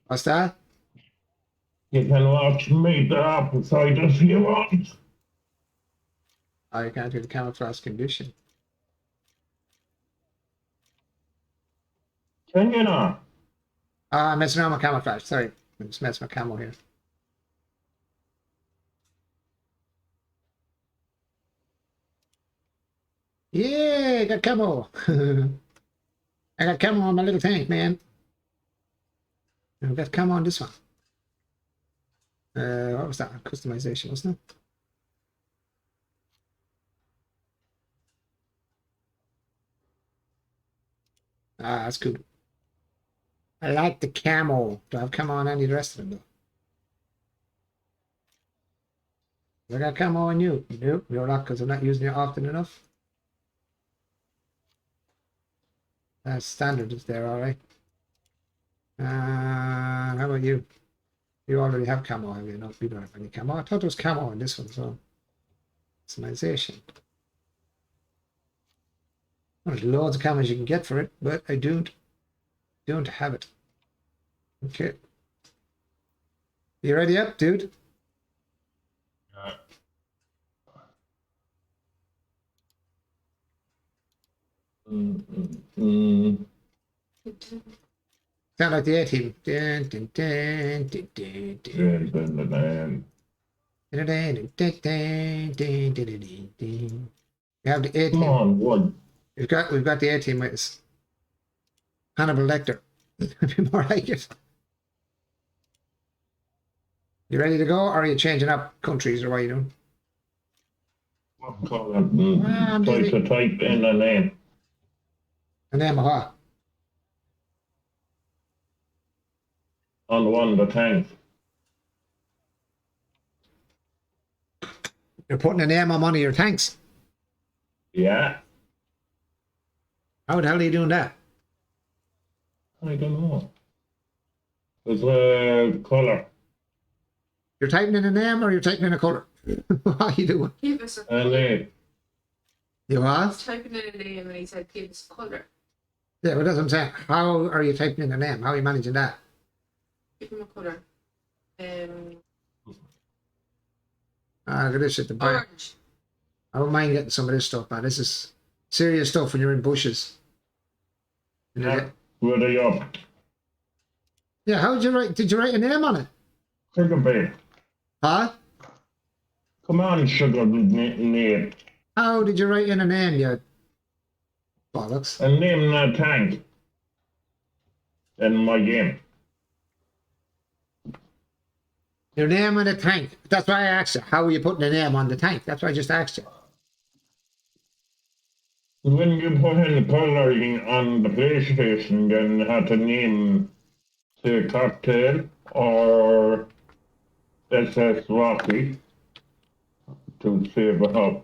What's that? You can watch me off a site if you want. Oh, you can't do the camouflage condition. Can you not? I'm messing around with camouflage. Sorry. I'm just messing with camo here. Yeah, I got camo. I got camo on my little tank, man. I've got camo on this one. What was that? Customization, wasn't it? Ah, that's good. I like the camo. Do I have camo on any of the rest of them though? I got camo on you. Nope, you're not, because I'm not using it often enough. That's standard is there, alright. How about you? You already have camo, have you? No, you don't have any camo. I thought there was camo on this one, so. Customization. Well, there's loads of camos you can get for it, but I don't have it. Okay. You ready up, dude? Sound like the A-Team. Dun, dun, dun, dun, dun, dun. Dun, dun, dun, dun, dun, dun, dun, dun. We have the Come A-Team. on, what? We've got the A-Team with us. Hannibal Lecter. It'd be more like it. You ready to go, or are you changing up countries, or what are you doing? What call it? I'm Try busy. to type in a name A name of what? on one of the tanks. You're putting a name on one of your tanks. Yeah, How the hell are you doing that? I don't know. It's a color. You're typing in a name, or you're typing in a color? What are you doing? Give us a A colour. name. You I what? was typing in a name and he said give us a colour. Yeah, but that's what I'm saying. How are you typing in a name? How are you managing that? Give him a colour. Look at this shit. The buy. Orange. I don't mind getting some of this stuff, man. This is serious stuff when you're in bushes. You know, Yeah. Where are you up? yeah, how did you write? Did you write a name on it? Sugar babe. Huh? Come on, sugar name. How did you write in a name, you bollocks? A name in a tank. In my game. Your name on a tank. That's why I asked you. How are you putting a name on the tank? That's why I just asked you. When you put in the coloring on the PlayStation, then you have to name, say, Cocktail or SS Rocky to save a hub.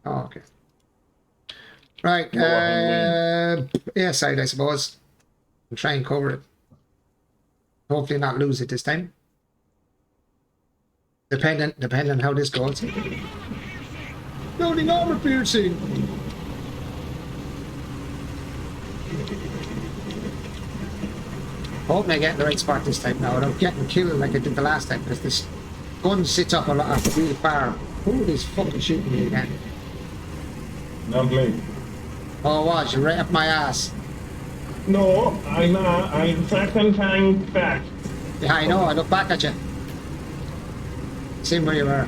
Oh, okay. Right. Go ahead, Yeah, side, I suppose. We'll try and cover it. Hopefully not lose it this time. Depending on how this goes. Loading armor piercing. Hoping I get in the right spot this time now. I don't get killed like I did the last time, because this gun sits up a lot really far. Who is fucking shooting me again? Not me. Oh, what? You're right up my ass. No, I'm second time back. Yeah, I know. I look back at you. Same where you were.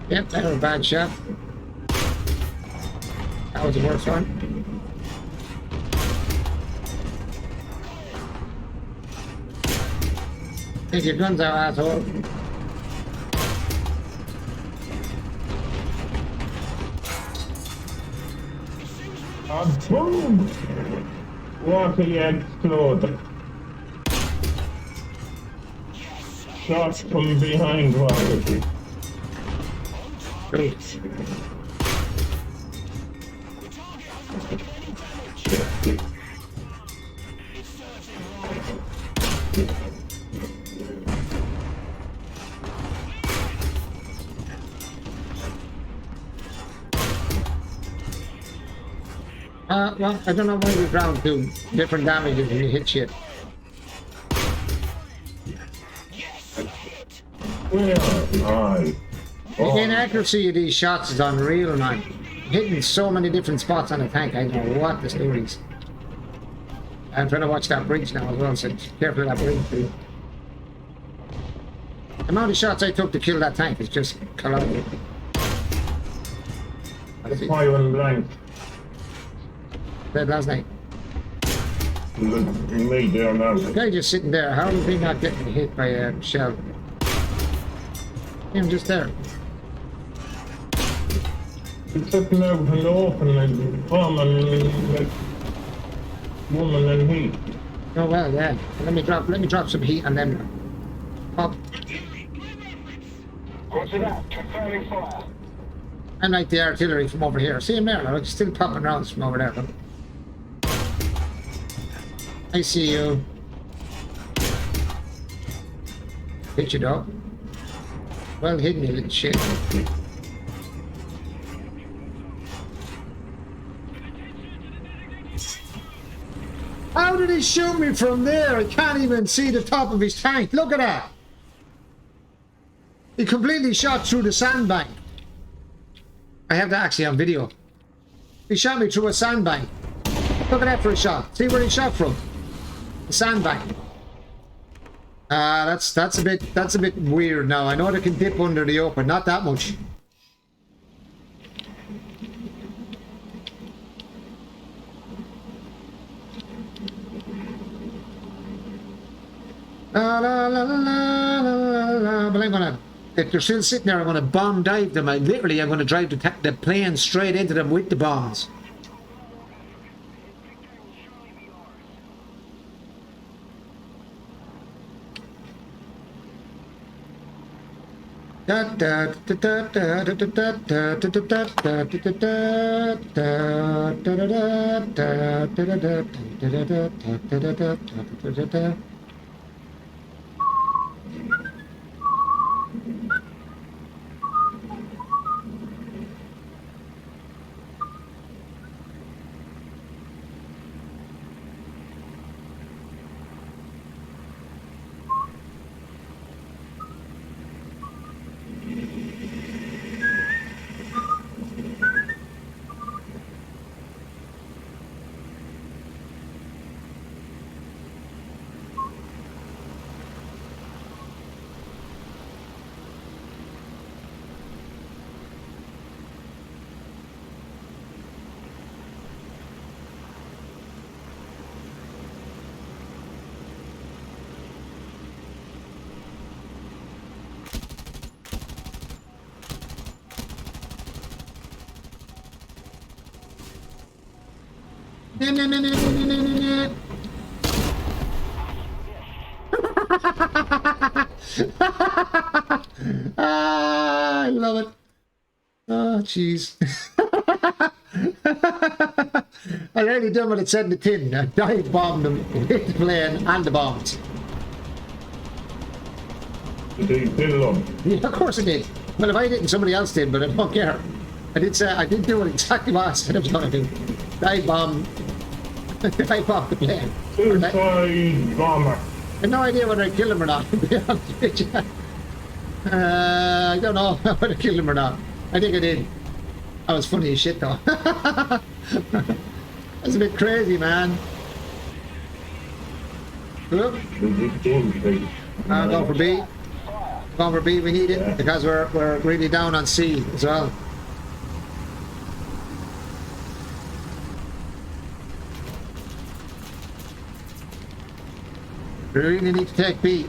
Yep, that was a bad shot. That was the worst one. Take your guns out, asshole. Boom! What he exploded. Shots from behind Rocky. Great. Well, I don't know why you ground do different damages when you hit shit. Where I? The inaccuracy of these shots is unreal, man. Hitting so many different spots on the tank, I don't know what the story is. I'm trying to watch that bridge now as well, so careful of that bridge, too. The amount of shots I took to kill that tank is just colossal. It's point blank. Said last night. Me there now. The guy just sitting there, how is he not getting hit by a shell? Him just there. He's sitting out in the open and bombing like woman and heat. Oh well, yeah. Let me drop some heat on them. Pop. Roger that. Confirming fire. I like the artillery from over here. See him there, look, still popping rounds from over there. Look. I see you. Hit you dog. Well hidden, you little shit. How did he shoot me from there? I can't even see the top of his tank. Look at that. He completely shot through the sandbank. I have that actually on video. He shot me through a sandbank. Look at that for a shot. See where he shot from? The sandbank. That's a bit weird now. I know they can dip under the open, not that much. La, la, la, la, la, la, la. But I'm gonna, if they're still sitting there, I'm gonna bomb dive them. I'm gonna drive the plane straight into them with the bombs. Da da da da da da da da da da da da da da. I love it. Oh, jeez. I already done what it said in the tin. I dive bombed them, hit the plane and the bombs. Did he kill them? Yeah, of course I did. Well, if I didn't, somebody else did, but I don't care. I did do it exactly what I said I was going to do. Dive bomb. Dive bomb the plane. Suicide bomber. I have no idea whether I killed him or not, to be honest with you. I don't know whether I killed him or not. I think I did. That was funny as shit, though. That's a bit crazy, man. Look. The victim. I'll go for B. Bomber B, we need it because we're really down on C as well. We really need to take B.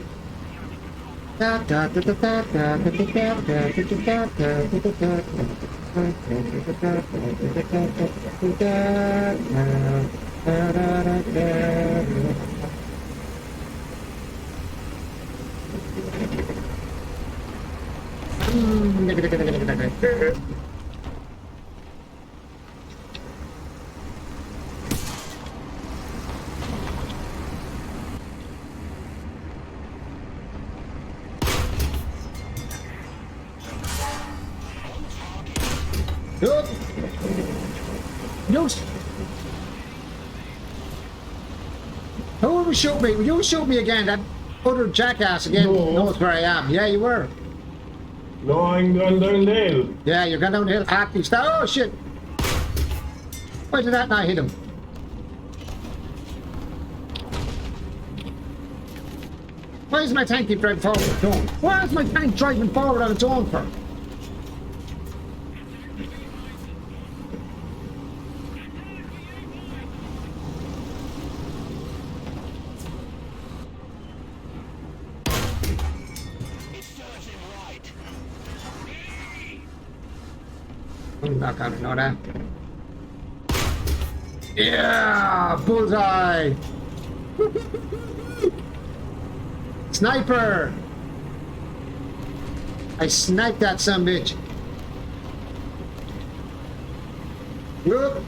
Good. You. Who will shoot me? Will you shoot me again? That other jackass again No. knows where I am. Yeah, you were. No, I'm going down the hill. Yeah, you're going down the hill. Happy start. Oh shit! Why did that not hit him? Why is my tank keep driving forward on its own? Why is my tank driving forward on its own for? I'm not gonna know that. Yeah, bullseye. Sniper. I sniped that sumbitch. Whoop.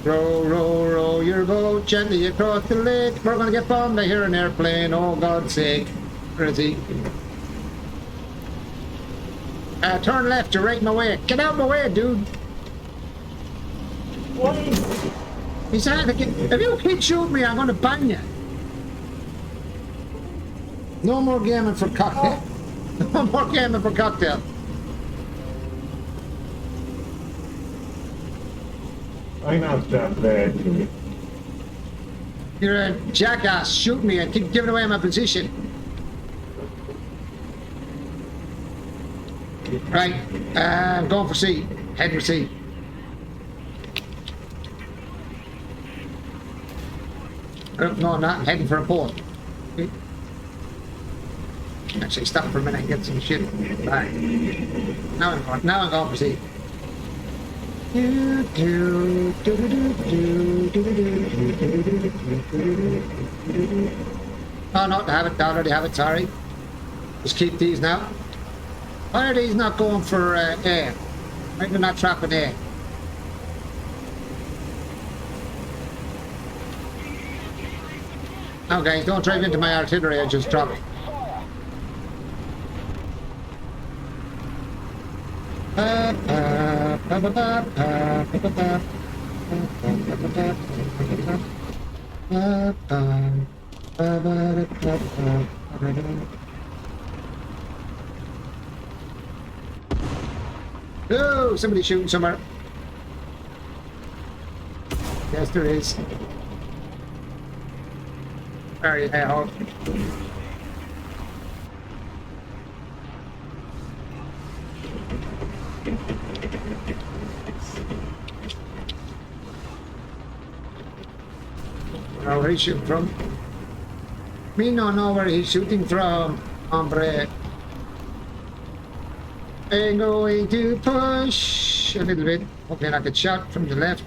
Row, row, row your boat gently across the lake. We're gonna get bombed. I hear an airplane. Oh God's sake. Where is he? Turn left, you're right in my way. Get out of my way, dude. What? He's had to get. If you keep shooting me, I'm gonna bang you. No more gaming for cocktail. No more gaming for cocktail. I'm not that bad. You're a jackass. Shoot me and keep giving away my position. Right, I'm going for C. Heading for C. No, I'm not. I'm heading for a port. Actually, stop for a minute and get some shit. Right. Now I'm going for C. Oh no, I already have it, sorry. Just keep these now. Why are these not going for A? Why are they not trapping A? Now guys, don't drive into my artillery, I just dropped. Oh, somebody's shooting somewhere. Yes, there is. Where are you, hey-ho? Where he's shooting from? Me no know where he's shooting from, hombre. I'm going to push a little bit. Okay, I get shot from the left.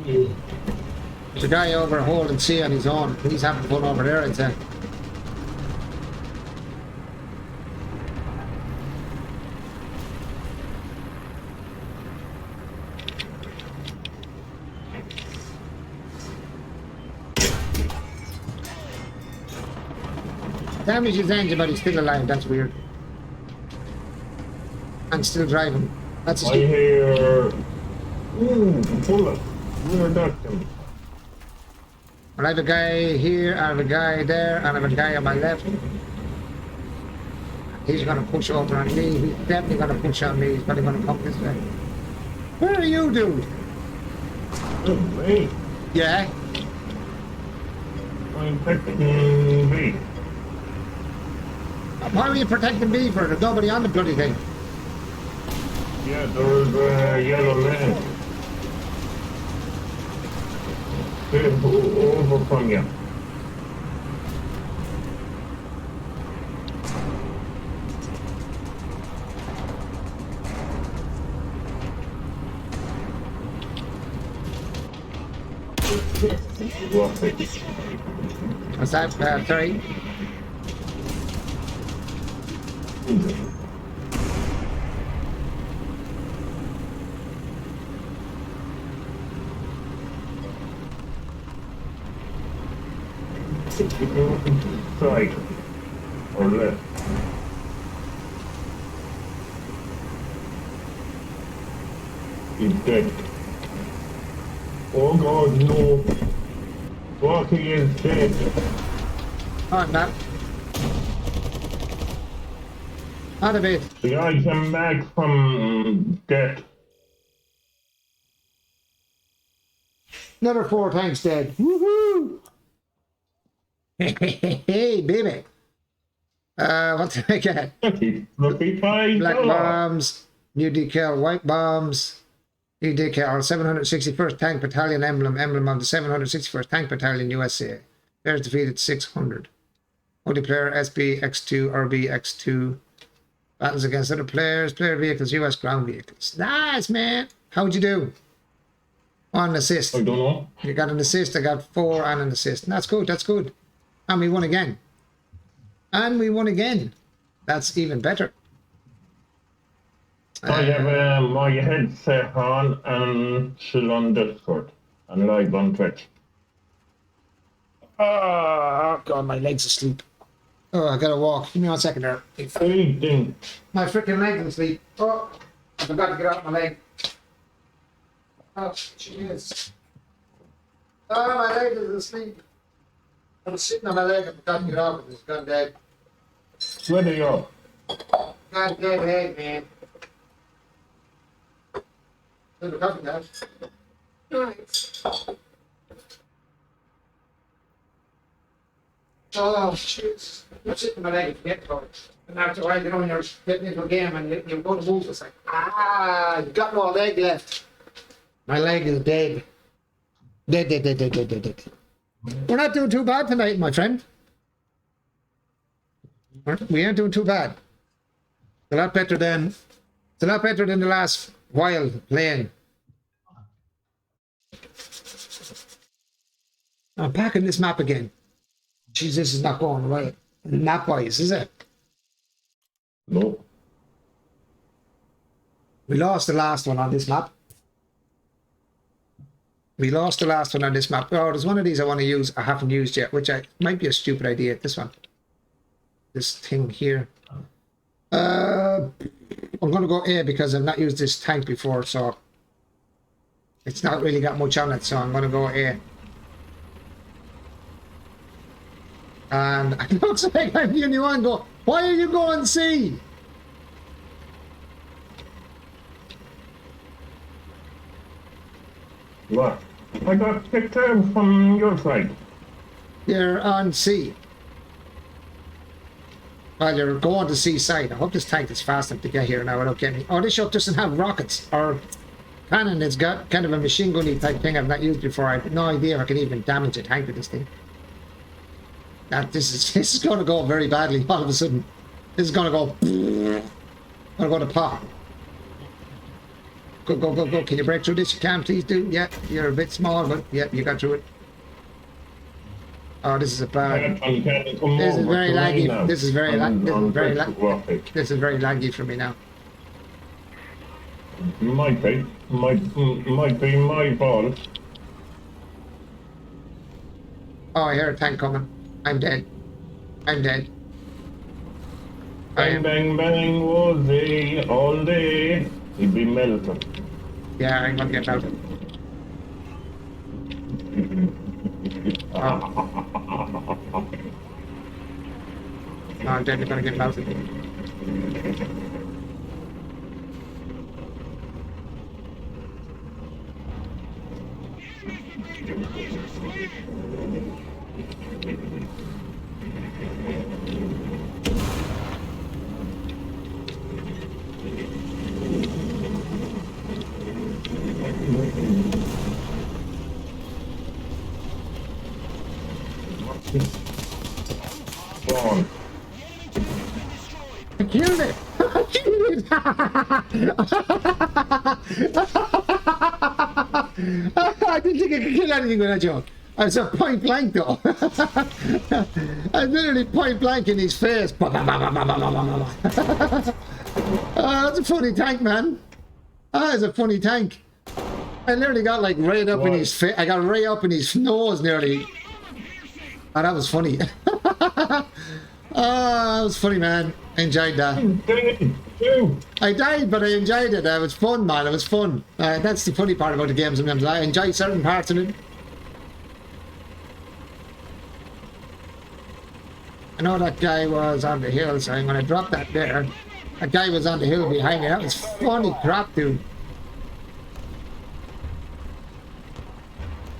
There's a guy over holding C on his own. He's having fun over there, I'd say. Damage his engine, but he's still alive. That's weird. And still driving. That's a I hear. Ooh, bullet. Where that come? Well, I have a guy here, I have a guy there, and I have a guy on my left. He's gonna push over on me. He's definitely gonna push on me. He's probably gonna come this way. Where are you, dude? Oh, me. Yeah. I'm protecting B. Why were you protecting B for? There's nobody on the bloody thing. Yeah, there's a yellow man. Over from you. What's that? Sorry. Right or left. He's dead. Oh God, no. Walking is dead. Oh, no. Out of it. The guy came back from death. Another 4 tanks dead. Woohoo! Hey, baby. What did I get? Lucky pie. Black bombs, new decal, white bombs, new decal, 761st Tank Battalion emblem of the 761st Tank Battalion USA. Players defeated 600. Multiplayer SB X2, RB X2. Battles against other players, player vehicles, US ground vehicles. Nice, man. How'd you do? On assist. I don't know. You got an assist, I got 4 and an assist. That's good, that's good. And we won again. And we won again. That's even better. I have my headset on and still on Discord and live on Twitch. Oh, God, my legs asleep. Oh, I gotta walk. Give me 1 second there. Eating. My freaking legs are asleep. Oh, I forgot to get out my leg. Oh, jeez. Oh, my leg is asleep. I was sitting on my leg. I forgot to get off it. It's gone dead. Where are you? Gone dead head, man. There's a coffee now. Right. Oh, jeez. I'm sitting on my leg and forget about it. And after a while, you know, when you're getting into a game and you go to move, it's like, you got no leg left. My leg is dead. Dead. We're not doing too bad tonight, my friend. We ain't doing too bad. It's a lot better than the last while playing. I'm packing this map again. Jeez, this is not going well. Map-wise, is it? No. We lost the last one on this map. Oh, there's one of these I want to use. I haven't used yet, which might be a stupid idea. This one. This thing here. I'm going to go A because I've not used this tank before, so it's not really got much on it, so I'm going to go A. And it looks like I'm the only one go, why are you going C? What? I got kicked out from your side. You're on C. Well, you're going to C side. I hope this tank is fast enough to get here now without getting me. Oh, this ship doesn't have rockets or cannon. It's got kind of a machine gunny type thing I've not used before. I have no idea if I can even damage a tank with this thing. This is going to go very badly all of a sudden. This is going to go. Going to go to pop. Go. Can you break through this? You can, please do. Yeah, you're a bit small, but yeah, you got through it. Oh, this is a bad. This is very laggy. This is very laggy. This is very laggy for me now. Might be my fault. Oh, I hear a tank coming. I'm dead. Bang bang Woolsey all day. He'd be melted. Yeah, I'm gonna get melted. Oh, I'm definitely gonna get melted. Go on. I killed it! I killed it! I didn't think I could kill anything with that joke. I was a point blank though. I was literally point blank in his face. That's a funny tank, man. That's a funny tank. I literally got like right up in his face. I got right up in his nose nearly. Oh, that was funny. Oh, that was funny, man. I enjoyed that. I died, but I enjoyed it. It was fun, man. It was fun. That's the funny part about the game sometimes. I enjoy certain parts of it. I know that guy was on the hill, so I'm going to drop that there. That guy was on the hill behind me. That was funny crap, dude.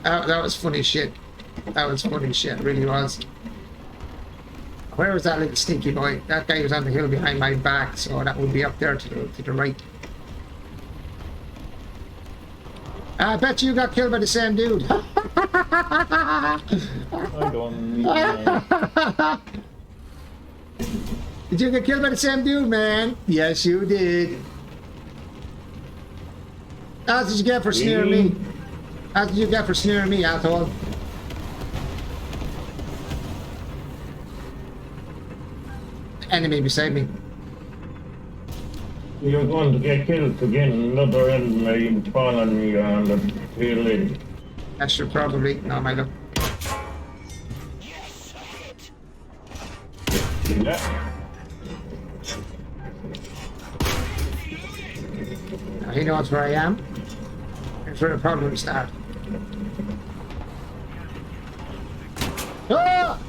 That was funny shit. That was funny shit, really was. Where was that little stinky boy? That guy was on the hill behind my back, so that would be up there to the right. I bet you got killed by the same dude. I don't know. Did you get killed by the same dude, man? Yes, you did. That's what you get for sneering me. That's what you get for sneering me, asshole. Enemy beside me. You're going to get killed again. Another enemy following you on the tail end. That should probably. No, my look. Yeah. Now he knows where I am. That's where the problem starts. Ah!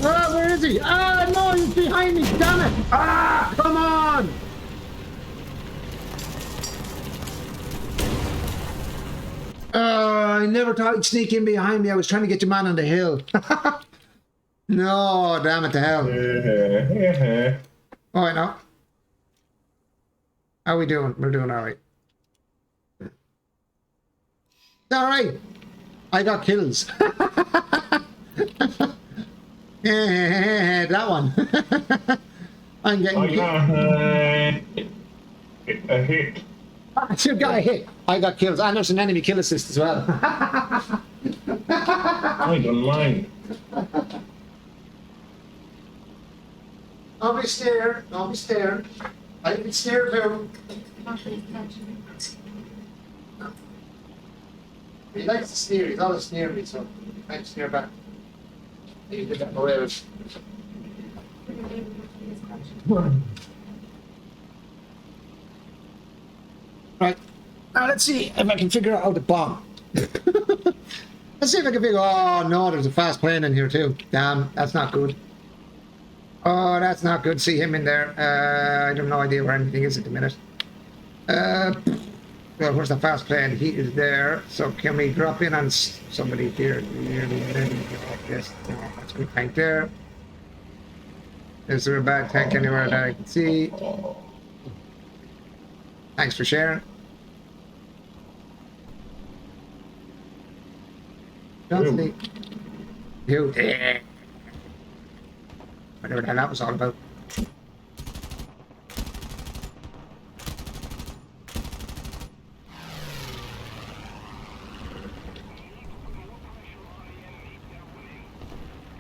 Ah, where is he? Ah, no, he's behind me, damn it! Ah, come on! I never thought he'd sneak in behind me. I was trying to get your man on the hill. No, damn it to hell. All right, now. How we doing? We're doing all right. All right. I got kills. That one. I'm getting. I got a hit. You got a hit. I got kills. And there's an enemy kill assist as well. I don't mind. Don't be scared. Don't be scared. I'd be scared too. He likes to sneer. He's always sneering me, so I sneer back. You did that away with. Right. Now let's see if I can figure out how to bomb. Let's see if I can figure. Oh no, there's a fast plane in here too. Damn, that's not good. Oh, that's not good. See him in there. I have no idea where anything is at the minute. Well, where's the fast plane? He is there. So can we drop in on somebody here? Yes, no, that's a good tank there. Is there a bad tank anywhere that I can see? Thanks for sharing. Don't see. You. Whatever the hell that was all about.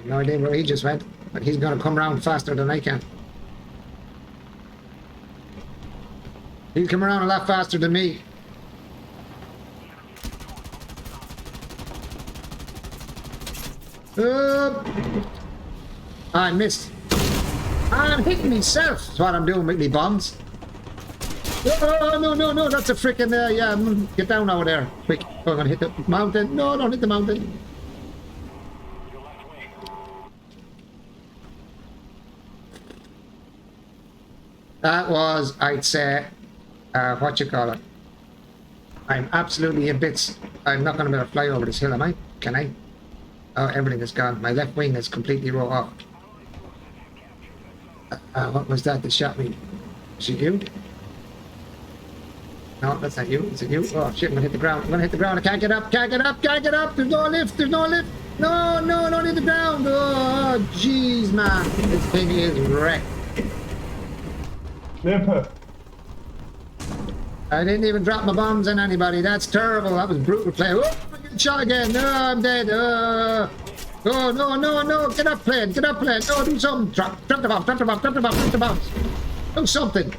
No idea where he just went, but he's gonna come around faster than I can. He's come around a lot faster than me. I missed. I'm hitting myself. That's what I'm doing with me bombs. Oh, no, that's a freaking, yeah, get down over there. Quick, we're gonna hit the mountain. No, don't hit the mountain. That was, I'd say, what you call it. I'm absolutely in bits. I'm not gonna be able to fly over this hill, am I? Can I? Oh, everything is gone. My left wing is completely raw off. What was that shot me? Is it you? No, that's not you. Is it you? Oh shit, I'm gonna hit the ground. I'm gonna hit the ground. I can't get up. Can't get up. Can't get up. There's no lift. There's no lift. No, no, don't hit the ground. Oh, jeez, man. This thing is wrecked. Snipper. I didn't even drop my bombs on anybody. That's terrible. That was brutal play. Oh, I'm getting shot again. No, I'm dead. Oh, no, no, no. Get up, plane. Get up, plane. No, do something. Drop the bomb. Drop the bomb. Drop the bomb. Drop the bombs. Do something.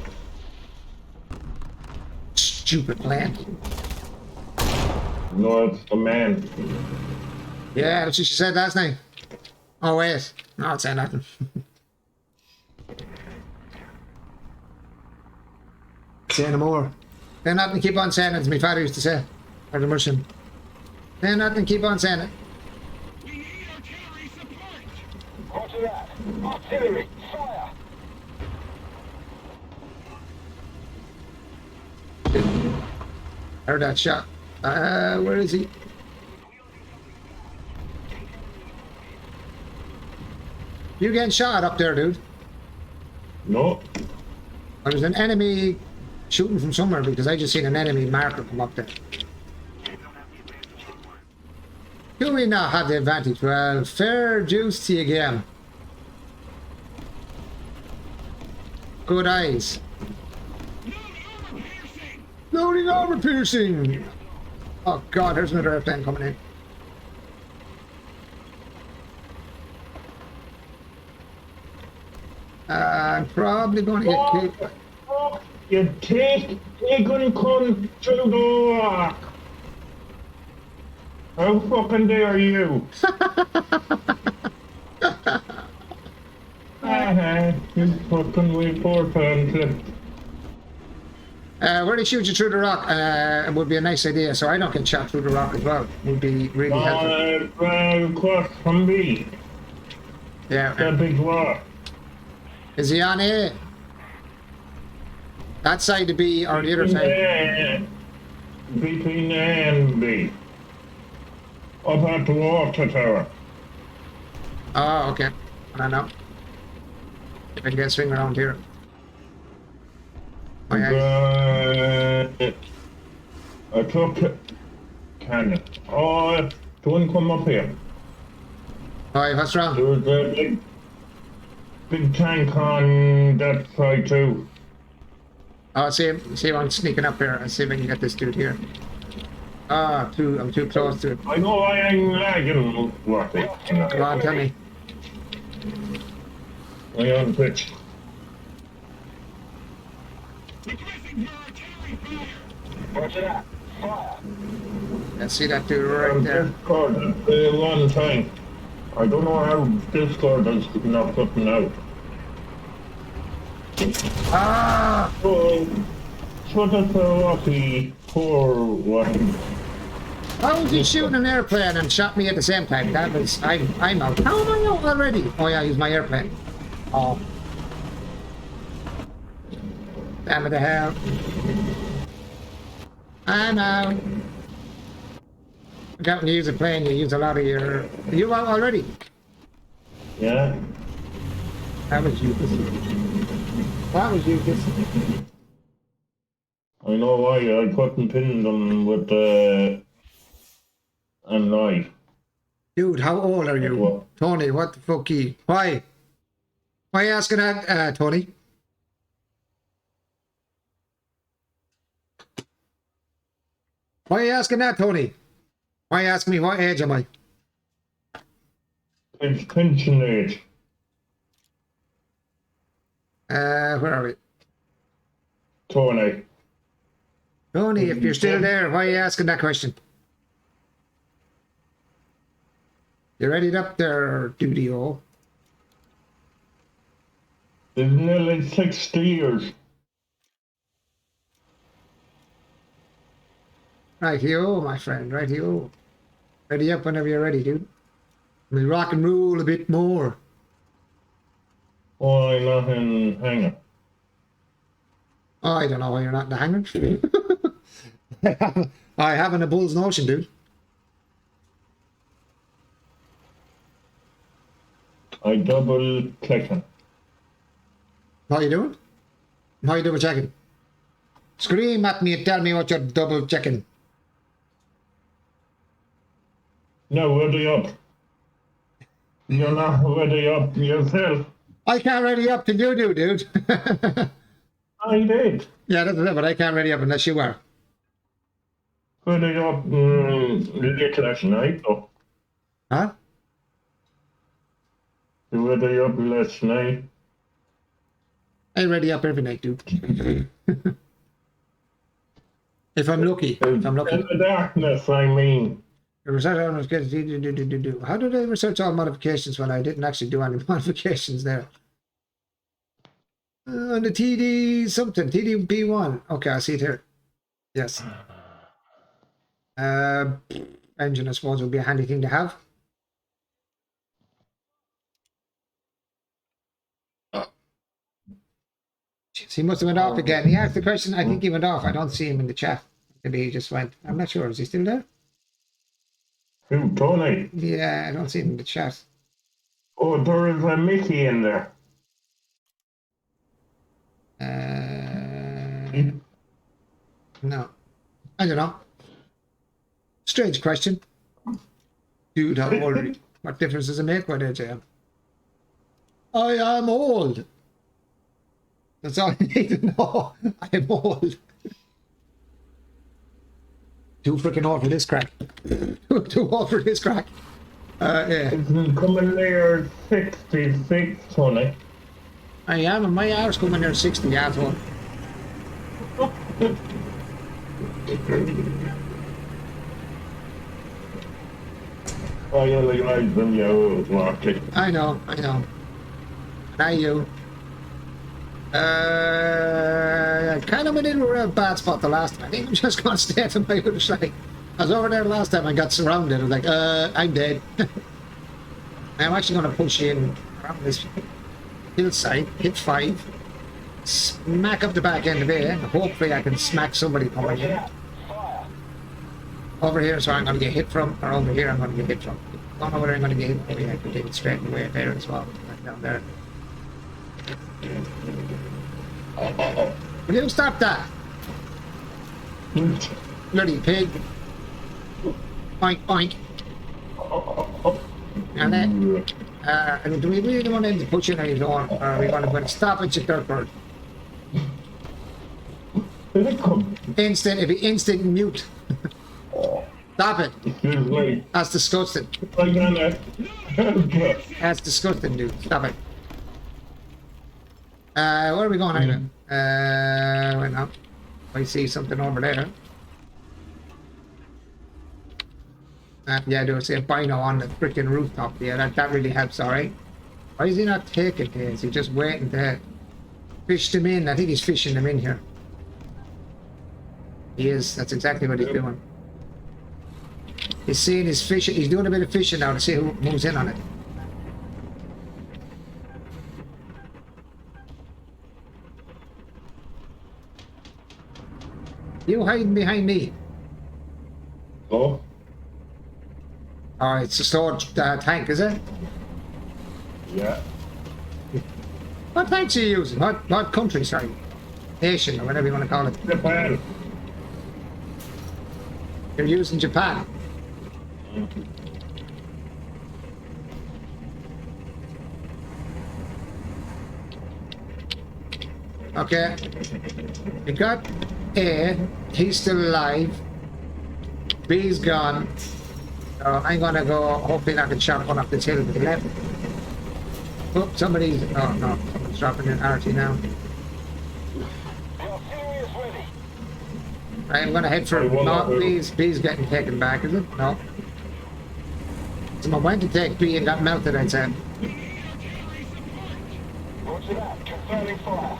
Stupid plane. No, it's the man. Yeah, that's what she said last night. Oh, wait. No, it's saying nothing. Say no more. Say nothing, keep on saying it, as my father used to say. Or the Russian. Say nothing, keep on saying it. Roger that. Artillery, fire. Heard that shot. Where is he? You getting shot up there, dude? No. There's an enemy shooting from somewhere because I just seen an enemy marker come up there. Do we not have the advantage? Well, fair juice to you again. Good eyes. Loading armor piercing! Oh god, there's another airplane coming in. I'm probably going to get killed. You taken come through the rock. How fucking dare you? You fucking way poor panther. Where they shoot you through the rock it would be a nice idea, so I don't get shot through the rock as well. Would be really helpful. Across from me. Yeah. That big rock. Is he on A? That side to B or the other side? Between A and B. Up at the water tower. Oh, okay. I don't know. If I can get a swing around here. Oh, yeah. I took it. Cannon. Oh, don't come up here. Alright, what's wrong? There's a big tank on that side too. Oh, see if I'm sneaking up here. Let's see if I can get this dude here. Ah, I'm too close to it. I know I ain't lagging worth it. Come on, tell me. I on pitch. Roger that. Fire. Let's see that dude right there. Discord, the one tank. I don't know how Discord is not putting out. Ah! Oh, so that's a lucky poor one. How was he shooting an airplane and shot me at the same time? That was I'm out. How am I out already? Oh yeah, he's my airplane. Oh. Damn it the hell. I'm out. I got to use a plane, you use a lot of your... Are you out already? Yeah. That was you. That was you. I know why I couldn't pin them with a knife. Dude, how old are you? What? Tony, what the fuck you? Why? Why are you asking that, Tony? Why are you asking that, Tony? Why are you asking me what age am I? It's pension age. Where are we? Tony. Tony, if you're still there, why are you asking that question? You ready up there, Duty-O? It's nearly 60 years. Right-o, my friend, right-o. Ready up whenever you're ready, dude. We rock and roll a bit more. Oh, I'm not in hangar. Oh, I don't know why you're not in the hangar. I haven't a bull's notion, dude. I double checking. What are you doing? What are you double checking? Scream at me and tell me what you're double checking. No, ready up. You're not ready up yourself. I can't ready up till you do, dude. I did. Yeah, that's it, but I can't ready up unless you are. Ready up late last night, though. Huh? You ready up last night? I ready up every night, dude. If I'm lucky. If I'm lucky. In the darkness, I mean. Research all modifications. How did I research all modifications when I didn't actually do any modifications there? On the TD something, TD B1. Okay, I see it here. Yes. Engine, I suppose, would be a handy thing to have. Jeez, he must have went off again. He asked the question. I think he went off. I don't see him in the chat. Maybe he just went. I'm not sure. Is he still there? Who, Tony? Yeah, I don't see him in the chat. Oh, there is a Mickey in there. No. I don't know. Strange question. Dude, how old are you? What difference does it make what age I am? I am old. That's all I need to know. I am old. Too freaking old for this crack. Too old for this crack. Yeah. It's coming near 66, Tony. I am, and my hour's coming near 60, asshole. I realize them you watching. I know. Not you. Kind of went into a real bad spot the last time. I think I'm just going to stay to my other side. I was over there last time, I got surrounded. I was like, I'm dead. I'm actually going to push in around this hillside, hit 5, smack up the back end of it, and hopefully I can smack somebody coming in. Over here, so I'm going to get hit from, or over here I'm going to get hit from. I don't know whether I'm going to get hit. Maybe I can take it straight away there as well. Right down there. Will you stop that? Bloody pig. Oink, oink. And then, do we really want him to push in any more? Or are we going to stop at your third bird? Instant, it'd be instant mute. Stop it. Excuse me. That's disgusting. I'm gonna. That's disgusting, dude. Stop it. Where are we going anyway? Wait now. I see something over there. Yeah, do I see a bino on the freaking rooftop? Yeah, that really helps, alright. Why is he not taking it? Is he just waiting to fish them in? I think he's fishing them in here. He is. That's exactly what he's doing. He's seeing his fishing. He's doing a bit of fishing now to see who moves in on it. You hiding behind me? Oh, Oh, it's a storage tank, is it? yeah. What tanks are you using? What country, sorry? Nation, or whatever you want to call it. Japan. You're using Japan. Okay. We got A. He's still alive. B's gone. So I'm gonna go. Hopefully, I can shot one up this hill to the left. Oh, somebody's. Oh no, someone's dropping in RT now. Right, I'm gonna head for. No, B's getting taken back, is it? No. Someone went to take B and got melted, I'd say. Roger that. Confirming fire.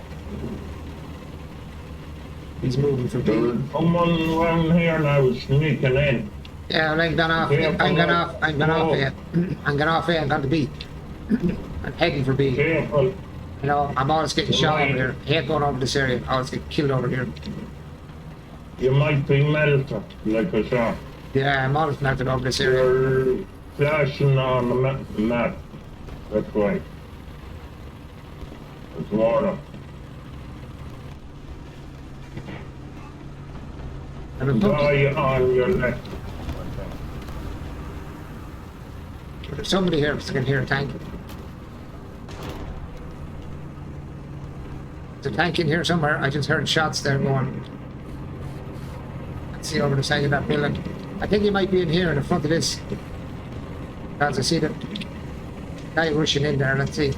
He's moving for B. There's someone around here now sneaking in. Yeah, well, I'm gone off. Yeah, I'm gone off. I'm gone off no. here. I'm gone off here. I'm gone to B. I'm heading for B. Careful. You know, I'm always getting shot over here. I hate going over this area. I always get killed over here. You might be melted like a shot. Yeah, I'm always melted over this area. You're flashing on the map. That's right. It's water. And a pump- Guy on your left. There's somebody here because I can hear a tank. There's a tank in here somewhere. I just heard shots there going. Let's see over the side of that building. I think he might be in here in the front of this. As I see the guy rushing in there. Let's see. Is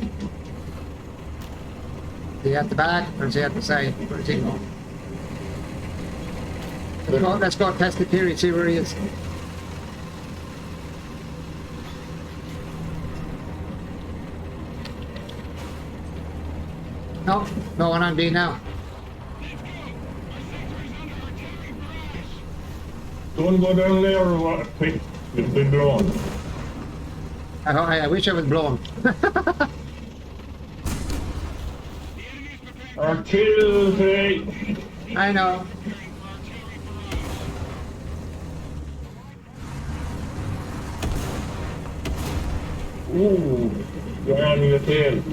he at the back or is he at the side? Where is he going? Let's go test the theory, see where he is. No, no one on B now. Don't go down there or what? It's been blown. I wish I was blown. Artillery. I know. Ooh, you're on your tail.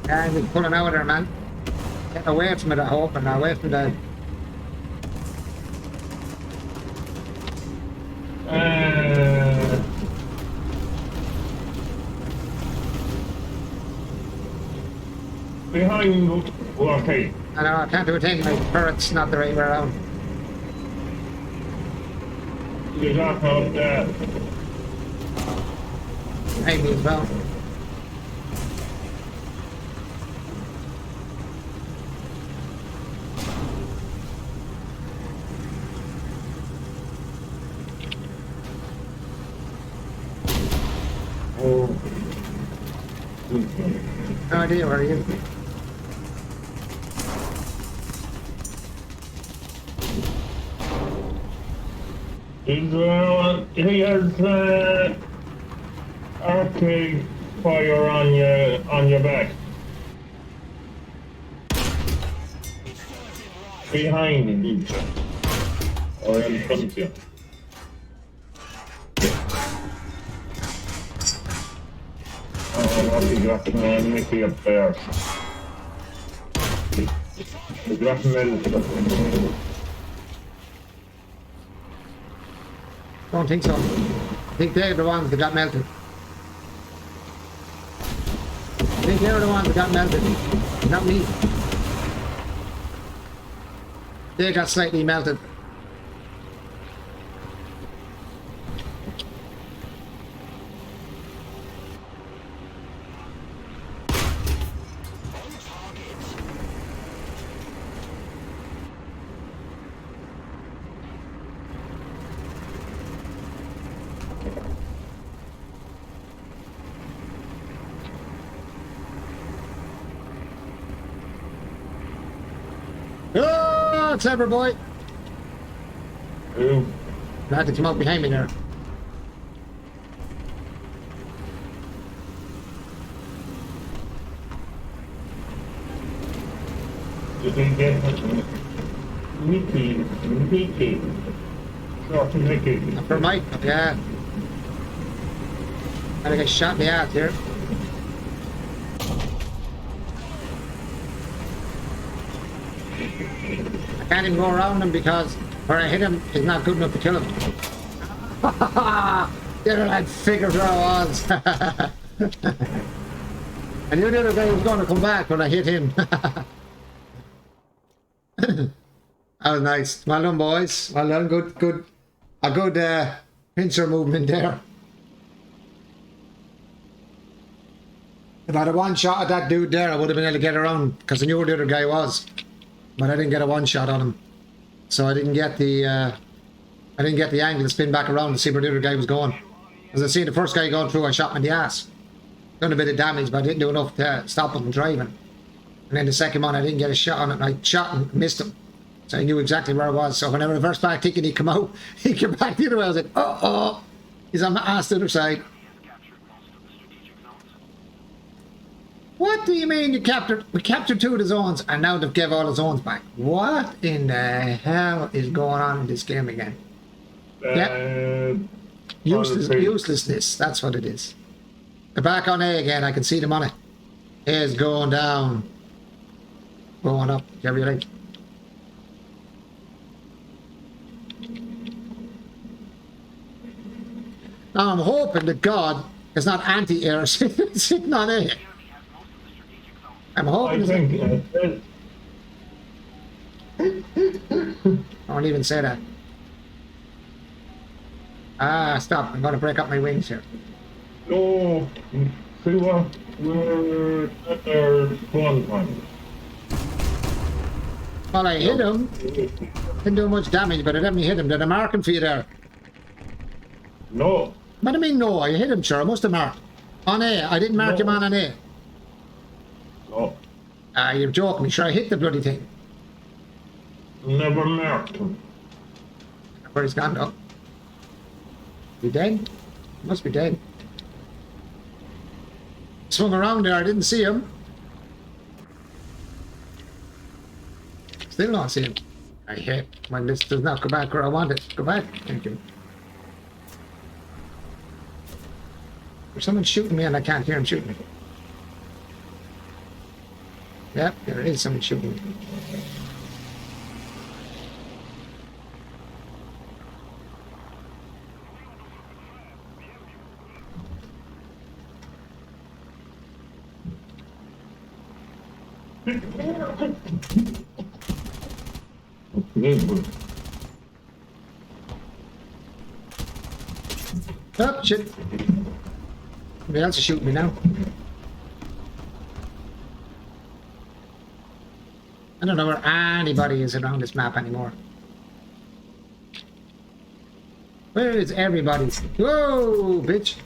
I'm just pulling out of there, man. Get away from it, I hope, and away from the... Behind you. Okay. I know, I can't do a thing. My turret's not the right way around. You got out there. Behind me as well. Oh. No idea where he is. Here's arcade fire on your back. Behind you. Or in front of you. Oh, what you got Mickey up there? You got men. Don't think so. I think they're the ones that got melted. I think they're the ones that got melted. Not me. They got slightly melted. Oh, clever boy. Who? I had to come up behind me there. You can get Mickey. Short Mickey. For Mike, yeah. Had to get shot in the ass here. I can't even go around him because where I hit him is not good enough to kill him. There that figure where I was. I knew the other guy was going to come back when I hit him. That was nice. Well done, boys. Well done. Good. A good pincer movement there. If I had a one shot at that dude there, I would have been able to get around because I knew where the other guy was. But I didn't get a one shot on him. So I didn't get the angle to spin back around to see where the other guy was going. As I see the first guy going through, I shot him in the ass. Done a bit of damage, but I didn't do enough to stop him from driving. And then the second one, I didn't get a shot on it, and I shot and missed him. So I knew exactly where I was. So when I reversed back thinking he'd come out, he came back the other way. I was like, oh, he's on my ass the other side. What do you mean you captured? We captured 2 of the zones and now they've gave all the zones back. What in the hell is going on in this game again? Uselessness, that's what it is. They're back on A again. I can see them on it. A is going down. Going up. Whatever you like. Now I'm hoping that God is not anti-air sitting on A. I'm I hoping. think I won't even say that. Ah, stop. I'm going to break up my wings here. no, see what? We're at their spawn point. Well, I hit him. Didn't do much damage, but I definitely hit him. Did I mark him for you there? No, What do you mean, no? I hit him, sure. I must have marked. On A. I didn't mark No. your man on A. no, Ah, you're joking me. Sure, I hit the bloody thing. never marked him. Where he's gone, though. He dead? Must be dead. Swung around there. I didn't see him. Still not see him. I hit. When this does not go back where I want it. Go back. Thank you. There's someone shooting me and I can't hear him shooting me. Yep, there is someone shooting me. Oh, shit. Somebody else is shooting me now. I don't know where anybody is around this map anymore. Where is everybody? Whoa, bitch.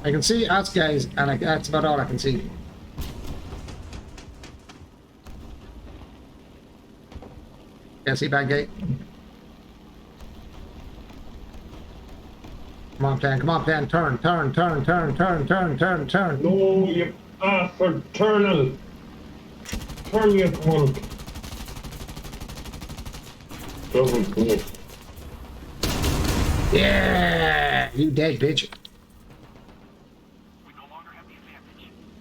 I can see us guys, and that's about all I can see. Yeah, see bad gate. Come on, plan. Come on, plan. Turn, turn, turn, turn, turn, turn, turn, turn. No, you bastard, turn. Turn, you cunt. Double click. Yeah, you dead, bitch.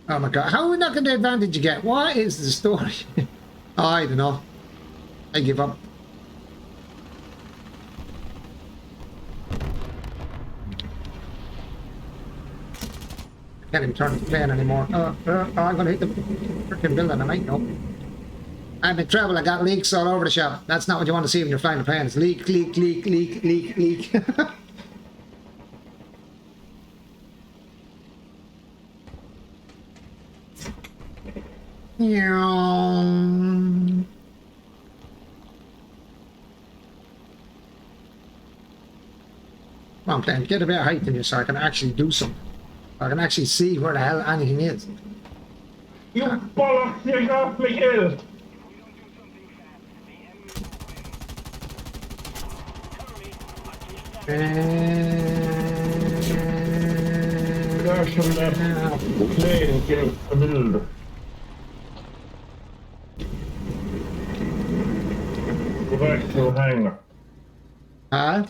Oh my god, how are we not getting the advantage again? What is the story? Oh, I don't know. I give up. Can't even turn the plane anymore. Oh, I'm gonna hit the freaking building. I might know. I'm in trouble. I got leaks all over the shop. That's not what you want to see when you're flying the planes. Leak, leak, leak, leak, leak, leak. Come on, plane. Get a bit of height in you so I can actually do something. I can actually see where the hell anything is. You bollocks, you got me killed. There's some left plane killed the builder. Go back to hangar. Huh?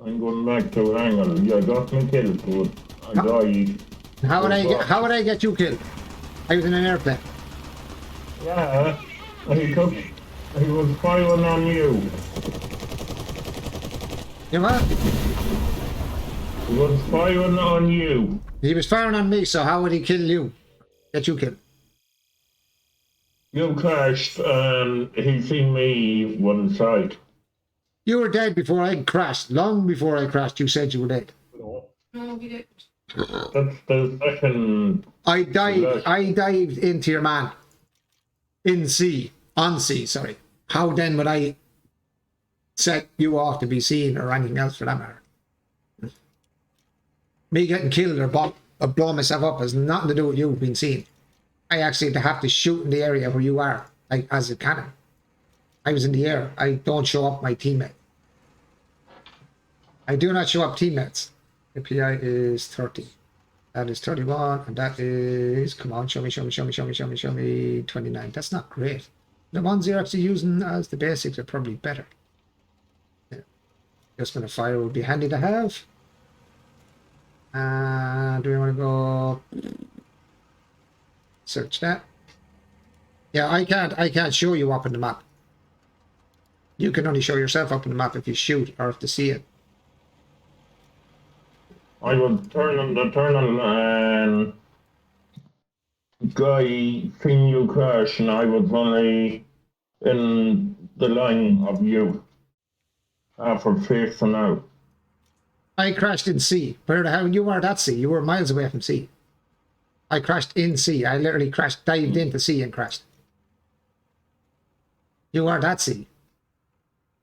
I'm going back to hangar. You got me killed, good. I died. How would I get you killed? I was in an airplane. Yeah, he was firing on you. You know what? He was firing on you. He was firing on me, so how would he kill you? Get you killed. You crashed and he seen me one side. You were dead before I crashed. Long before I crashed, you said you were dead. No, we didn't. That's the second. I dived into your man. On sea, sorry. How then would I set you off to be seen or anything else for that matter? Me getting killed or blow myself up has nothing to do with you being seen. I actually have to shoot in the area where you are, like as a cannon. I was in the air. I don't show up my teammate. I do not show up teammates. The PI is 30. That is 31, and that is, come on, show me, 29. That's not great. The ones you're actually using as the basics are probably better. Adjustment of fire would be handy to have. Do we want to go search that? Yeah, I can't show you up in the map. You can only show yourself up in the map if you shoot or if you see it. I would turn on guy seen you crash and I was only in the line of you. For facing out. I crashed in C. Where the hell you weren't at C? You were miles away from C. I crashed in C. I literally dived into C and crashed. You weren't at C.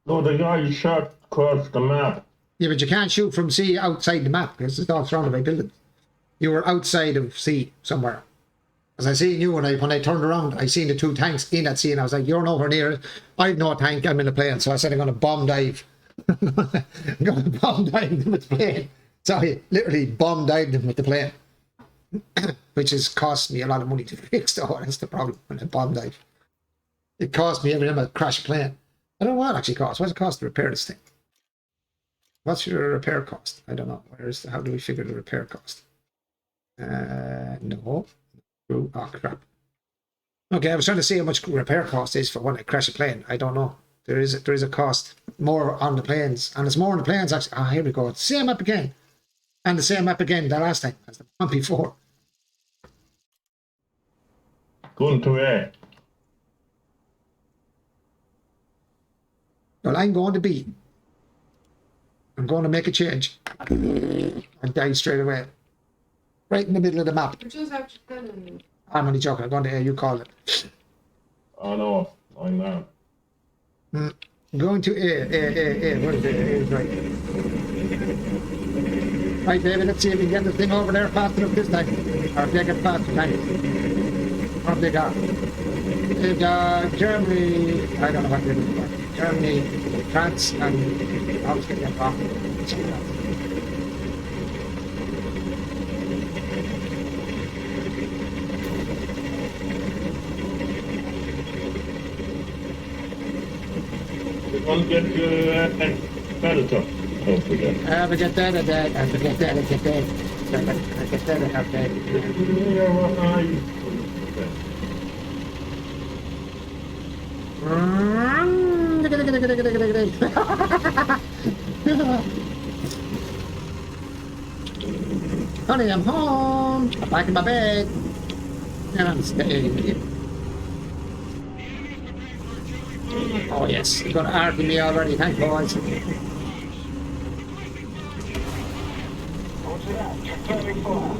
No, the guy shot across the map. Yeah, but you can't shoot from C outside the map because it's all surrounded by buildings. You were outside of C somewhere. As I seen you when I turned around, I seen the two tanks in at C and I was like, you're nowhere near it. I have no tank, I'm in a plane. So I said I'm gonna bomb dive. I'm gonna bomb dive them with the plane. So I literally bomb dived them with the plane. Which has cost me a lot of money to fix though. That's the problem when I bomb dive. It cost me every time I crash a plane. I don't know what it actually costs. What's it cost to repair this thing? What's your repair cost? I don't know. How do we figure the repair cost? No. Oh crap. Okay, I was trying to see how much repair cost is for when I crash a plane. I don't know. There is a cost more on the planes, and it's more on the planes actually. Ah, here we go. It's the same map again, and the same map again the last time as the one before. Going to A. Well, I'm going to B. I'm going to make a change and die straight away. Right in the middle of the map. Which is actually kind of... I'm only joking. I'm going to A. You call it. Oh no, I'm not. I'm going to A. What is it? A is right. Right, David, let's see if we can get the thing over there fast enough this time. Or if they get faster, thanks. What have they got? They've got Germany, I don't know what they're looking for. Germany, France, and I was getting that wrong. Something else. Don't get Bellator. Don't forget. Forget that, and forget that, and get that. Forget that, and have that. Honey, I'm home. I'm back in my bed. And I'm staying. Oh yes, you're gonna argue me already, thank boys. Roger that. Confirming fire.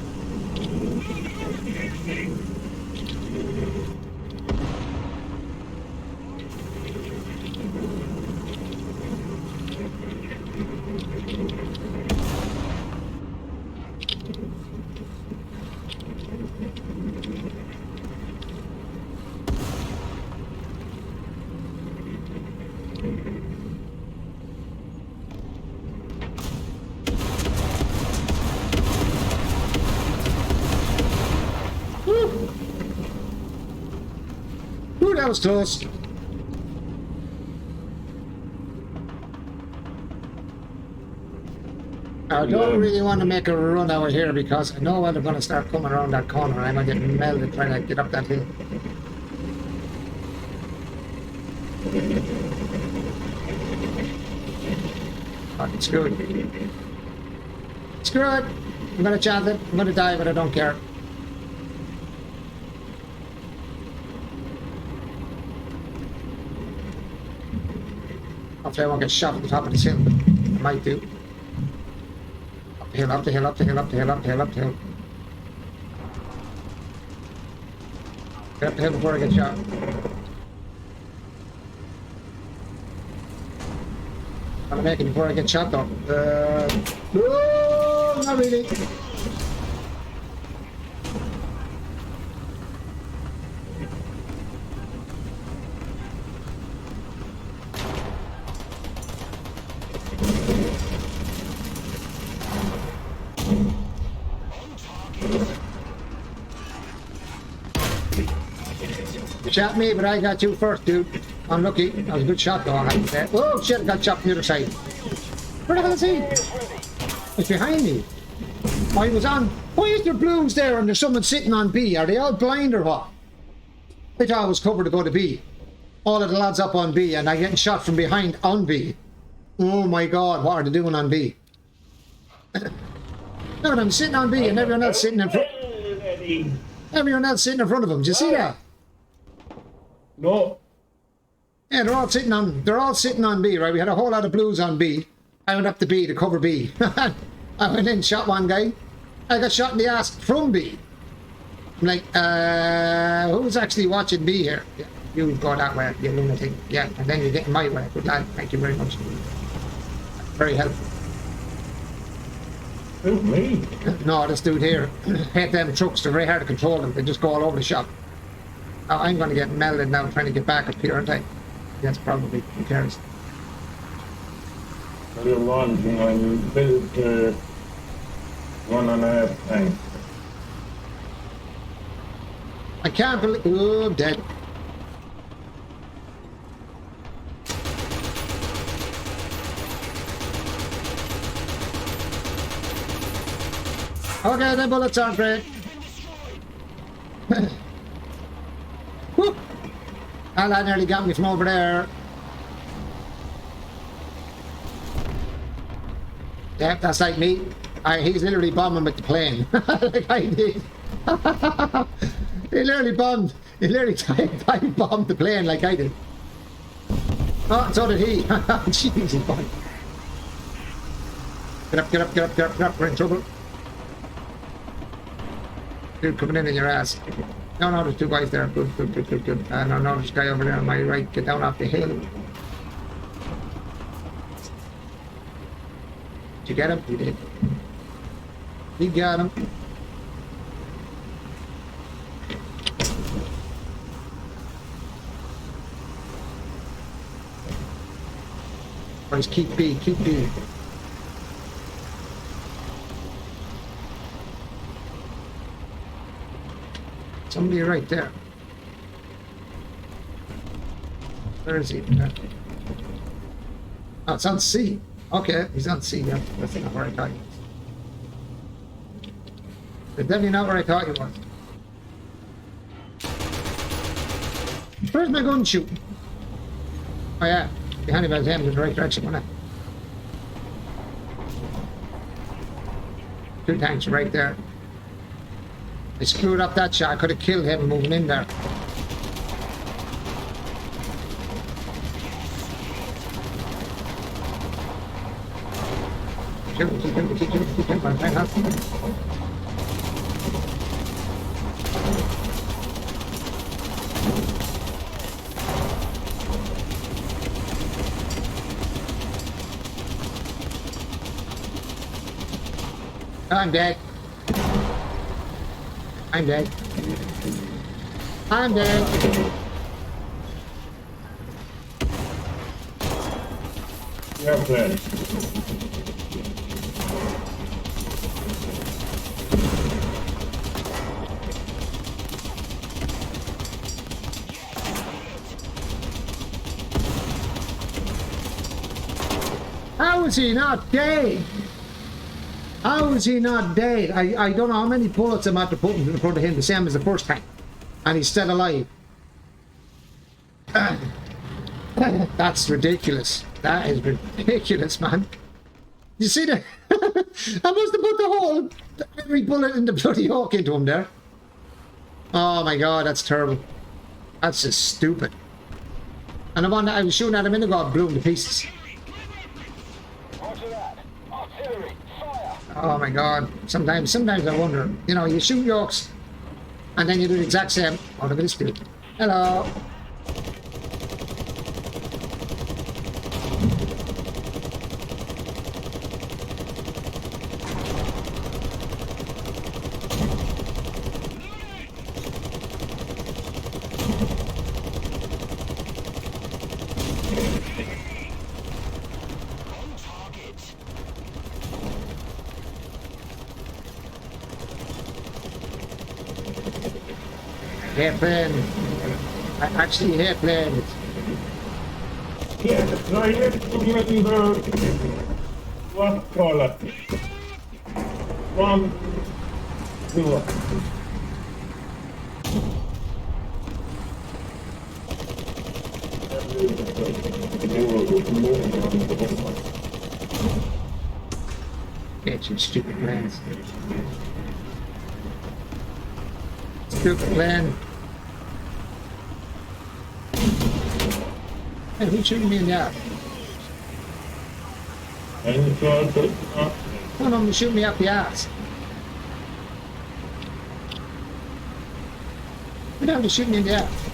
Ooh, that was close. I don't really want to make a run out of here because I know when they're going to start coming around that corner and I'm going to get melted trying to get up that hill. Fucking screw it. Screw it. I'm going to chance it. I'm going to die, but I don't care. Hopefully I won't get shot at the top of this hill. I might do. Up the hill, up the hill, up the hill, up the hill, up the hill, up the hill. Get up the hill before I get shot. I'm gonna make it before I get shot though. No, not really. You shot me, but I got you first, dude. Unlucky. That was a good shot, though, I have to say. Oh, shit, I got shot from the other side. Where the hell is he? Is ready. He's behind me. Oh, he was on. Why is there blues there and there's someone sitting on B? Are they all blind or what? I thought I was covered to go to B. All of the lads up on B and I'm getting shot from behind on B. Oh my god, what are they doing on B? No, I'm sitting on B and everyone else sitting in front. Eddie. Everyone else sitting in front of him. Do you see that? No. Yeah, they're all sitting on B, right? We had a whole lot of blues on B. I went up to B to cover B. I went in, shot one guy. I got shot in the ass from B. I'm like, who's actually watching B here? Yeah, you go that way, you lunatic. Yeah, and then you're getting my way. Good lad, thank you very much. Very helpful. Who, me? No, this dude here. Hate them trucks, they're very hard to control them. They just go all over the shop. Now, I'm going to get melded now trying to get back up here, aren't I? That's probably, who cares? You're launching on built 1.5 tanks. I can't believe. Oh, I'm dead. Okay, the bullets aren't great. Whoop! And that nearly got me from over there. Yep, that's like me. He's literally bombing with the plane. Like I did. He literally bombed. He literally time bombed the plane like I did. Oh, so did he. Jeez, he's fine. Get up, get up, get up, get up, get up. We're in trouble. Dude coming in your ass. No, no, there's two guys there. Good, good, good, good, good. No, no, there's a guy over there on my right. Get down off the hill. Did you get him? You did. You got him. Boys, keep B, keep B. Somebody right there. Where is he? Oh, it's on C. Okay, he's on C. Yeah, that's not where I thought he was. It's definitely not where I thought he was. Where's my gun shooting? Oh yeah, behind him, I was aiming in the right direction, wasn't I? Two tanks right there. I screwed up that shot. I could have killed him moving in there. Keep him. I'm dead. I'm dead. I'm dead. Well played. How is he not dead? How is he not dead? I don't know how many bullets I'm after putting in front of him, the same as the first time. And he's still alive. That's ridiculous. That is ridiculous, man. You see that? I must have put the whole, every bullet in the bloody hawk into him there. Oh my god, that's terrible. That's just stupid. And the one that I was shooting at him in the god blew him to pieces. Roger that. Artillery, fire. Oh my god. Sometimes I wonder, you know, you shoot Yorks and then you do the exact same. Oh, look at this dude. Hello. Airplane. I actually airplane. Yeah, I have to let what call it? One, two. Get your stupid plans. Stupid plan. Hey, who's shooting me in the ass? And got it. One of them shooting me up the ass. Who the hell is shooting me in the ass?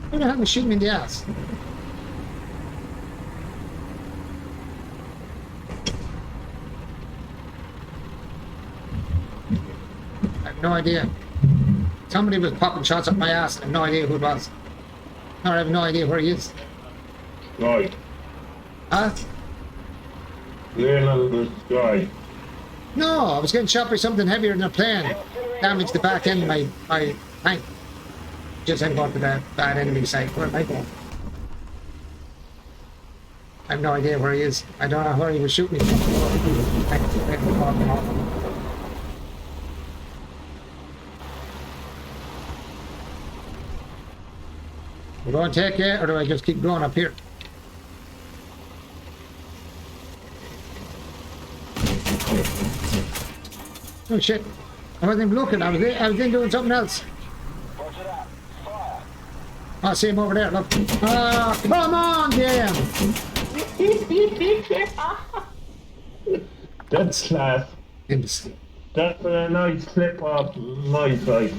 Who the hell is shooting me in the ass? I have no idea. Somebody was popping shots up my ass. I have no idea who it was. I have no idea where he is. Right. Huh? Laying on the sky. No, I was getting shot by something heavier than a plane. Damaged the back end of my tank. Just ain't going to that bad enemy site. Where am I going? I have no idea where he is. I don't know where he was shooting me from. We going to take it, or do I just keep going up here? Oh shit! I wasn't even looking. I was in doing something else. Roger that. Fire. I see him over there. Look. Ah, come on, damn! That's class. Imbecile. That's a nice clip off my side.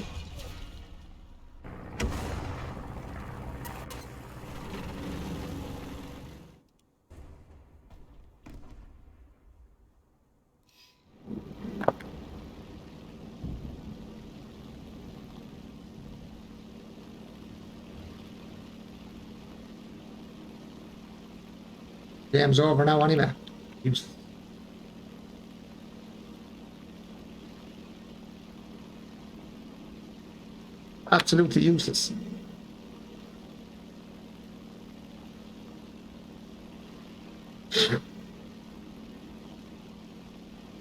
Game's over now, anyway. Useless. Absolutely useless.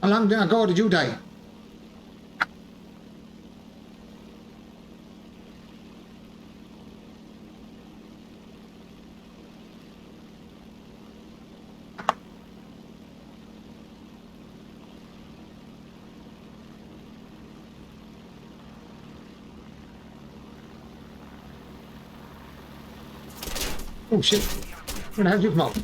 How long ago did you die? Oh shit. Where the hell did you come out?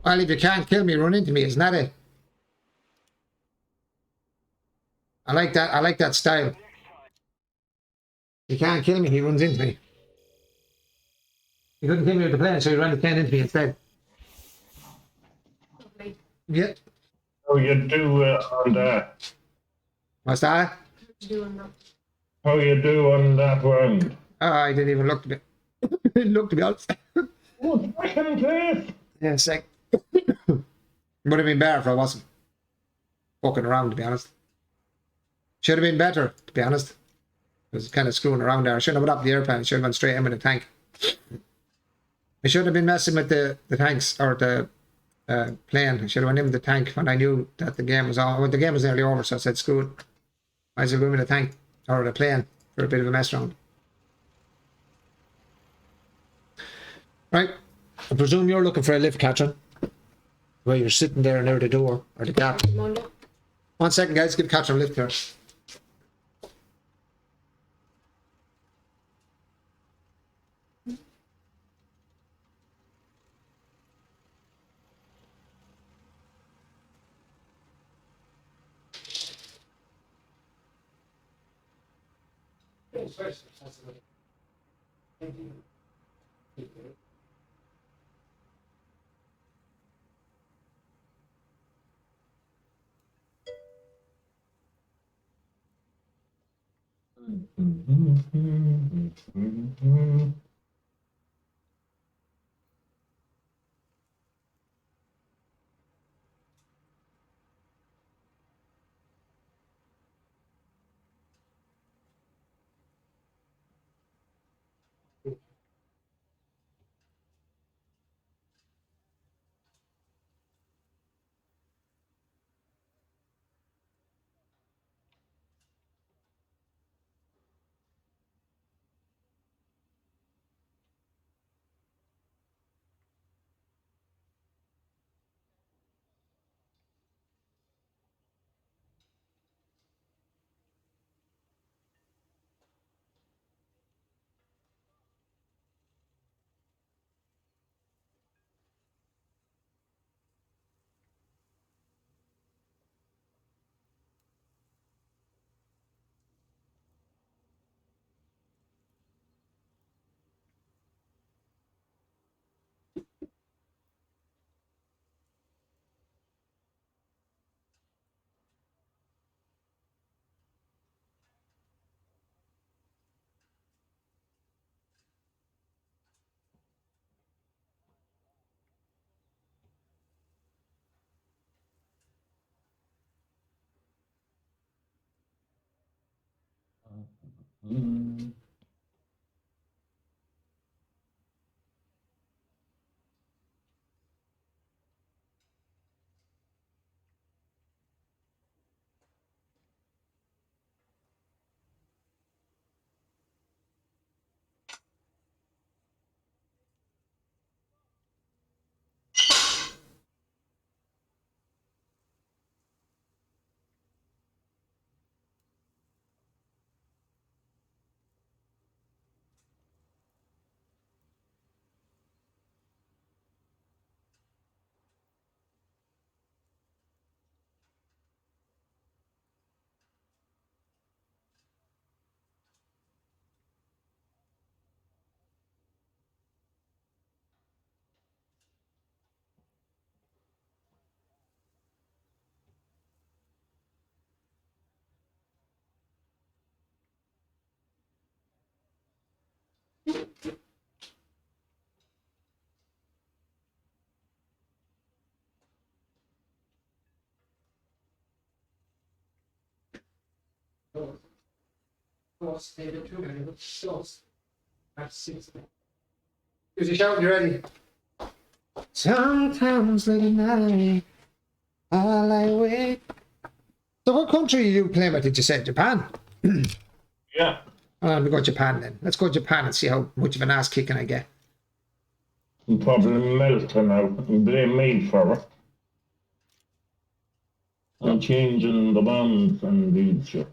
Well, if you can't kill me, run into me, isn't that it? I like that style. You can't kill me, he runs into me. He couldn't kill me with the plane, so he ran the plane into me instead. Lovely. Yeah. How you do on that? What's that? What you doing now? How you do on that round? I didn't even look to be look to be honest. Oh, second place! Yeah, sec. Would have been better if I wasn't fucking around, to be honest. Should have been better, to be honest. I was kind of screwing around there. I shouldn't have went up the airplane. I should have gone straight in with the tank. I should have been messing with the tanks or the plane. I should have went in with the tank when I knew that the game was on. Well, the game was nearly over, so I said, screw it. Might as well go in with the tank or the plane for a bit of a mess around. Right. I presume you're looking for a lift, Catherine. Where you're sitting there near the door or the gap. Monday. 1 second, guys. Give Catherine a lift here. Close, David, 2 minutes. Close. That's 6. Use your shout, you ready? Sometimes late at night, I lie awake. So what country are you playing with, did you say? Japan? Yeah. We go Japan then. Let's go Japan and see how much of an ass kicking I get. I'm probably melting now. They made for it. I'm changing the bonds and these shit.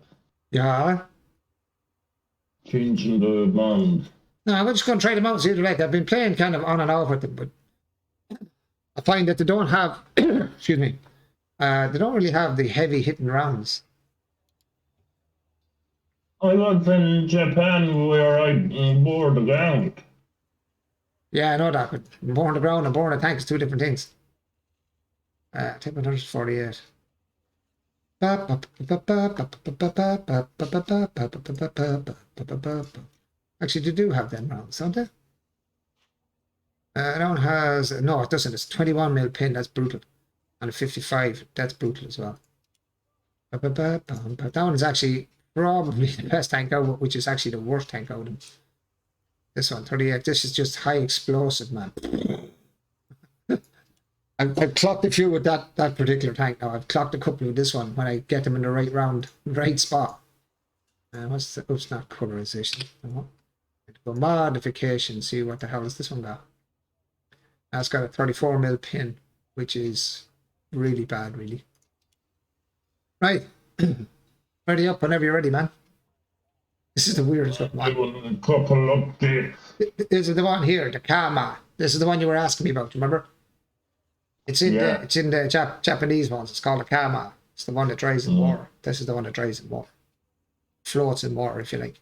Yeah. Changing the bonds. No, I'm just going to try them out and see what they're like. I've been playing kind of on and off with them, but I find that they don't have, excuse me, they don't really have the heavy hitting rounds. I was in Japan where I bore the ground. Yeah, I know that, but boring the ground and boring the tank is 2 different things. Take 148. Actually, they do have them rounds, don't they? That one has, no, it doesn't. It's 21 mil pin, that's brutal. And a 55, that's brutal as well. That one is actually probably the best tank out, which is actually the worst tank out of them. This one, 38, this is just high explosive, man. I've clocked a few with that particular tank now. I've clocked a couple with this one when I get them in the right round, right spot. What's the, oops, not colorization. Go modification, see what the hell has this one got. That's got a 34 mil pin, which is really bad, really. Right. Ready up whenever you're ready, man. This is the weirdest looking one. Doing a couple updates. This is the one here, the Kama. This is the one you were asking me about, remember? It's in the Japanese ones. It's called a Kama. It's the one that dries in water. This is the one that dries in water. Floats in water, if you like.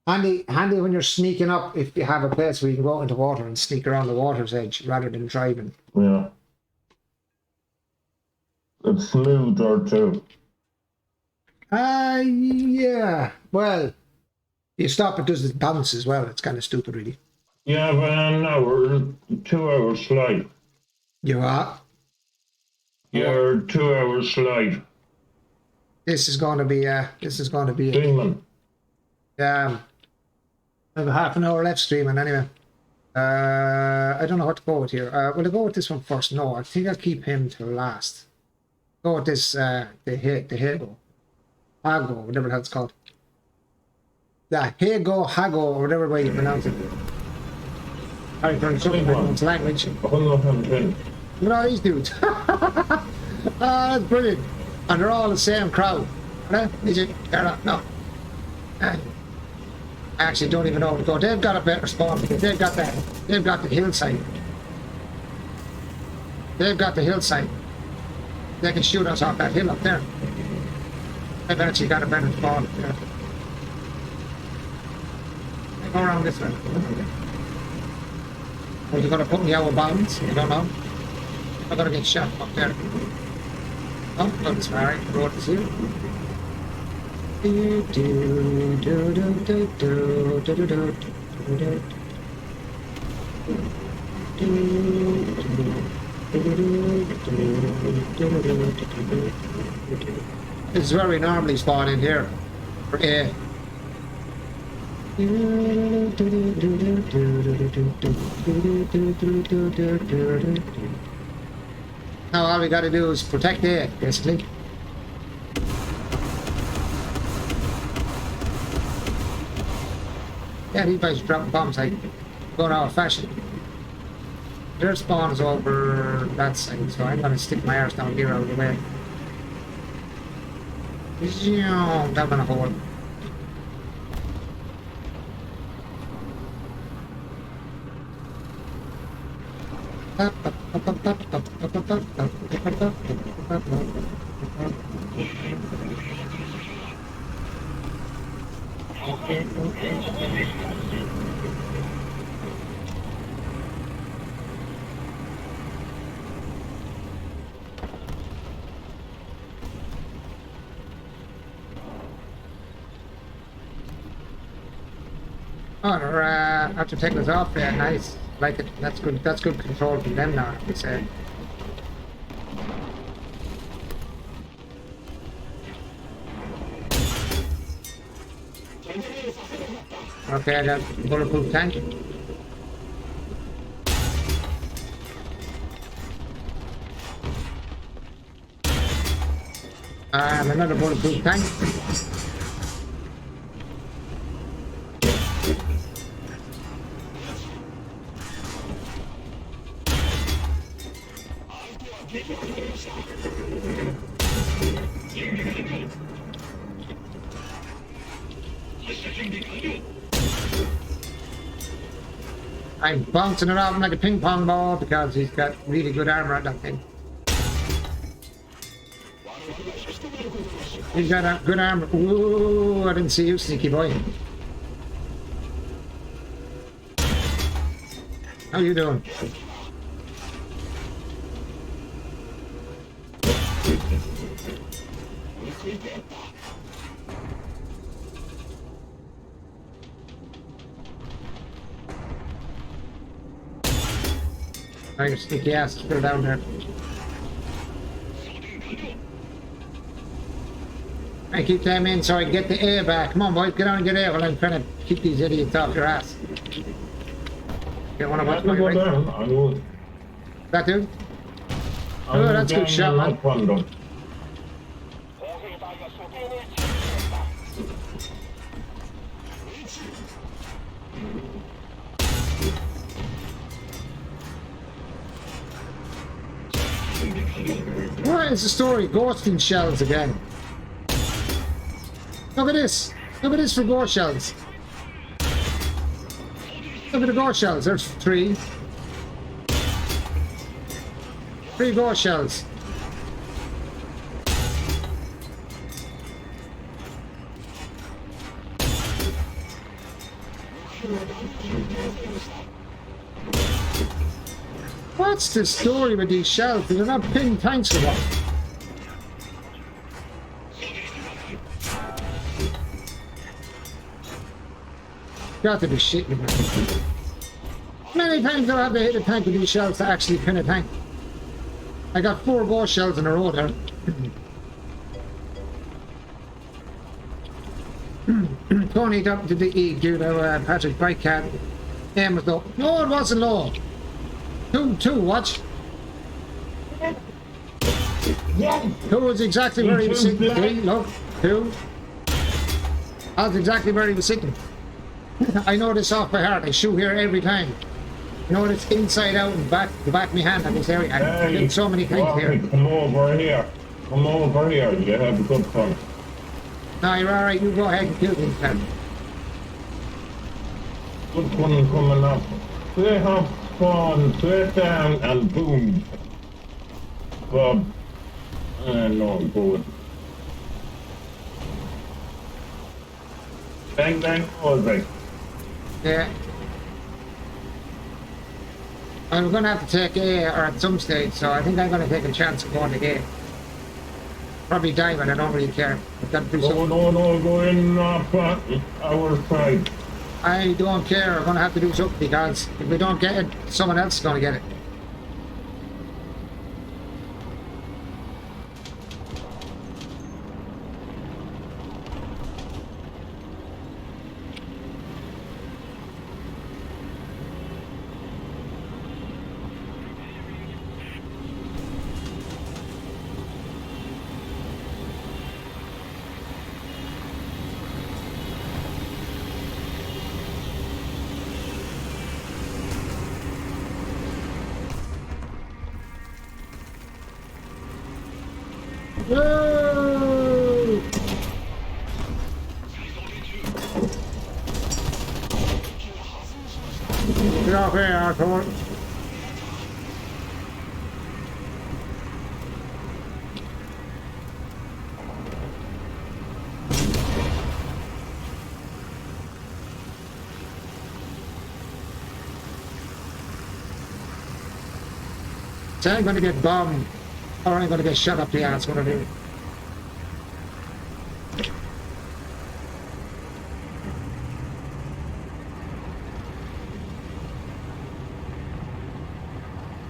Handy when you're sneaking up, if you have a place where you can go out into water and sneak around the water's edge rather than driving. Yeah. It's smoother too. Yeah. Well, you stop, it does the bounce as well. It's kind of stupid, really. Yeah, but an hour, 2 hour slide. You are. Your 2 hour slide. This is going to be Demon. I have a half an hour left streaming anyway. I don't know what to go with here. Will I go with this one first? No, I think I'll keep him to last. Go with this, the Hago, whatever the hell it's called. The Hago, or whatever way you pronounce it. Sorry for insulting it's language. 110. Look at all these dudes. That's brilliant. And they're all the same crowd. Is it? They're not, no. I actually don't even know where to go. They've got a better spawn because they've got the hillside. They've got the hillside. They can shoot us off that hill up there. They've actually got a better spawn up there. They go around this way. Are you going to put me out of bounds? I don't know. I'm going to get shot up there. Oh, that's all right. The road is here. This is where we normally spawn in here. For A. Now all we gotta do is protect A, basically. Yeah, these guys are dropping bombs like going out of fashion. Their spawn is over that side, so I'm gonna stick my arse down here out of the way. Down in a hole. Oh, they're after taking us off there, nice. Like it, that's good. That's good control from them now. We said. Okay, I got bulletproof tank. Another bulletproof tank. I'm bouncing it off him like a ping pong ball because he's got really good armor on that thing. He's got a good armor. Ooh, I didn't see you, sneaky boy. How you doing? Oh, your sneaky ass is still down there. I keep them in so I can get the air back. Come on, boys, get on and get air while I'm trying to keep these idiots off your ass. Get one of us, boy, right? That dude? Oh, that's a good shot, man. What is the story? Ghosting shells again. Look at this. Look at this for ghost shells. Look at the ghost shells. There's 3. 3 ghost shells. What's the story with these shells? They're not pinning tanks or what? Got to be shitting me. Many times I'll have to hit a tank with these shells to actually pin a tank. I got 4 ghost shells in a row there. Tony up to the E, dude. Patrick bike cat. Aim was low. No, it wasn't low. 2, watch. 2 is exactly where he was sitting. 3, look. 2. That's exactly where he was sitting. I know this off by heart. I shoot here every time. You know it's inside out and back, the back of my hand on this area. I've done so many things here. Come over here. Come over here. You have a good fun. No, you're alright. You go ahead and kill him, Ted. Good fun coming up. They have fun. Sit down and boom. Bob. No, good. Bang, bang, all right. Yeah. I'm going to have to take A or at some stage, so I think I'm going to take a chance of going to A. Probably die, but I don't really care. I've got to do something. No, go in our side. I don't care. I'm going to have to do something because if we don't get it, someone else is going to get it. Woo! Get off here, asshole. So I'm going to get bombed, or I'm going to get shot up the ass, what I do.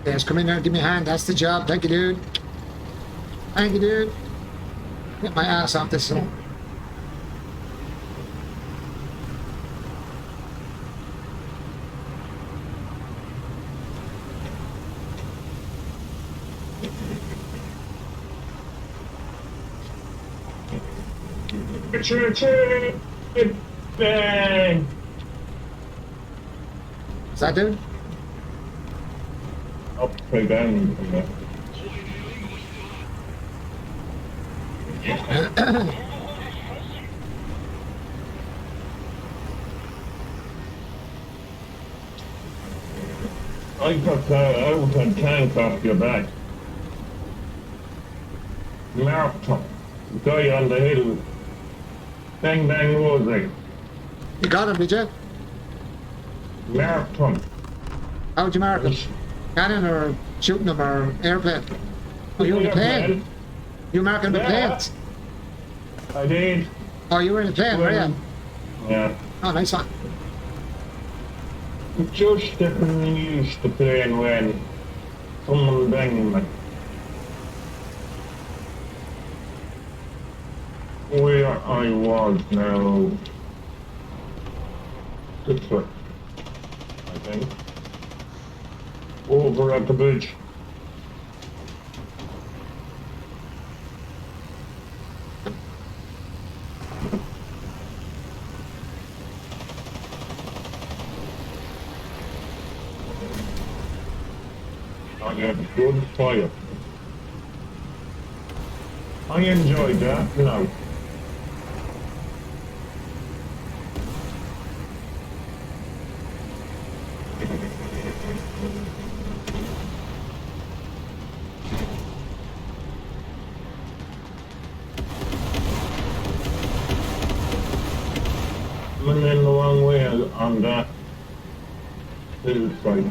Yes, come in there and give me a hand. That's the job. Thank you, dude. Thank you, dude. Get my ass off this thing. Bang! Is that dude? Upside down. I got out a tank off your back. Marathon. Guy on the hill. Bang bang rosy. You got him, did you? Marathon. How'd you mark him? Cannon or shooting him or airplane? Oh, you were in a plane? You marking the Yeah. planes? I did. Oh, you were in a plane, were you? Yeah. Oh, nice one. Just getting used to playing when someone banging me. Where I was now. This way, I think. Over at the bridge. I had good fire. I enjoyed that, no. Went in the wrong way on that hillside.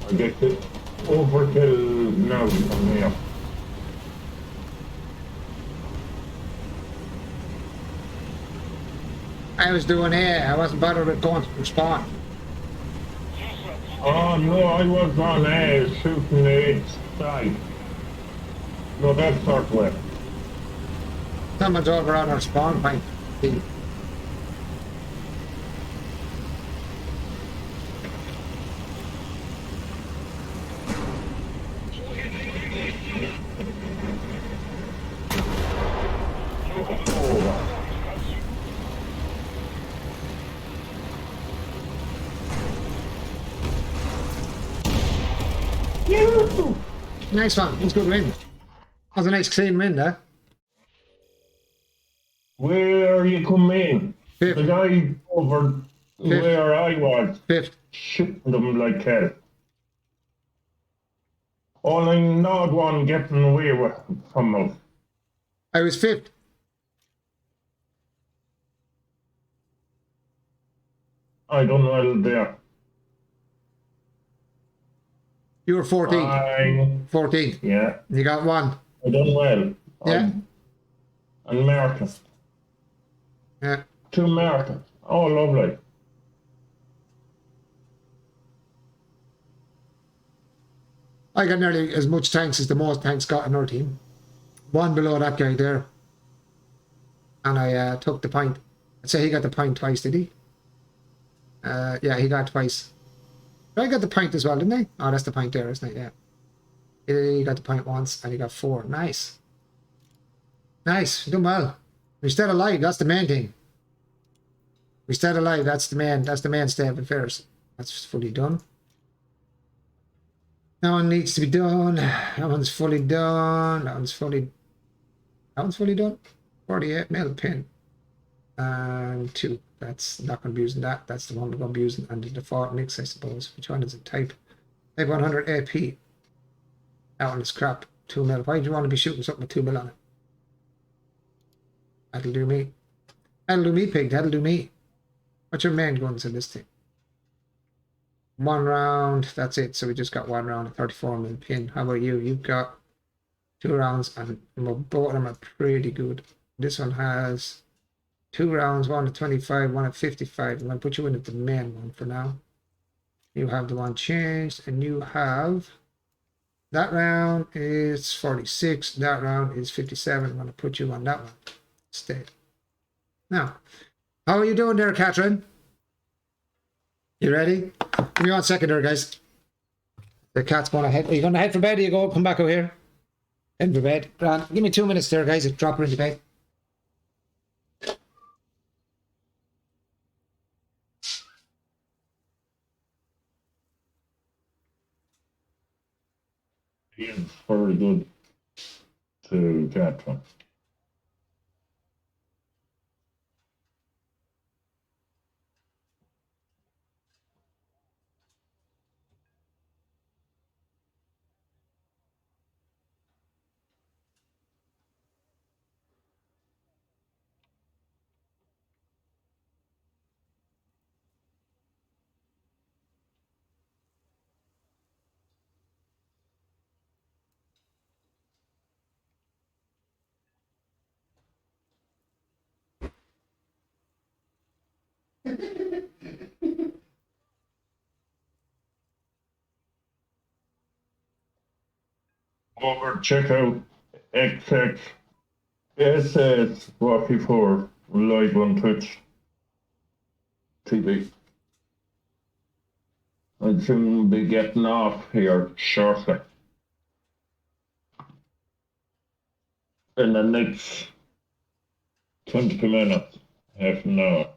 I get it over till now from here. I was doing A. I wasn't bothered with going to spawn. Oh no, I was on A shooting the side. No, that's not way. Someone's over on our spawn point. Nice one. That's a good win. That was a nice clean win there. Where you come in? Fifth. The guy over where I was Fifth. shooting them like hell. Only not one getting away with from us. I was fifth. I done well there. You were 14th. 14th. Yeah, You got one. I done well. Yeah. And America. Yeah. 2 America. Oh, lovely. I got nearly as much tanks as the most tanks got in our team. One below that guy there. And I took the point. I'd say he got the point twice, did he? Yeah, he got twice. I got the point as well, didn't I? Oh, that's the point there, isn't it? Yeah. He got the point once and he got 4. Nice. Nice. You're doing well. We're still alive, that's the main thing. We're still alive, that's the main state of affairs. That's fully done. That one needs to be done. That one's fully done. That one's fully done. 48 mil pin. And 2. That's not going to be using that. That's the one we're going to be using. And the default mix, I suppose. Which one is it? Type 100 AP. That one is crap. 2 mil. Why do you want to be shooting something with 2 mil on it? That'll do me. That'll do me, pig. That'll do me. What's your main guns in this thing? 1 round. That's it. So we just got 1 round of 34 mil pin. How about you? You've got 2 rounds, and both of them are pretty good. This one has 2 rounds, 1 at 25, 1 at 55. I'm going to put you in at the main one for now. You have the one changed, and you have that round is 46. That round is 57. I'm going to put you on that one. Stay. Now, how are you doing there, Catherine? You ready? Give me 1 second there, guys. The cat's going to head. Are you going to head for bed? Or you go come back over here? Head for bed. Grant, give me 2 minutes there, guys. Drop her into bed. He's very good to Catherine. Over, check out XX SS44 live on Twitch TV. I'll soon be getting off here shortly. In the next 20 minutes, half an hour.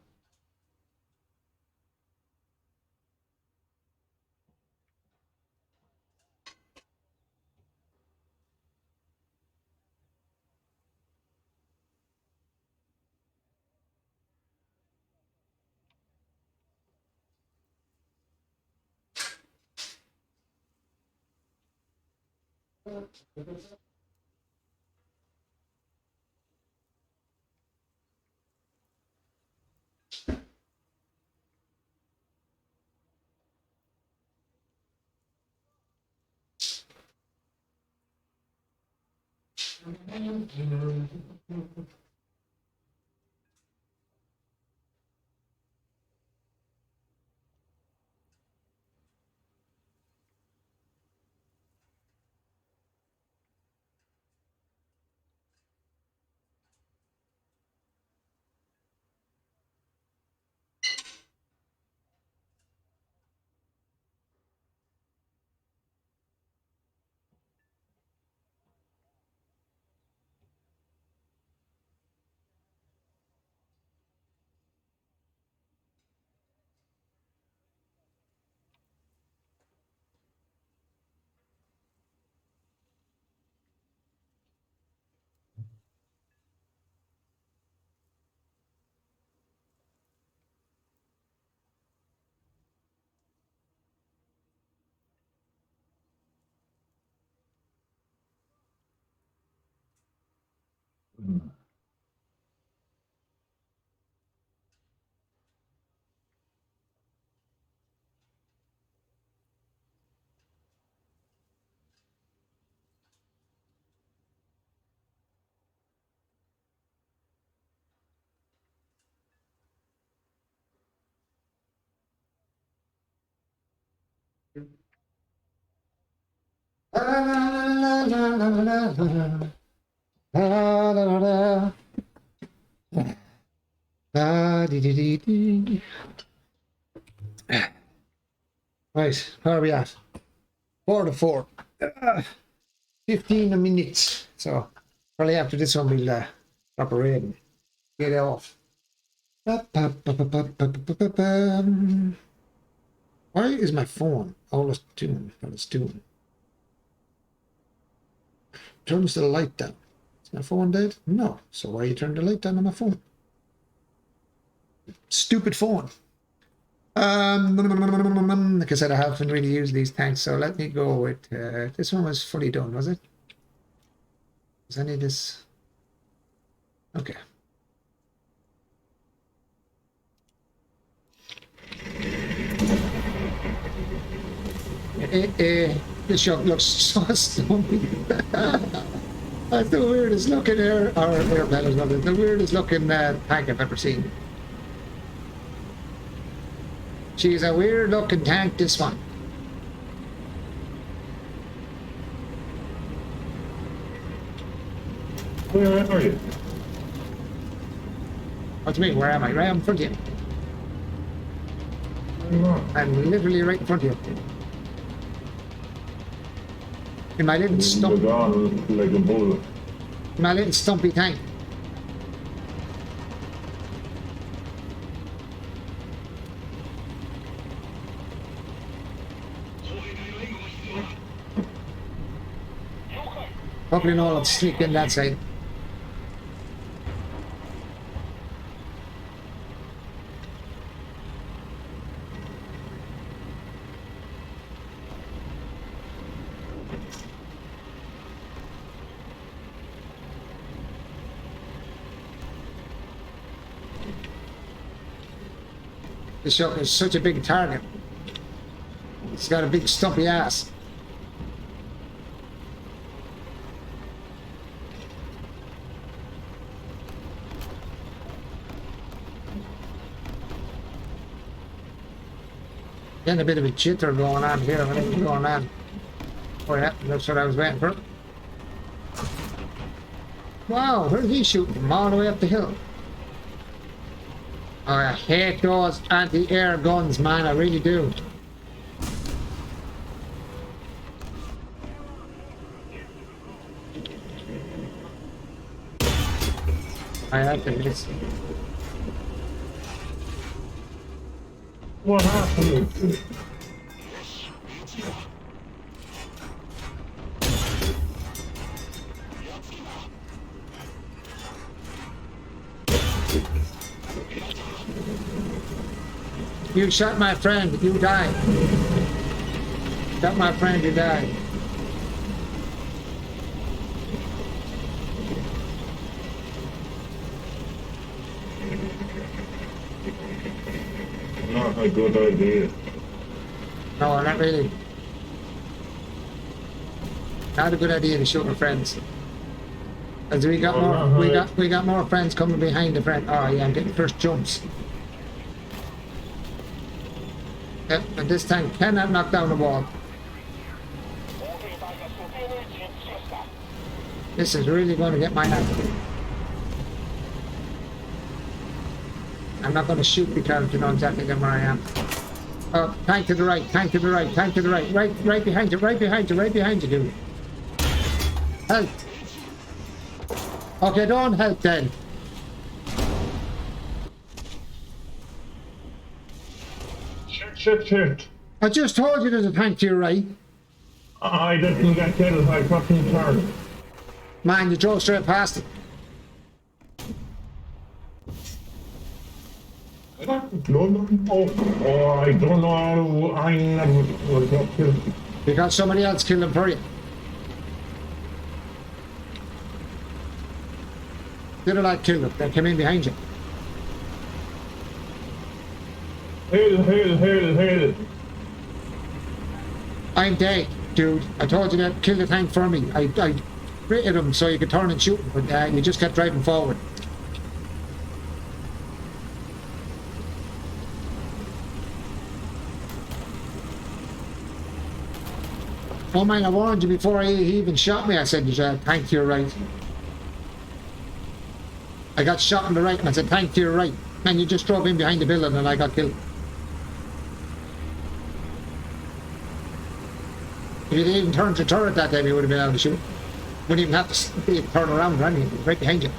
Right, where are we at? 4 to 4. 15 minutes. So, probably after this one, we'll drop a raid. Get off. Why is my phone always doing what it's doing? turns the light down. Is my phone dead? No. So why you turn the light down on my phone? Stupid phone. Like I said, I haven't really used these tanks, so let me go with this one was fully done, was it? Was any of this? Okay. This shot looks so stumpy. That's the weirdest looking air ballast, the weirdest looking tank I've ever seen. She's a weird looking tank, this one. Where are you? What do you mean, where am I? Right in front of you. Where you are? I'm literally right in front of you. In my little You're gone like a bull. my little stumpy tank. Hopefully no one will sneak in that side. This shark is such a big target. It's got a big stumpy ass. Getting a bit of a jitter going on here. What's going on? Oh yeah, that's what I was waiting for. Wow, where's he shooting from? All the way up the hill. Oh, I hate those anti-air guns, man. I really do. I have to miss. What happened? You shot my friend, you died. Shot my friend, you died. Not a good idea. No, not really. Not a good idea to shoot my friends. As we got more, we got more friends coming behind the friend. Oh yeah, I'm getting first jumps. Yep, and this tank cannot knock down the wall. This is really going to get my ass. I'm not going to shoot because you know exactly where I am. Oh, tank to the right, tank to the right, tank to the right, right behind you, right behind you, right behind you, dude. Help. Okay, don't help then. Shit. I just told you there's a tank to your right. I didn't get killed by fucking turret. Man, you drove straight past it. No. Oh, I don't know how I never got killed. Because somebody else killed him for you. Did a lad kill them? They came in behind you. Hail. I'm dead, dude. I told you to kill the tank for me. I rated him so you could turn and shoot him, but you just kept driving forward. Oh man, I warned you before he even shot me. I said, there's a tank to your right. I got shot on the right and I said, tank to your right. Man, you just drove in behind the building and I got killed. If you'd even turned your turret that time, you would have been able to shoot. Wouldn't even have to turn around or anything. It was right behind you.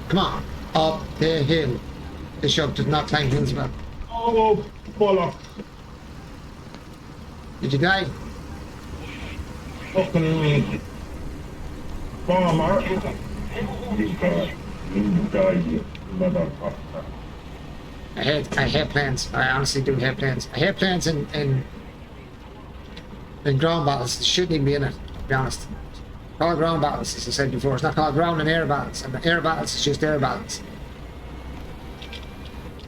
Come on, up the hill. This shot does not climb hills, man. Oh, bollocks. Did you die? fucking farmer. You die, you motherfucker. I hate planes. I honestly do hate planes. I hate planes in ground battles. It shouldn't even be in it, to be honest. Called ground battles, as I said before. It's not called ground and air battles. And the air battles is just air battles.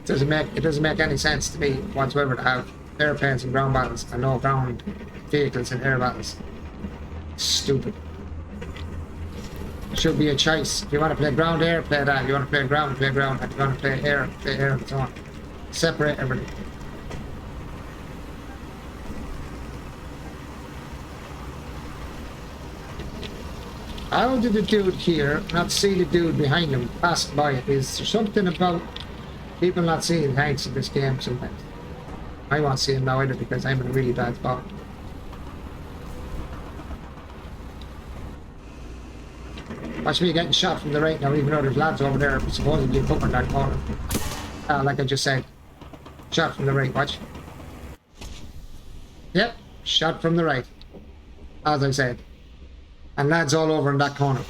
It doesn't make any sense to me whatsoever to have airplanes in ground battles and no ground vehicles in air battles. Stupid. Should be a choice. If you want to play ground air, play that. If you want to play ground, play ground. If you want to play air, and so on. Separate everything. How did the dude here not see the dude behind him pass by it? Is there something about people not seeing tanks in this game sometimes? I won't see him now either because I'm in a really bad spot. Watch me getting shot from the right now, even though there's lads over there supposedly covering that corner. Like I just said. Shot from the right, watch. Yep, shot from the right. As I said. And lads all over in that corner.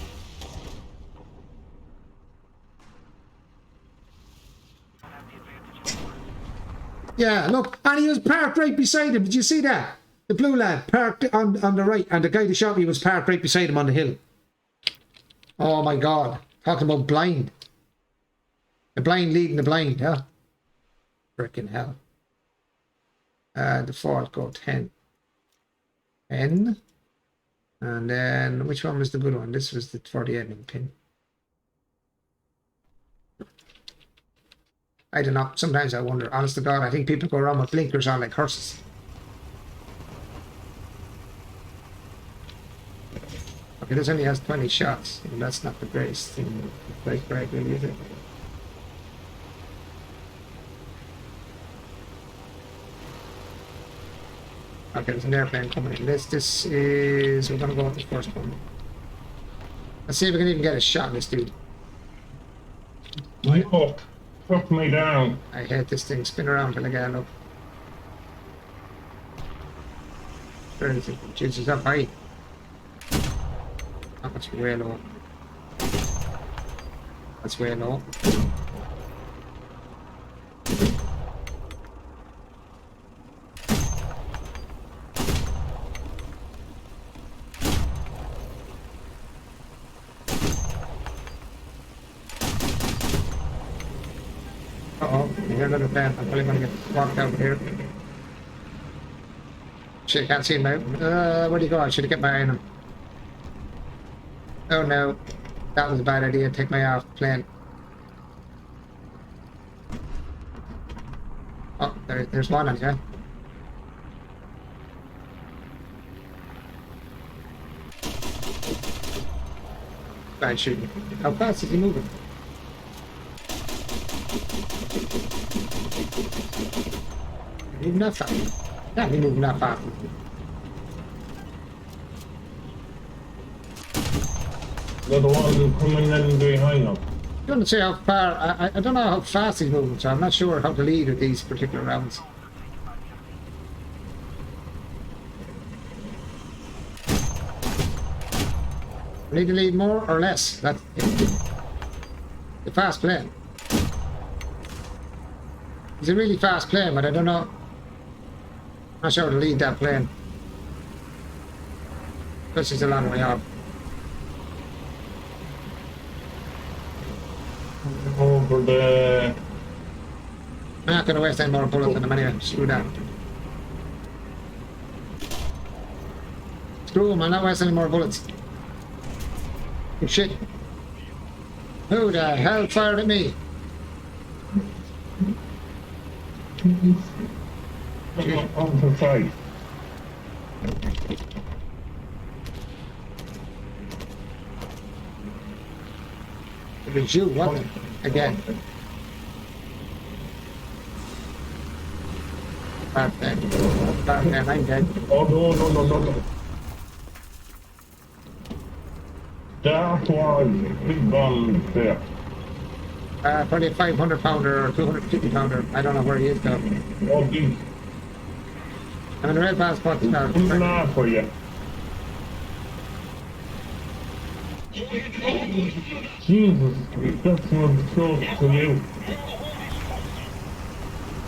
Yeah, look, and he was parked right beside him. Did you see that? The blue lad parked on the right, and the guy that shot me was parked right beside him on the hill. Oh my God. Talking about blind. The blind leading the blind, huh? Frickin' hell. Default go 10. 10. And then, which one was the good one? This was the 48 pin. I don't know. Sometimes I wonder. Honest to God, I think people go around with blinkers on like horses. Okay, this only has 20 shots. And that's not the greatest thing. Like, right, really, is it? Okay, there's an airplane coming in. This is... We're gonna go with the first one. Let's see if we can even get a shot on this dude. My hook took me down. I hate this thing. Spin around till I get it up. Where is it? Jesus, up high. That much way low. That's way low. Uh-oh, I hear another fan. I'm probably gonna get walked out here. Shit, can't see him now. Where'd he go? I should have kept my eye on him. Oh no, that was a bad idea. Take my off plane. Oh, there's one on here. Bad shooting. How fast is he moving? Moving that fast. Can't be moving that fast. They're the ones coming in behind them. I don't say how far. I don't know how fast he's moving, so I'm not sure how to lead with these particular rounds. I need to lead more or less. That's the fast plane. It's a really fast plane, but I don't know. I'm not sure how to lead that plane. This is a long way off. Over the... I'm not going to waste any more bullets on them anyway. Screw that. Screw them, I'm not wasting any more bullets. Oh shit. Who the hell fired at me? On the side. It was you, what? Again. Bad man. Bad man, I'm dead. Oh no. That was big bomb there. Probably a 500 pounder or 250 pounder. I don't know where he is though. Oh, geez. I'm in the red pass spot now. Who's not for you? Jesus, that's what's close to you.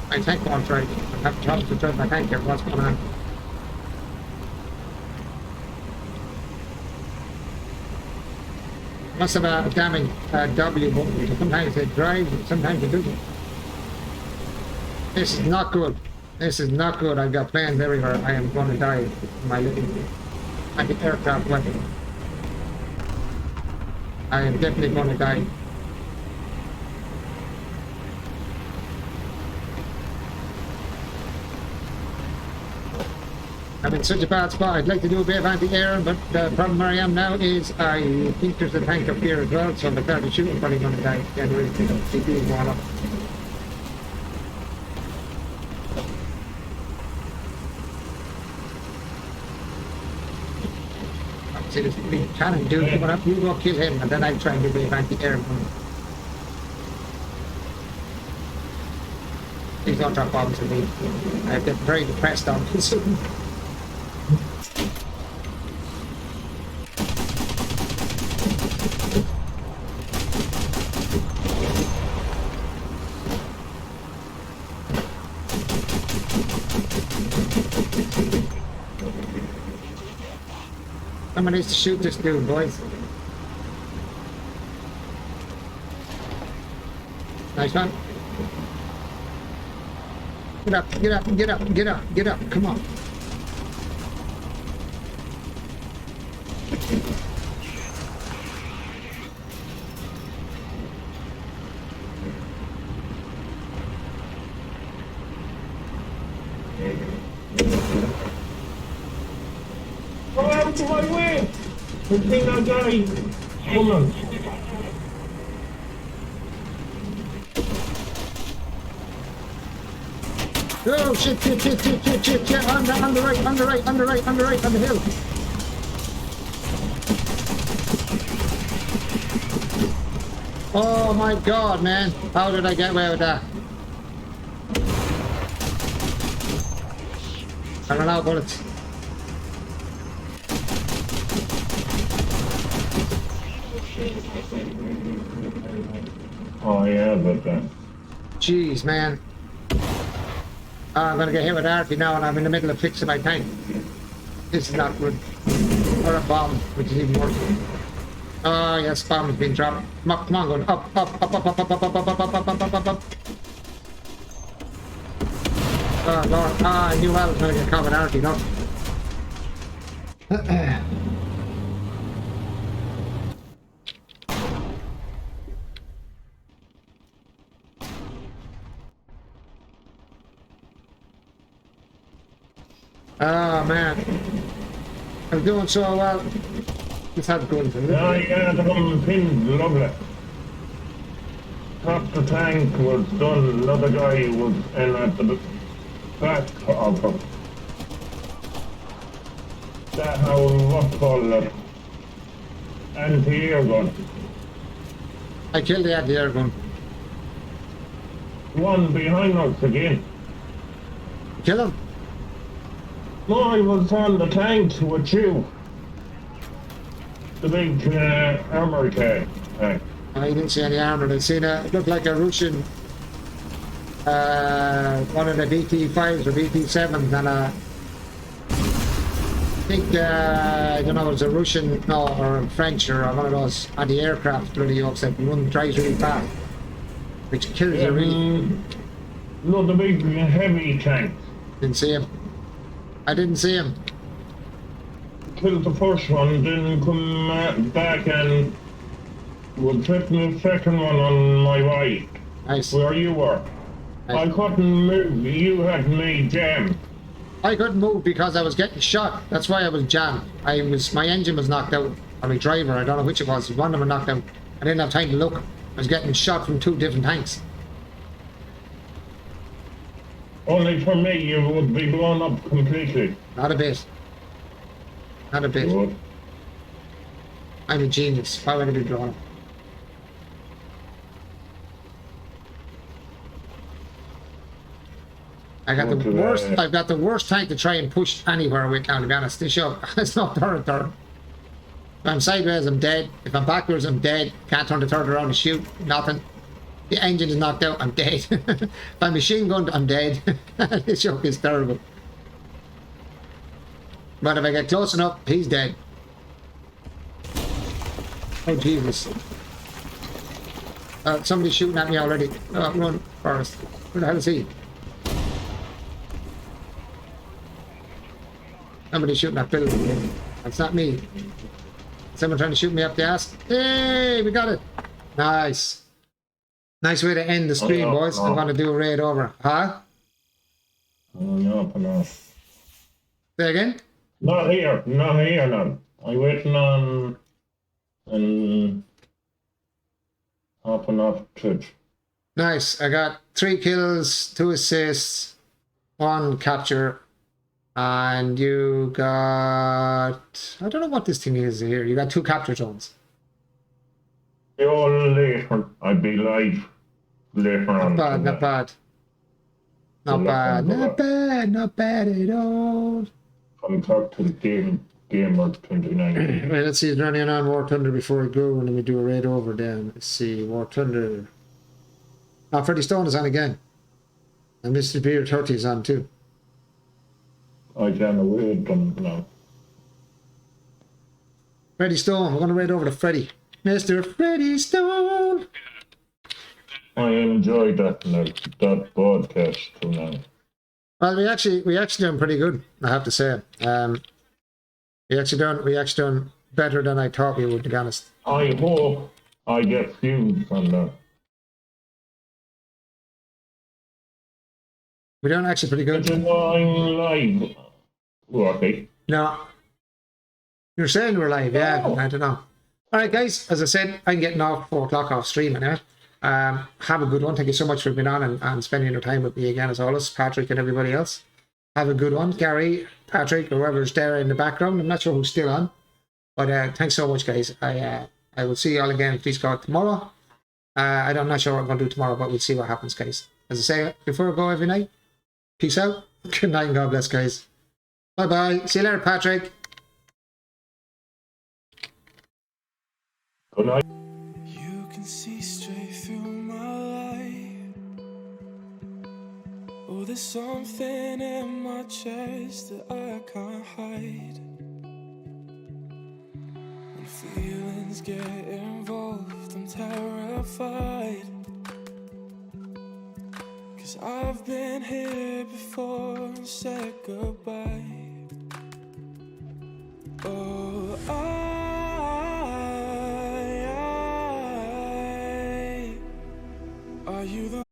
My tank won't right. I have trouble to turn my tank here. What's going on? Must have a damning W button. Sometimes it drives, sometimes it doesn't. This is not good. This is not good. I've got planes everywhere. I am going to die in my little anti-aircraft weapon. I am definitely going to die. I'm in such a bad spot. I'd like to do a bit of anti-air, but the problem where I am now is I think there's a tank up here as well, so if I start to shoot, I'm probably going to die. Yeah, there is CPU going up. See this big cannon dude coming up, you go kill him, and then I'll try and do a bit of anti-air. Please don't drop bombs on me. I get very depressed on this. Someone needs to shoot this dude, boys. Nice one. Get up, get up, get up, get up, get up, come on. Go out of my way! I think that guy. Come on. Oh shit, shit, shit, shit, shit, shit, shit, on the right, on the right, on the right, on the right, on the hill. Oh my god, man. How did I get away with that? I don't know, bullets. Oh yeah, but Jeez, man. I'm gonna get hit with arty now and I'm in the middle of fixing my tank. This is not good. Or a bomb, which is even worse. Oh yes, bomb has been dropped. Come on, going up, up, up, up, up, up, up, up, up, up, up, up, up, up, up. Oh Lord, I knew I was gonna get caught with arty, no? Oh man, I'm doing so well. Just had to go into yeah, it. yeah, the one pin, lovely. Half the tank was done, another guy was in at the back of him. That how what's called anti-air gun. I killed the anti-air gun. One behind us again. Kill him. No, I was on the tank with you. The big armor tank. I didn't see any armor. I seen it looked like a Russian, one of the BT-5s or BT-7s, and I think, I don't know, it was a Russian, no, or French, or one of those anti-aircraft bloody yokes that run drives really fast, which kills you really. No, the big heavy tank. Didn't see him. I didn't see him. Killed the first one, then come back and was hitting the second one on my right, Nice. where you were. I Nice. couldn't move, you had me jammed. I couldn't move because I was getting shot. That's why I was jammed. My engine was knocked out, or my driver, I don't know which it was. One of them were knocked out. I didn't have time to look. I was getting shot from two different tanks. Only for me, you would be blown up completely. Not a bit. Not a bit. Good. I'm a genius. Why would I be blown up? I got the Look at worst. that. I've got the worst tank to try and push anywhere with now. To be honest, this show has no turret. If I'm sideways, I'm dead. If I'm backwards, I'm dead. Can't turn the third around and shoot. Nothing. The engine is knocked out, I'm dead. If I'm machine gunned, I'm dead. This joke is terrible. But if I get close enough, he's dead. Oh, Jesus. Somebody's shooting at me already. Run, Forrest. Where the hell is he? Somebody's shooting at Bill. That's not me. Someone trying to shoot me up the ass. Hey, we got it. Nice. Nice way to end the stream, boys. I'm going to do a raid over. Huh? No. Say again? Not here, no. I'm waiting on and hopping off Twitch. Nice. I got 3 kills, 2 assists, 1 capture, and you got... I don't know what this thing is here. You got 2 capture zones. You're later. I'll be live later on. Not bad. Not bad at all. Come talk to the Gamer 29. Right, let's see, is there anyone on War Thunder before we go, and then we do a raid over then. Let's see, War Thunder. Oh, Freddie Stone is on again. And Mr. Beer 30 is on too. I can't wait them now. Freddie Stone, we're going to raid over to Freddie. Mr. Freddie Stone! I enjoyed that broadcast tonight. Well, we actually done pretty good, I have to say. We actually done better than I thought we would, to be honest. I hope I get views on that. We done actually pretty good. I'm live. Okay. No. You're saying we're live, yeah. Oh. I don't know. Alright guys, as I said, I'm getting off 4 o'clock off stream now. Have a good one. Thank you so much for being on and spending your time with me again as always, Patrick and everybody else. Have a good one. Gary, Patrick, or whoever's there in the background. I'm not sure who's still on. But thanks so much, guys. I will see you all again, please God, tomorrow. I'm not sure what I'm going to do tomorrow, but we'll see what happens, guys. As I say before I go every night, peace out. Good night and God bless, guys. Bye-bye. See you later, Patrick. Good night. You can see straight through my light. Oh, there's something in my chest that I can't hide. When feelings get involved, I'm terrified. 'Cause I've been here before and said goodbye. Oh, are you the